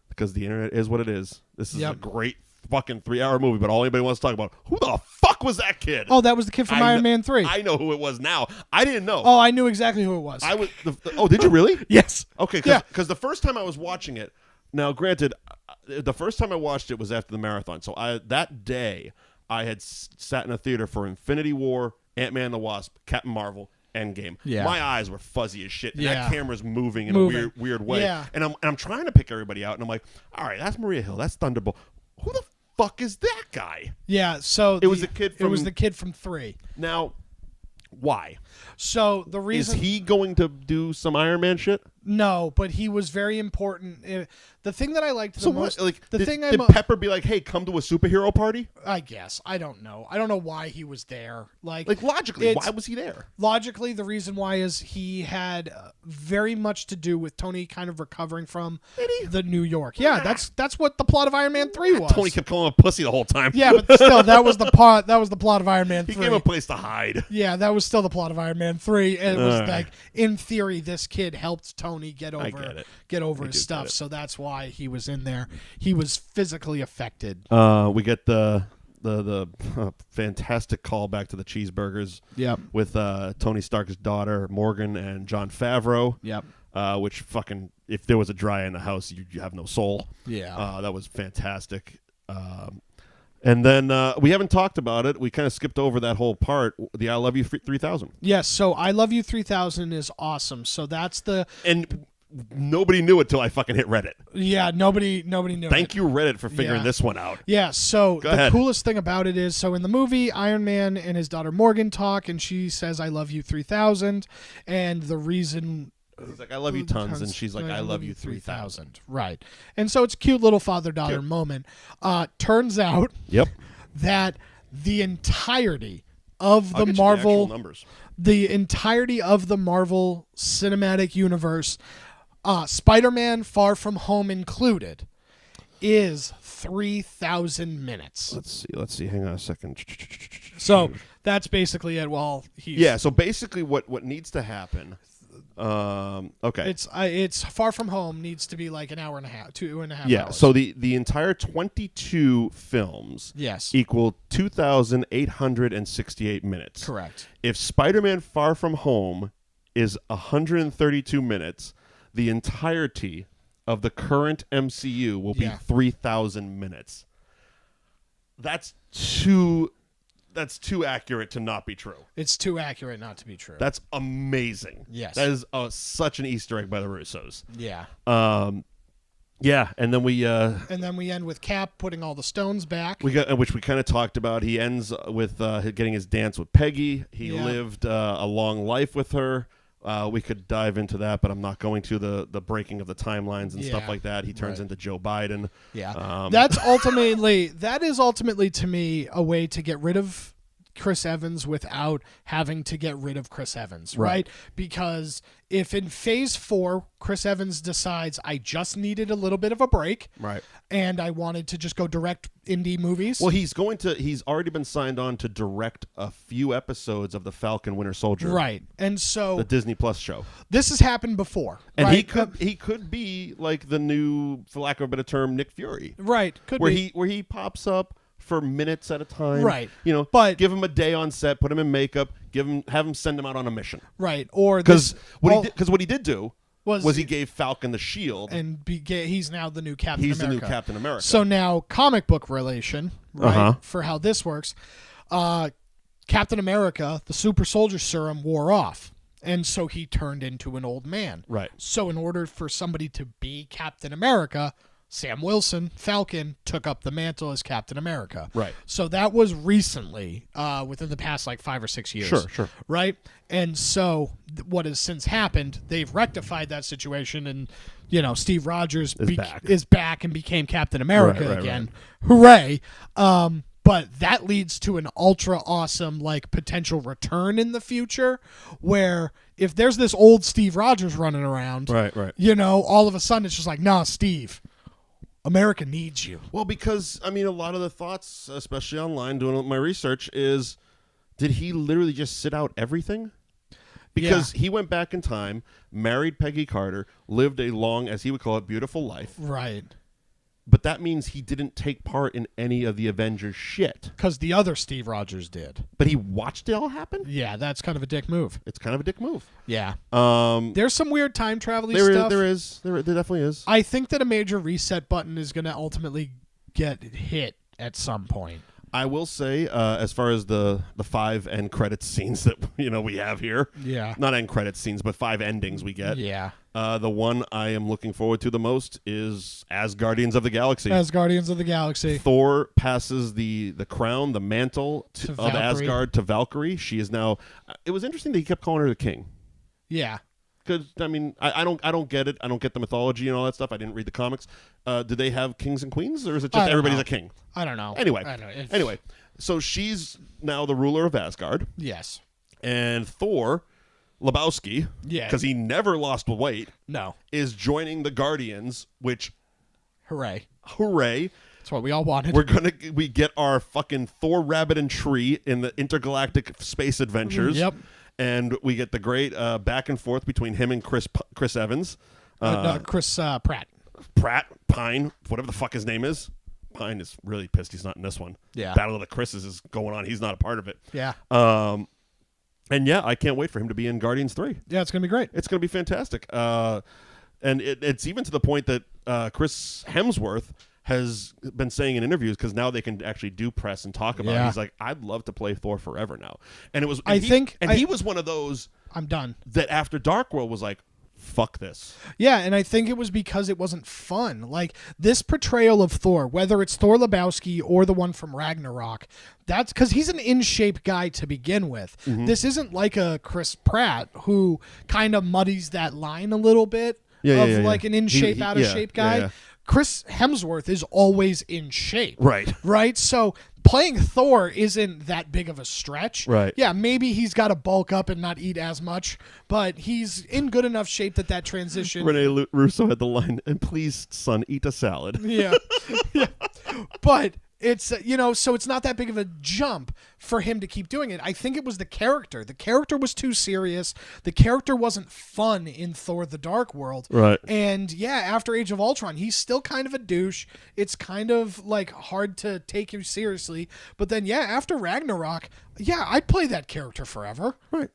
because the internet is what it is. This is a great fucking 3-hour movie, but all anybody wants to talk about, who the fuck was that kid? Oh, that was the kid from Iron Man 3. I know who it was now. I didn't know. Oh, I knew exactly who it was. Did you really? Yes. Okay, because the first time I was watching it, now granted, the first time I watched it was after the marathon. So that day, I had sat in a theater for Infinity War, Ant-Man and the Wasp, Captain Marvel, Endgame. Yeah. My eyes were fuzzy as shit. And Yeah. that camera's moving in a weird way. Yeah. And I'm trying to pick everybody out, and I'm like, all right, that's Maria Hill, that's Thunderbolt. Who the fuck is that guy? Yeah, so it was the kid from 3. Now, why? So the reason is he going to do some Iron Man shit? No, but he was very important. The thing that I liked the most, did Pepper be like, "Hey, come to a superhero party"? I guess I don't know. I don't know why he was there. Like logically, why was he there? Logically, the reason why is he had very much to do with Tony kind of recovering from the New York. Yeah, that's what the plot of Iron Man 3 was. Tony kept calling him a pussy the whole time. Yeah, but still, that was the plot. That was the plot of Iron Man 3. He gave him a place to hide. Yeah, that was still the plot of Iron Man 3. And it was like, in theory, this kid helped Tony get over his stuff. So that's why he was in there. He was physically affected. We get the fantastic callback to the cheeseburgers. Yep. With Tony Stark's daughter Morgan and Jon Favreau. Yep. Which fucking, if there was a dryer in the house, you have no soul. Yeah. That was fantastic. And then we haven't talked about it. We kind of skipped over that whole part. The I Love You 3000. Yes. So I Love You 3000 is awesome. So that's and nobody knew it till I fucking hit Reddit. Yeah. Nobody knew. Thank you, Reddit, for figuring this one out. Yeah. So Go ahead. Coolest thing about it is, so in the movie, Iron Man and his daughter Morgan talk, and she says, "I love you 3000," and the reason. He's like, "I love you tons," and she's like, "I love you 3000." Right. And so it's a cute little father-daughter moment. Turns out that the entirety of the Marvel numbers. The entirety of the Marvel Cinematic Universe, Spider-Man Far From Home included, is 3,000 minutes. Let's see. Hang on a second. So that's basically it. Well, so basically what needs to happen. Okay. It's Far From Home needs to be like an hour and a half, 2.5 hours. Yeah. So the entire 22 films equal 2,868 minutes. Correct. If Spider-Man Far From Home is 132 minutes, the entirety of the current MCU will be 3,000 minutes. That's too accurate to not be true. It's too accurate not to be true. That's amazing. Yes. That is such an Easter egg by the Russos. Yeah. Yeah, and then we end with Cap putting all the stones back. Which we kind of talked about. He ends with getting his dance with Peggy. He lived a long life with her. We could dive into that, but I'm not going to. The breaking of the timelines and stuff like that. He turns into Joe Biden. Yeah. That is ultimately to me a way to get rid of Chris Evans without having to get rid of Chris Evans, right? Because if in Phase 4 Chris Evans decides I just needed a little bit of a break, right, and I wanted to just go direct indie movies. Well, he's already been signed on to direct a few episodes of the Falcon Winter Soldier, right? And so the Disney Plus show. This has happened before, and right? he could be like the new, for lack of a better term, Nick Fury, right? Where he pops up for minutes at a time, right? But give him a day on set, put him in makeup, have him send him out on a mission, right? Or because what he did do was he gave Falcon the shield, and he's now the new Captain America. He's the new Captain America. So now, comic book relation, right? For how this works, Captain America, the super soldier serum wore off, and so he turned into an old man, right? So in order for somebody to be Captain America, Sam Wilson, Falcon, took up the mantle as Captain America. Right. So that was recently, within the past 5 or 6 years. Sure. Right? And so what has since happened, they've rectified that situation, and, Steve Rogers is back and became Captain America again. Right. Hooray. But that leads to an ultra awesome potential return in the future, where if there's this old Steve Rogers running around, right. All of a sudden it's just like, nah, Steve, America needs you. Well, because, a lot of the thoughts, especially online, doing my research, is did he literally just sit out everything? Because he went back in time, married Peggy Carter, lived a long, as he would call it, beautiful life. Right. But that means he didn't take part in any of the Avengers shit. Because the other Steve Rogers did. But he watched it all happen? Yeah, that's kind of a dick move. It's kind of a dick move. Yeah. There's some weird time travel stuff. There definitely is. I think that a major reset button is going to ultimately get hit at some point. I will say, as far as the 5 end credits scenes that we have here, not end credits scenes, but 5 endings we get. Yeah. The one I am looking forward to the most is as Guardians of the Galaxy. As Guardians of the Galaxy. Thor passes the crown, the mantle of Asgard to Valkyrie. She is now. It was interesting that he kept calling her the king. Yeah. Because I mean, I don't get it. I don't get the mythology and all that stuff. I didn't read the comics. Do they have kings and queens, or is it just everybody's a king? I don't know. Anyway, so she's now the ruler of Asgard. Yes. And Thor, Lebowski, because he never lost weight. No. Is joining the Guardians, which, hooray! That's what we all wanted. We get our fucking Thor, Rabbit, and Tree in the intergalactic space adventures. Yep. And we get the great back and forth between him and Chris Evans. Chris Pratt. Pine, whatever the fuck his name is. Pine is really pissed he's not in this one. Yeah. Battle of the Chris's is going on. He's not a part of it. Yeah. And yeah, I can't wait for him to be in Guardians 3. Yeah, it's going to be great. It's going to be fantastic. And it's even to the point that Chris Hemsworth has been saying in interviews, because now they can actually do press and talk about it. He's like, I'd love to play Thor forever now. And it was, he was one of those. I'm done. That after Dark World was like, fuck this. Yeah, and I think it was because it wasn't fun. Like, this portrayal of Thor, whether it's Thor Lebowski or the one from Ragnarok, that's because he's an in-shape guy to begin with. Mm-hmm. This isn't like a Chris Pratt who kind of muddies that line a little bit like an in-shape, out-of-shape guy. Yeah. Chris Hemsworth is always in shape. Right? So playing Thor isn't that big of a stretch. Right. Yeah, maybe he's got to bulk up and not eat as much, but he's in good enough shape that transition. Rene Russo had the line, and please, son, eat a salad. Yeah. But it's, so it's not that big of a jump for him to keep doing it. I think it was the character. The character was too serious. The character wasn't fun in Thor the Dark World. Right. And after Age of Ultron, he's still kind of a douche. It's kind of like hard to take him seriously. But then, after Ragnarok, I'd play that character forever. Right.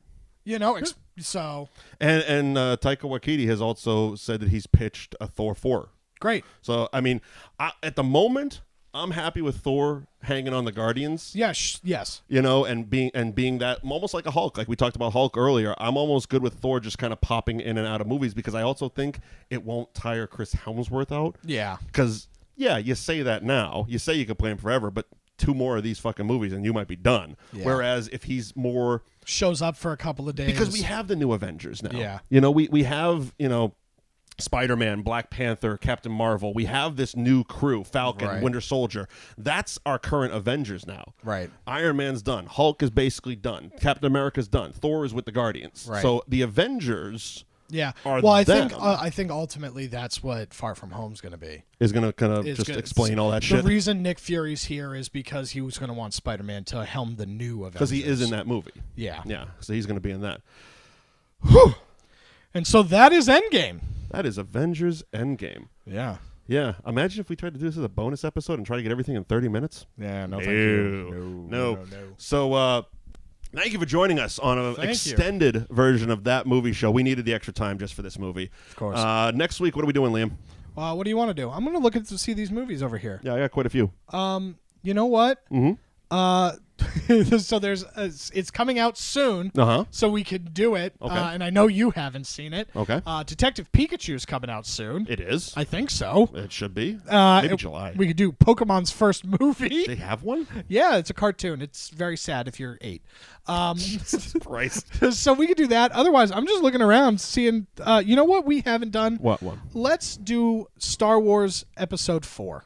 So. And Taika Waititi has also said that he's pitched a Thor 4. Great. So, I mean, at the moment, I'm happy with Thor hanging on the Guardians. Yes. And being that almost like a Hulk, like we talked about Hulk earlier. I'm almost good with Thor just kind of popping in and out of movies, because I also think it won't tire Chris Hemsworth out. Yeah. Because you say that now, you say you could play him forever, but 2 more of these fucking movies and you might be done. Yeah. Whereas if he's more shows up for a couple of days, because we have the new Avengers now. Yeah. We have Spider-Man, Black Panther, Captain Marvel. We have this new crew, Falcon, Winter Soldier. That's our current Avengers now. Right. Iron Man's done. Hulk is basically done. Captain America's done. Thor is with the Guardians. Right. So the Avengers are well, them. I think ultimately that's what Far From Home's going to be. Is going to kind of just explain all that shit. The reason Nick Fury's here is because he was going to want Spider-Man to helm the new Avengers. Because he is in that movie. Yeah. Yeah. So he's going to be in that. Whew. And so that is Endgame. That is Avengers Endgame. Yeah. Yeah. Imagine if we tried to do this as a bonus episode and try to get everything in 30 minutes. Yeah, no, thank you. No. So, thank you for joining us on an extended version of that movie show. We needed the extra time just for this movie. Of course. Next week, what are we doing, Liam? What do you want to do? I'm going to look to see these movies over here. Yeah, I got quite a few. You know what? Mm-hmm. So it's coming out soon. So we could do it. Okay. And I know you haven't seen it. Okay. Detective Pikachu's coming out soon. It is. I think so. It should be. Maybe July. We could do Pokemon's first movie. They have one? Yeah, it's a cartoon. It's very sad if you're 8. Jesus Christ. So we could do that. Otherwise, I'm just looking around seeing. You know what we haven't done? What one? Let's do Star Wars Episode 4.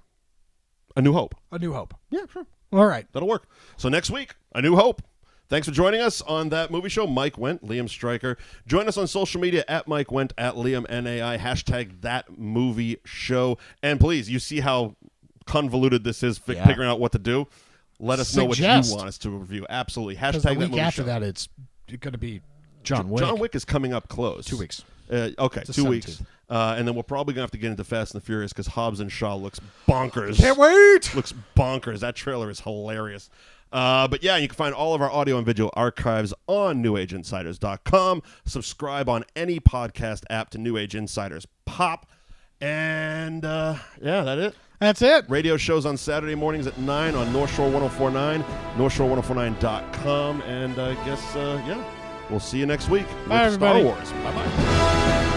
A New Hope. A New Hope. Yeah, sure. All right. That'll work. So next week, A New Hope. Thanks for joining us on That Movie Show. Mike Wendt, Liam Stryker. Join us on social media at Mike Wendt, at Liam NAI, hashtag That Movie Show. And please, you see how convoluted this is figuring out what to do? Let us know what you want us to review. Absolutely. Hashtag That Movie Show. After that, it's going to be John Wick. John Wick is coming up close. 2 weeks. Okay, 2 weeks. And then we're probably going to have to get into Fast and the Furious because Hobbs and Shaw looks bonkers. Can't wait! Looks bonkers. That trailer is hilarious. But yeah, you can find all of our audio and video archives on NewAgeInsiders.com. Subscribe on any podcast app to New Age Insiders Pop. And that's it. That's it. Radio shows on Saturday mornings at 9 on North Shore 1049, NorthShore1049.com. And I guess, we'll see you next week. Bye, everybody. Star Wars. Bye-bye.